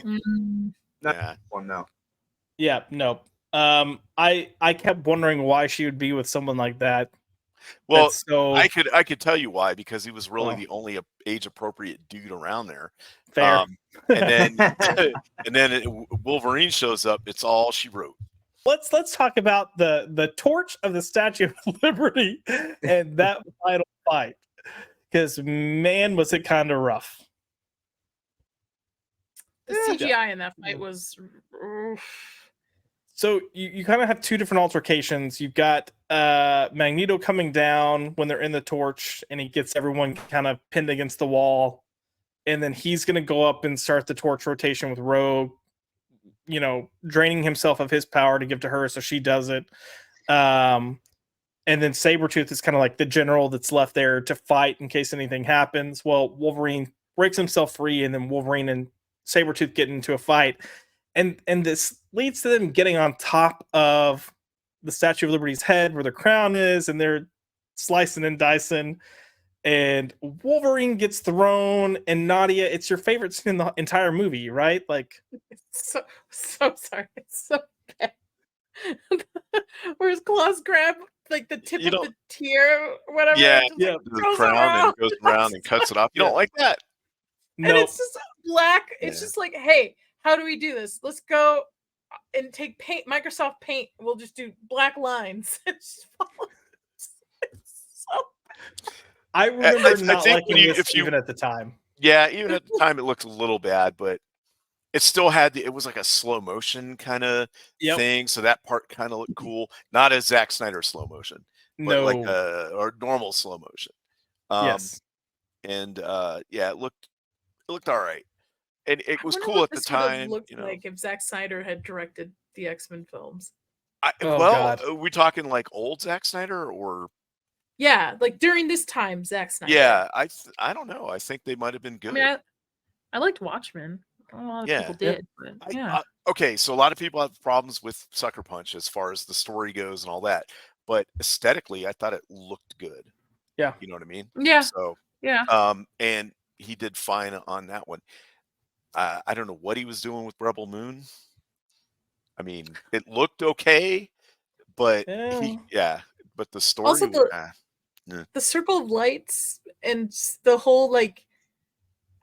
No. Yeah, no. I kept wondering why she would be with someone like that. Well, I could tell you why, because he was really the only age appropriate dude around there. Fair. And then Wolverine shows up. It's all she wrote. Let's talk about the torch of the Statue of Liberty and that final fight, because man, was it kind of rough. The CGI in that fight was. So you kind of have 2 different altercations. You've got Magneto coming down when they're in the torch, and he gets everyone kind of pinned against the wall, and then he's going to go up and start the torch rotation with Rogue, you know, draining himself of his power to give to her, so she does it. And then Sabretooth is kind of like the general that's left there to fight in case anything happens. Well, Wolverine breaks himself free, and then Wolverine and Sabretooth get into a fight. And this leads to them getting on top of the Statue of Liberty's head where the crown is, and they're slicing and dicing. And Wolverine gets thrown, and Nadia, it's your favorite scene in the entire movie, right? Like, so sorry. It's so bad. Where his claws grab like the tip You of don't- the tear, whatever. Yeah, just, like, the goes crown around. and goes around and cuts it off. You don't like that? And it's just black. It's Yeah. just like, hey, how do we do this? Let's go and take paint, Microsoft Paint. We'll just do black lines. I remember not think liking this even at the time. Yeah, even at the time, it looked a little bad, but it still had it was like a slow motion kind of thing, so that part kind of looked cool. Not as Zack Snyder slow motion, but like No. or normal slow motion. Yes. And yeah, it looked all right, and it was wonder cool what at the this would have time. looked like if Zack Snyder had directed the X-Men films. God. Are we talking like old Zack Snyder or? Yeah, like during this time, Zack Snyder. Yeah, I don't know. I think they might have been good. I mean, I liked Watchmen. A lot of people did, but yeah. Okay, so a lot of people have problems with Sucker Punch as far as the story goes and all that, but aesthetically, I thought it looked good. Yeah, you know what I mean. Yeah. So yeah. And he did fine on that one. I don't know what he was doing with Rebel Moon. I mean, it looked okay, but but the story. Also, the circle of lights and the whole like,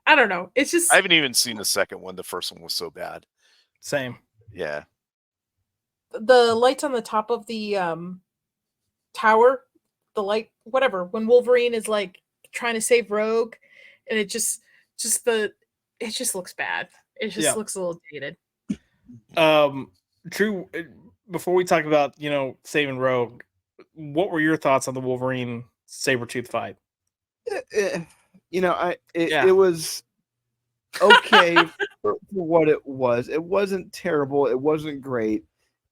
I don't know. It's just I haven't even seen the second one. The first one was so bad. Same. Yeah. The lights on the top of the tower, the light, whatever. When Wolverine is like trying to save Rogue, and it just looks bad. It just looks a little dated. Drew, before we talk about saving Rogue, what were your thoughts on the Wolverine Sabretooth fight? It was okay for what it was. It wasn't terrible. It wasn't great.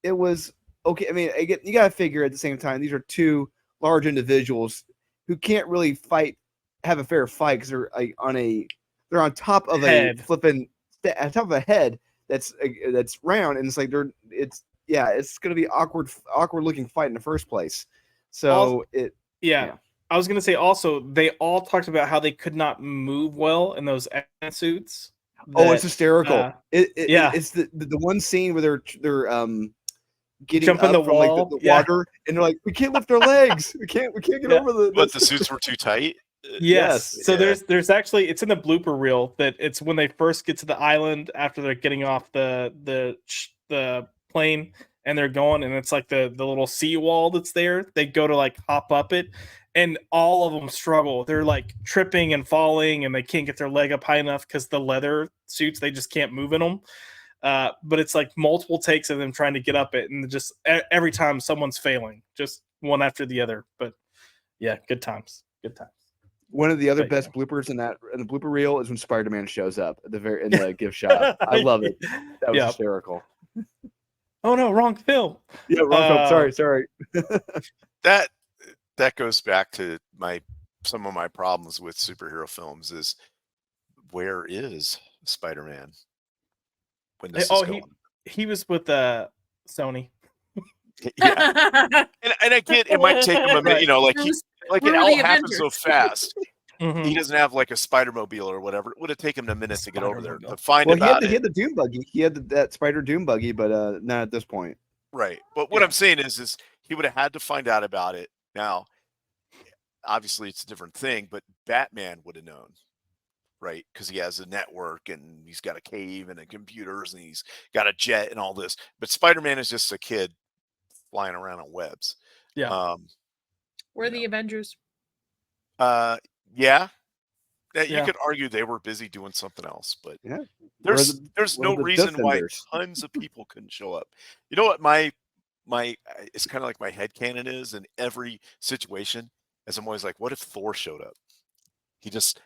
It was okay. I mean, you got to figure at the same time, these are two large individuals who can't really have a fair fight because they're like they're on top of head. On top of a head that's round, and it's like it's going to be awkward looking fight in the first place. So I was going to say also, they all talked about how they could not move well in those X-Men suits. It's hysterical. It's the one scene where they're getting jumping up the from wall, like the water, and they're like, we can't lift our legs. We can't get over the. But the suits were too tight. Yes. So there's actually, it's in the blooper reel that it's when they first get to the island after they're getting off the plane and they're going, and it's like the little seawall that's there. They go to like hop up it, and all of them struggle. They're like tripping and falling, and they can't get their leg up high enough because the leather suits, they just can't move in them. But it's like multiple takes of them trying to get up it, and just every time someone's failing, just one after the other. But yeah, good times. One of the other best bloopers in the blooper reel is when Spider-Man shows up in the gift shop. I love it. That was hysterical. Oh no, wrong film. Yeah, wrong film. Sorry. That goes back to some of my problems with superhero films is where is Spider-Man when this is going? He was with Sony. Yeah, and I get it might take him a minute, it all happens so fast. Mm-hmm. He doesn't have like a Spider-Mobile or whatever. It would have taken him a minute to get over there to find about it. He had the Doom buggy. He had that Spider Doom buggy, but not at this point. Right. But what I'm saying is he would have had to find out about it. Now, obviously, it's a different thing, but Batman would have known, right? Because he has a network and he's got a cave and computers and he's got a jet and all this. But Spider-Man is just a kid flying around on webs. Yeah. We're the Avengers. Yeah. You could argue they were busy doing something else, but there's no reason why tons of people couldn't show up. You know what my it's kind of like my headcanon is in every situation, as I'm always like, what if Thor showed up? He just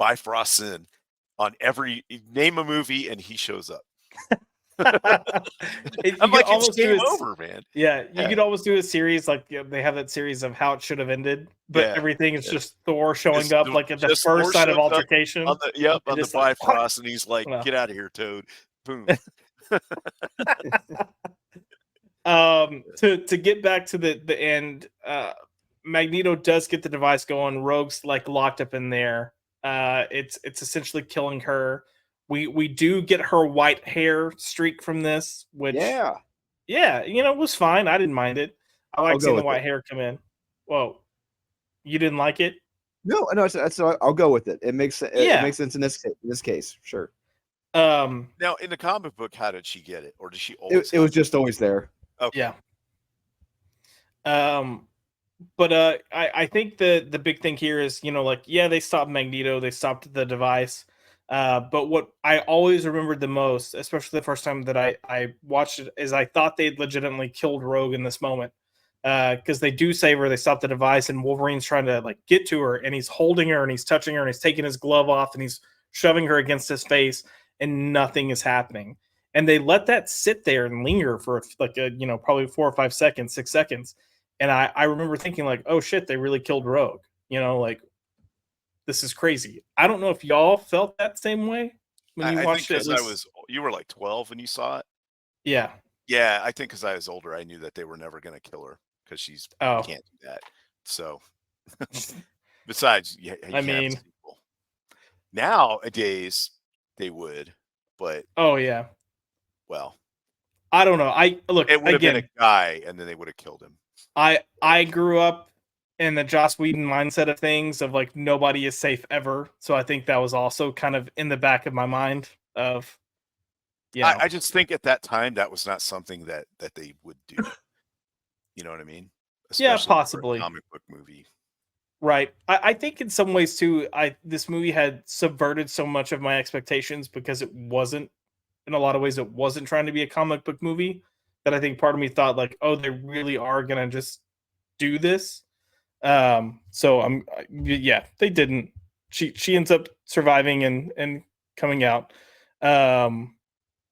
bifrosts in on name a movie and he shows up. I'm like, it's game over, man. Yeah, you could almost do a series like they have that series of how it should have ended, but everything is just Thor showing up like at the first sign of altercation. On the Bifrost, and he's like, "Get out of here, Toad!" Boom. To get back to the end, Magneto does get the device going. Rogue's like locked up in there. It's essentially killing her. We do get her white hair streak from this, which it was fine. I didn't mind it. I like I'll go seeing the with white it. hair come in. Whoa, you didn't like it? No, I'll go with it. It makes Yeah. it makes sense in this case, sure. Now, in the comic book, how did she get it, or did she always? It was just always there. Okay. Yeah. But I think the big thing here is, like, yeah, they stopped Magneto, they stopped the device. But what I always remembered the most, especially the first time that I watched it, is I thought they'd legitimately killed Rogue in this moment. Because they do save her, they stop the device, and Wolverine's trying to like get to her, and he's holding her and he's touching her and he's taking his glove off and he's shoving her against his face, and nothing is happening. And they let that sit there and linger for like probably 4 or 5 seconds, 6 seconds. And I remember thinking like, oh shit, they really killed Rogue. Like, this is crazy. I don't know if y'all felt that same way when you I watched think it. because you were like 12 when you saw it. Yeah. Yeah, I think because I was older, I knew that they were never going to kill her because you can't do that. So, besides, you I can't have a mean, sequel. Nowadays they would, but oh yeah. well, I don't know. it would have been again, a guy, and then they would have killed him. I grew up in the Joss Whedon mindset of things of like nobody is safe ever. So I think that was also kind of in the back of my mind of I just think at that time that was not something that they would do. You know what I mean? Yeah, Especially for a possibly. comic book movie. Right. I think in some ways too, this movie had subverted so much of my expectations because it wasn't, in a lot of ways, it wasn't trying to be a comic book movie, that I think part of me thought like, oh, they really are gonna just do this. So yeah, they didn't. She ends up surviving and coming out.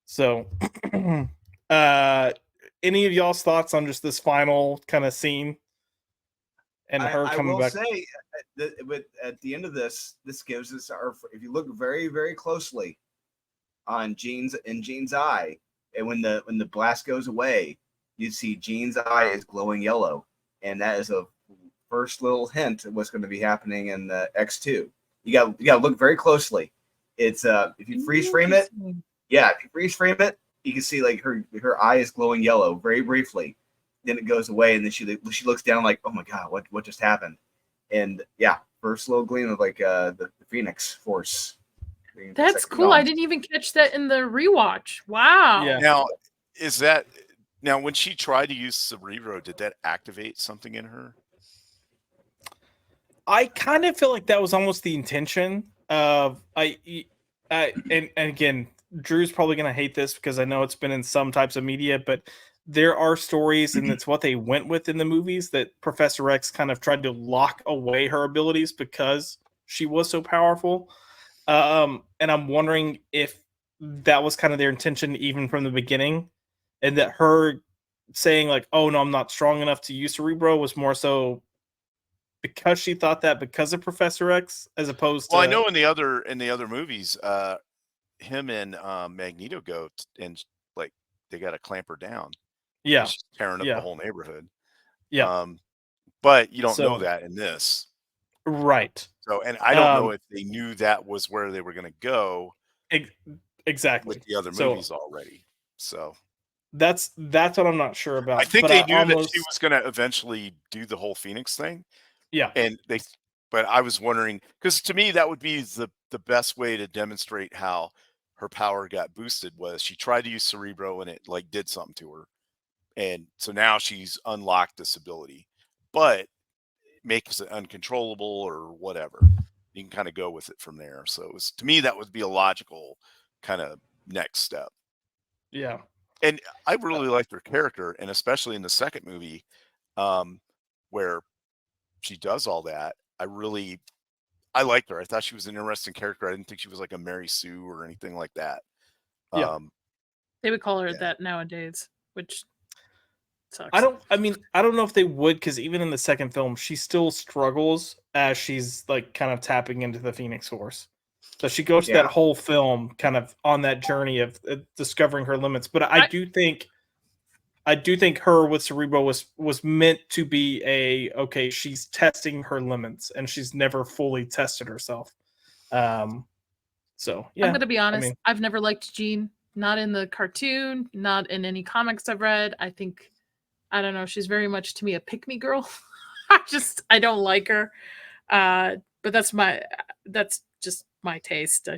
So any of y'all's thoughts on just this final kind of scene and her I coming will back? say that at the end of this gives us if you look very, very closely on Jean's eye, and when the blast goes away, you see Jean's eye is glowing yellow, and that is a first little hint of what's going to be happening in the X2. You got to look very closely. It's if you freeze frame it, you can see like her eye is glowing yellow very briefly. Then it goes away, and then she looks down like, oh my god, what just happened? And yeah, first little gleam of like the Phoenix Force. That's cool. I didn't even catch that in the rewatch. Wow. Yeah. Now when she tried to use Cerebro, did that activate something in her? I kind of feel like that was almost the intention of and again, Drew's probably gonna hate this because I know it's been in some types of media, but there are stories, and it's what they went with in the movies, that Professor X kind of tried to lock away her abilities because she was so powerful. And I'm wondering if that was kind of their intention even from the beginning, and that her saying like, "Oh no, I'm not strong enough to use Cerebro," was more so because she thought that because of Professor X, as opposed to. Well, I know in the other movies, him and Magneto go and like they got to clamp her down. Yeah, she's tearing up yeah. the whole neighborhood. Yeah. But you don't know So- that in this. Right. So, and I don't know if they knew that was where they were going to go exactly with the other So- movies already. So That's what I'm not sure about. I think but they knew almost, that she was going to eventually do the whole Phoenix thing. Yeah. And but I was wondering, because to me that would be the best way to demonstrate how her power got boosted was she tried to use Cerebro and it like did something to her. And so now she's unlocked this ability, but makes it uncontrollable or whatever. You can kind of go with it from there. So it was, to me, that would be a logical kind of next step. Yeah. And I really liked her character, and especially in the second movie, where she does all that. I liked her. I thought she was an interesting character. I didn't think she was like a Mary Sue or anything like that. Yeah. They would call her that nowadays, which sucks. I don't know if they would, because even in the second film, she still struggles as she's like kind of tapping into the Phoenix Force. So she goes to that whole film kind of on that journey of discovering her limits. But I do think her with Cerebro was meant to be okay, she's testing her limits and she's never fully tested herself. So yeah, I'm gonna be honest. I've never liked Jean. Not in the cartoon, not in any comics I've read. I think I don't know. She's very much to me a pick me girl. I don't like her. But that's just my taste.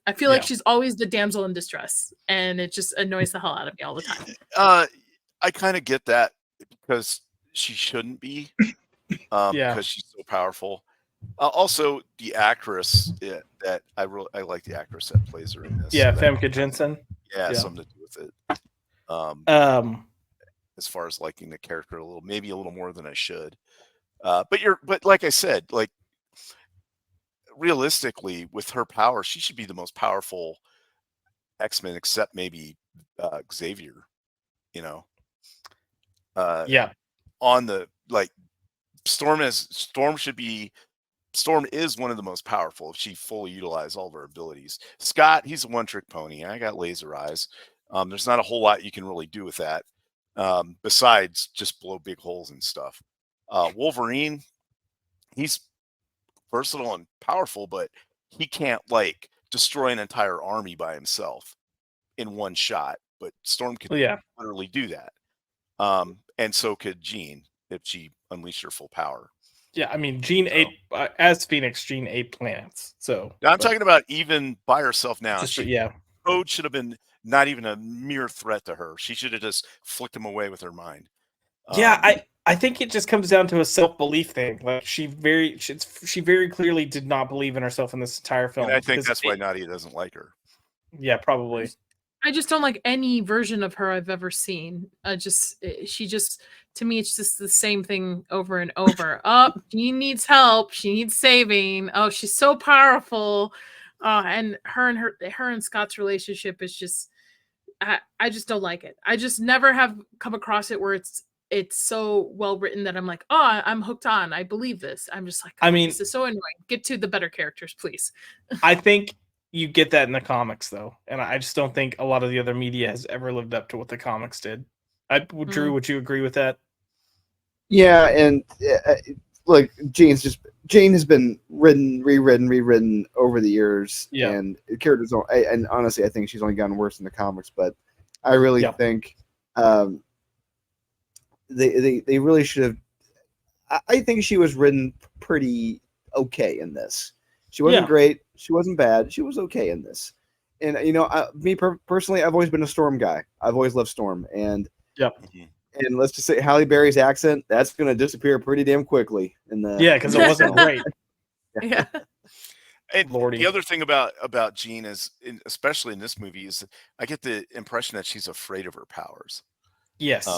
I feel like she's always the damsel in distress, and it just annoys the hell out of me all the time. I kind of get that because she shouldn't be, because she's so powerful. Also, the actress that I like the actress that plays her in this. Yeah, so Famke Janssen. Yeah, something to do with it. As far as liking the character maybe a little more than I should. But like I said, like realistically, with her power, she should be the most powerful X-Men, except maybe Xavier. You know. On the Storm is one of the most powerful if she fully utilized all of her abilities. Scott, he's a one-trick pony. I got laser eyes. There's not a whole lot you can really do with that, besides just blow big holes and stuff. Wolverine, he's versatile and powerful, but he can't destroy an entire army by himself in one shot. But Storm could literally do that. And so could Jean if she unleashed her full power. Yeah, I mean, Jean ate as Phoenix. Jean ate planets. So now I'm talking about even by herself now. Road should have been not even a mere threat to her. She should have just flicked him away with her mind. I think it just comes down to a self-belief thing. Like she very clearly did not believe in herself in this entire film. And I think that's why Nadia doesn't like her. Yeah, probably. I just don't like any version of her I've ever seen. To me, it's just the same thing over and over. She needs help. She needs saving. Oh, she's so powerful. And her and Scott's relationship is just, I just don't like it. I just never have come across it where it's so well written that I'm like, oh, I'm hooked on. I believe this. I'm just like, this is so annoying. Get to the better characters, please. I think you get that in the comics, though, and I just don't think a lot of the other media has ever lived up to what the comics did. Drew, would you agree with that? Yeah, and Jane has been rewritten over the years, and the characters don't. And honestly, I think she's only gotten worse in the comics. But I really think they really should have. I think she was written pretty okay in this. She wasn't great. She wasn't bad. She was okay in this. And personally, I've always been a Storm guy. I've always loved Storm, and and let's just say Halle Berry's accent, that's going to disappear pretty damn quickly. Because it wasn't great. Yeah. And the other thing about Jean is, especially in this movie, is I get the impression that she's afraid of her powers. Yes.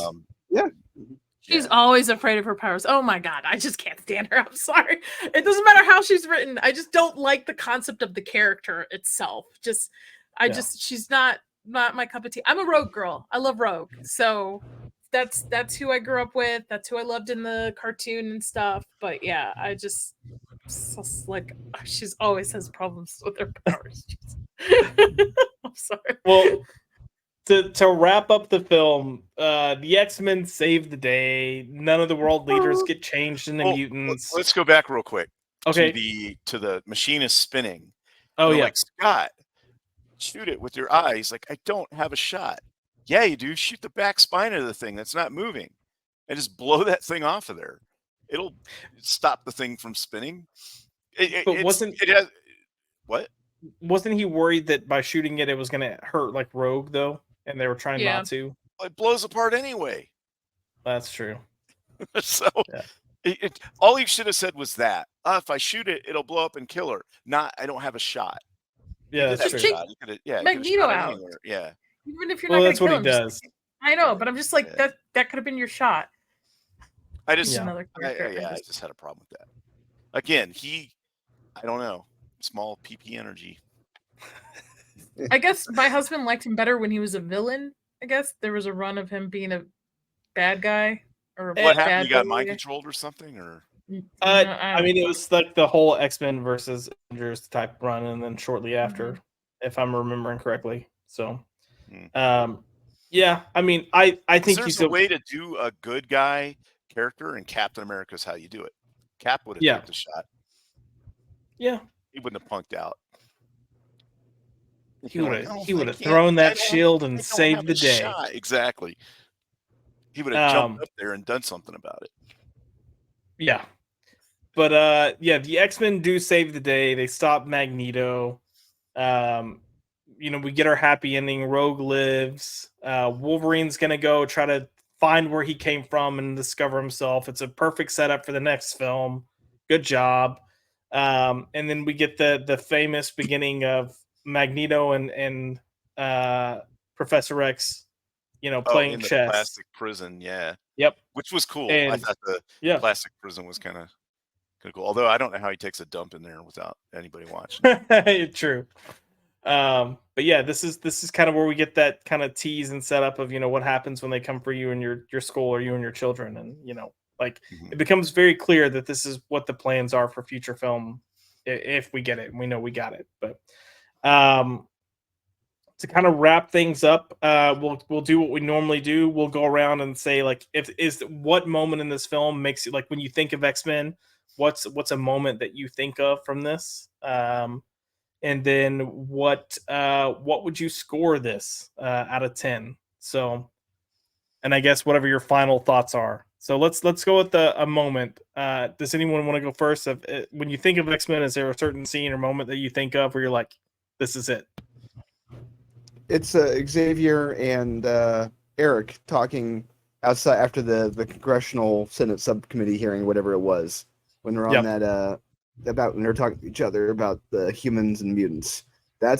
She's always afraid of her powers. Oh my God. I just can't stand her. I'm sorry. It doesn't matter how she's written. I just don't like the concept of the character itself. She's not my cup of tea. I'm a Rogue girl. I love Rogue. So that's who I grew up with. That's who I loved in the cartoon and stuff. But yeah, she's always has problems with her powers. I'm sorry. Well, to wrap up the film, the X-Men save the day. None of the world leaders get changed into mutants. Let's go back real quick. Okay. To the machinist spinning. Oh, They're yeah. like, Scott, shoot it with your eyes. Like, I don't have a shot. Yeah, you do. Shoot the back spine of the thing that's not moving, and just blow that thing off of there. It'll stop the thing from spinning. Wasn't he worried that by shooting it was going to hurt like Rogue though, and they were trying not to? It blows apart anyway. That's true. So all he should have said was that if I shoot it, it'll blow up and kill her. Not I don't have a shot. Yeah, that's true. Magneto out. Yeah. Even if you're not that's what he him, does. I know, but I'm just like that could have been your shot. I just another character. I just had a problem with that. Again, I don't know, small PP energy. I guess my husband liked him better when he was a villain. I guess there was a run of him being a bad guy or what happened? You got mind controlled or something, or? I mean, it was like the whole X-Men versus Avengers type run, and then shortly after, if I'm remembering correctly. So, yeah, I mean, I think there's a way to do a good guy character, and Captain America's how you do it. Cap would have took the shot. Yeah, he wouldn't have punked out. He would have thrown that shield and saved the day. Exactly. He would have jumped up there and done something about it. Yeah. But the X-Men do save the day. They stop Magneto. We get our happy ending. Rogue lives. Wolverine's gonna go try to find where he came from and discover himself. It's a perfect setup for the next film. Good job. And then we get the famous beginning of Magneto and Professor X, playing in the chess. plastic prison, yeah. Yep. Which was cool. I And thought the plastic prison was kind of cool. Although I don't know how he takes a dump in there without anybody watching. True. But yeah, this is kind of where we get that kind of tease and setup of what happens when they come for you and your school or you and your children, and it becomes very clear that this is what the plans are for future film if we get it, and we know we got it. But to kind of wrap things up, we'll do what we normally do. We'll go around and say what moment in this film makes you, like, when you think of X-Men, what's a moment that you think of from this, and then what would you score this out of 10? So, and I guess whatever your final thoughts are. So let's go with a moment. Does anyone want to go first? When you think of X-Men, is there a certain scene or moment that you think of where you're like, this is it? It's Xavier and Eric talking outside after the Congressional Senate subcommittee hearing, whatever it was, when they're on that when they're talking to each other about the humans and mutants. That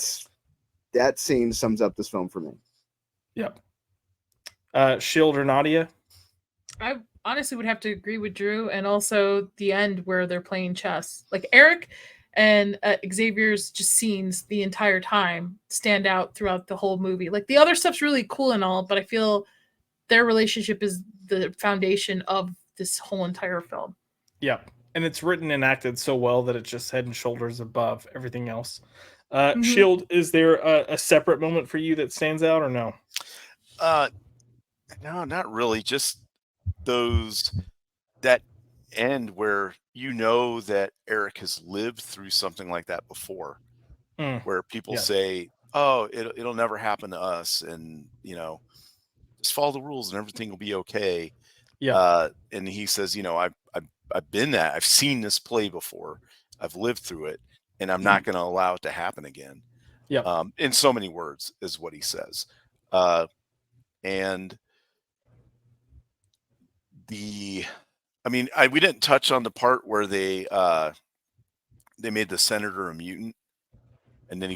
scene sums up this film for me. Yep. Shield or Nadia? I honestly would have to agree with Drew, and also the end where they're playing chess. Like, Eric and Xavier's just scenes the entire time stand out throughout the whole movie. Like, the other stuff's really cool and all, but I feel their relationship is the foundation of this whole entire film. Yeah, and it's written and acted so well that it's just head and shoulders above everything else. Shield, is there a separate moment for you that stands out, or no? No, not really. Just that end where that Eric has lived through something like that before, where people say, "Oh, it'll never happen to us," and just follow the rules and everything will be okay. Yeah. And he says, I've been that. I've seen this play before. I've lived through it, and I'm not going to allow it to happen again. Yeah. In so many words is what he says. And we didn't touch on the part where they made the senator a mutant, and then he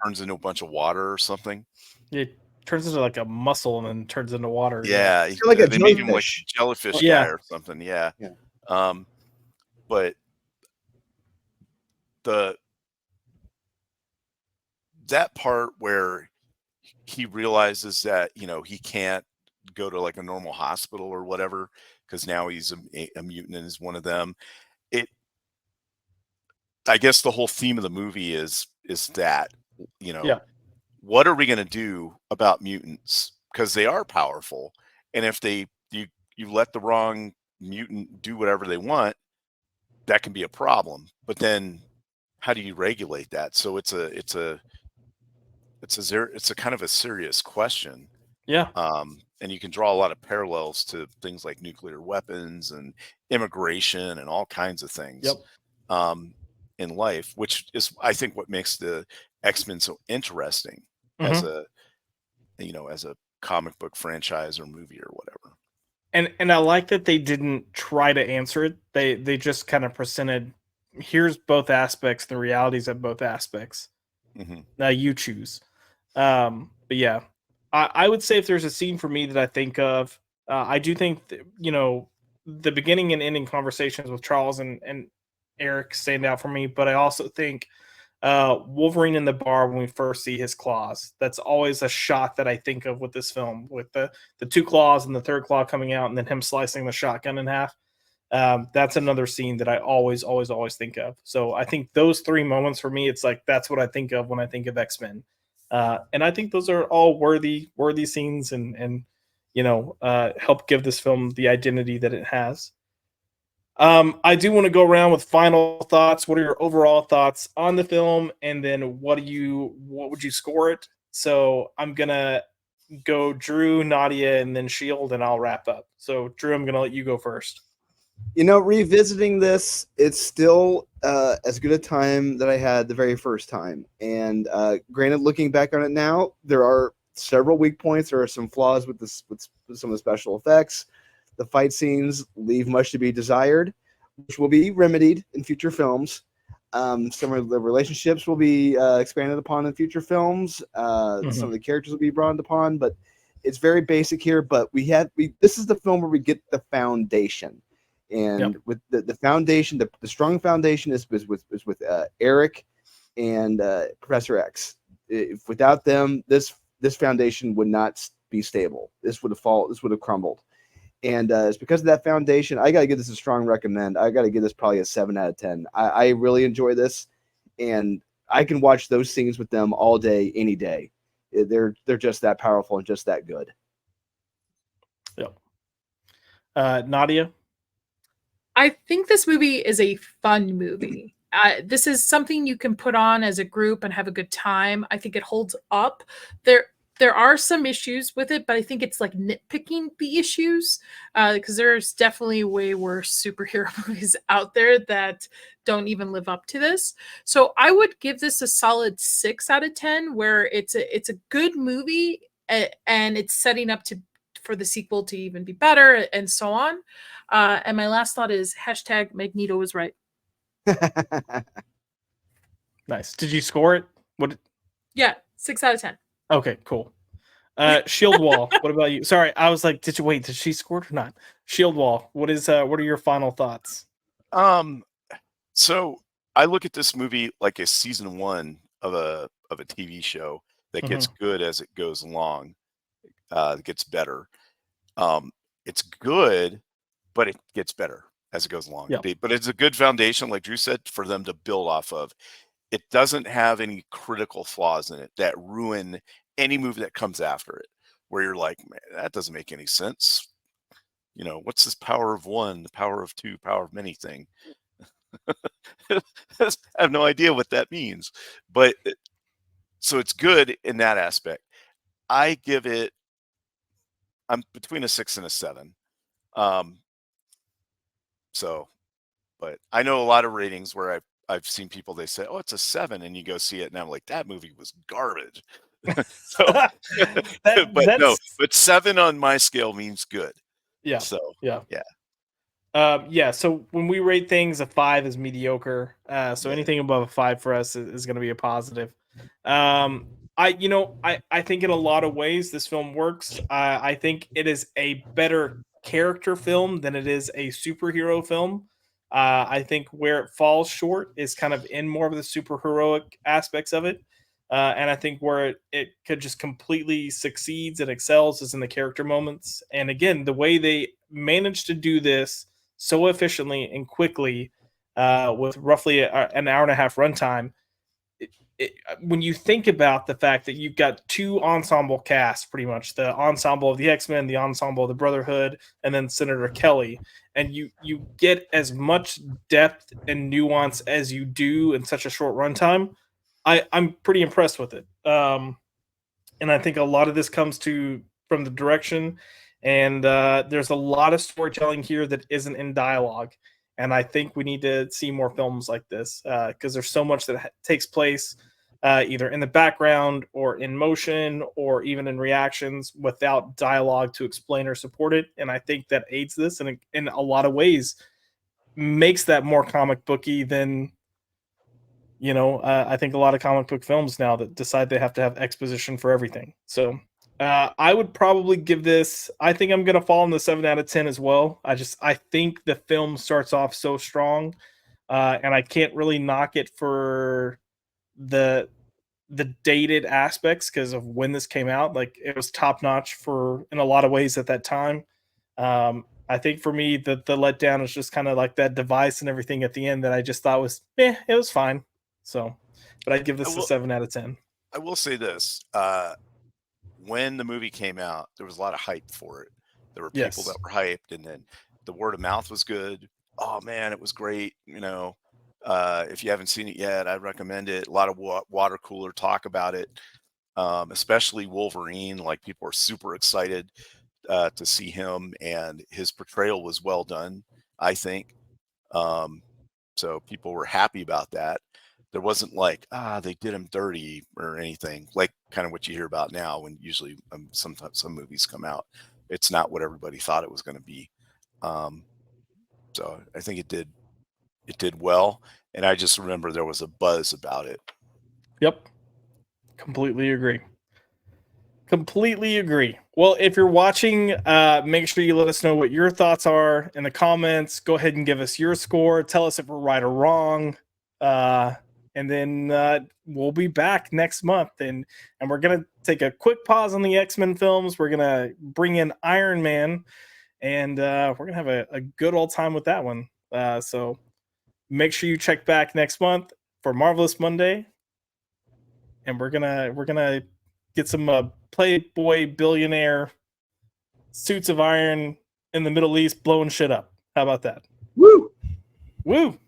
turns into a bunch of water or something. It turns into like a mussel and then turns into water. Yeah, they made him like a jellyfish guy or something. Yeah. But that part where he realizes that he can't go to like a normal hospital or whatever because now he's a mutant and is one of them. I guess the whole theme of the movie is that what are we going to do about mutants, because they are powerful, and if you let the wrong mutant do whatever they want, that can be a problem. But then how do you regulate that? So it's a kind of a serious question. Yeah. And you can draw a lot of parallels to things like nuclear weapons and immigration and all kinds of things. In life, which is, I think, what makes the X-Men so interesting as a comic book franchise or movie or whatever. And I like that they didn't try to answer it. They just kind of presented, here's both aspects, the realities of both aspects. Now you choose. But yeah, I would say if there's a scene for me that I think of, I do think that, the beginning and ending conversations with Charles and Eric stand out for me, but I also think Wolverine in the bar when we first see his claws. That's always a shot that I think of with this film, with the two claws and the third claw coming out and then him slicing the shotgun in half. That's another scene that I always think of. So I think those three moments for me, it's like that's what I think of when I think of X-Men. And I think those are all worthy scenes and help give this film the identity that it has. I do want to go around with final thoughts. What are your overall thoughts on the film? And then what would you score it? So I'm gonna go Drew, Nadia, and then Shield, and I'll wrap up. So Drew, I'm gonna let you go first. Revisiting this, it's still as good a time that I had the very first time. And granted, looking back on it now, there are several weak points. There are some flaws with this, with some of the special effects. The fight scenes leave much to be desired, which will be remedied in future films. Some of the relationships will be expanded upon in future films. Some of the characters will be brought upon, but it's very basic here. But this is the film where we get the foundation. And with the foundation, the strong foundation is with Eric and Professor X. If without them, this foundation would not be stable. This would have crumbled. And it's because of that foundation. I got to give this a strong recommend. I got to give this probably a 7 out of 10. I really enjoy this, and I can watch those scenes with them all day, any day. They're just that powerful and just that good. Yep. Nadia? I think this movie is a fun movie. This is something you can put on as a group and have a good time. I think it holds up. There are some issues with it, but I think it's like nitpicking the issues because there's definitely way worse superhero movies out there that don't even live up to this. So I would give this a solid 6 out of 10, where it's a good movie and it's setting up for the sequel to even be better and so on. And my last thought is #Magneto is right. Nice. Did you score it? What? Yeah, 6 out of 10. Okay, cool. Shield Wall. What about you? Sorry, I was like, did she score it or not? Shield Wall. What are your final thoughts? So I look at this movie like a season 1 of a TV show that gets good as it goes along. It gets better. It's good, but it gets better as it goes along. Yep. But it's a good foundation, like Drew said, for them to build off of. It doesn't have any critical flaws in it that ruin any movie that comes after it, where you're like, man, that doesn't make any sense. What's this power of one, the power of two, power of many thing? I have no idea what that means. But so it's good in that aspect. I give it, I'm between a 6 and a 7. But I know a lot of ratings where I've seen people, they say, oh, it's a 7, and you go see it, and I'm like, that movie was garbage. But 7 on my scale means good. Yeah. So yeah. Yeah. So when we rate things, a 5 is mediocre. So anything above a 5 for us is going to be a positive. I think in a lot of ways this film works. I think it is a better character film than it is a superhero film. I think where it falls short is kind of in more of the superheroic aspects of it. And I think where it could just completely succeeds and excels is in the character moments. And again, the way they managed to do this so efficiently and quickly with roughly an hour and a half runtime, when you think about the fact that you've got 2 ensemble casts, pretty much the ensemble of the X-Men, the ensemble of the Brotherhood, and then Senator Kelly, and you get as much depth and nuance as you do in such a short runtime, I'm pretty impressed with it. And I think a lot of this comes from the direction, and there's a lot of storytelling here that isn't in dialogue. And I think we need to see more films like this because there's so much that takes place either in the background or in motion or even in reactions without dialogue to explain or support it. And I think that aids this and in a lot of ways makes that more comic booky than, I think a lot of comic book films now that decide they have to have exposition for everything. So I would probably give this, I think I'm going to fall in the 7 out of 10 as well. I think the film starts off so strong and I can't really knock it for the dated aspects because of when this came out. Like it was top notch in a lot of ways at that time. I think for me, the letdown is just kind of like that device and everything at the end that I just thought was, it was fine. So, but I'd give this a 7 out of 10. I will say this. When the movie came out, there was a lot of hype for it. There were people that were hyped, and then the word of mouth was good. Oh man, it was great. If you haven't seen it yet, I'd recommend it. A lot of water cooler talk about it. especially Wolverine. Like people are super excited to see him, and his portrayal was well done, I think. So people were happy about that. There wasn't like, they did him dirty or anything, like kind of what you hear about now when usually sometimes some movies come out. It's not what everybody thought it was going to be. So I think it did well. And I just remember there was a buzz about it. Yep. Completely agree. Completely agree. Well, if you're watching, make sure you let us know what your thoughts are in the comments. Go ahead and give us your score. Tell us if we're right or wrong. And then we'll be back next month. And we're going to take a quick pause on the X-Men films. We're going to bring in Iron Man. And we're going to have a good old time with that one. So make sure you check back next month for Marvelous Monday. And we're gonna get some Playboy billionaire suits of iron in the Middle East blowing shit up. How about that? Woo! Woo!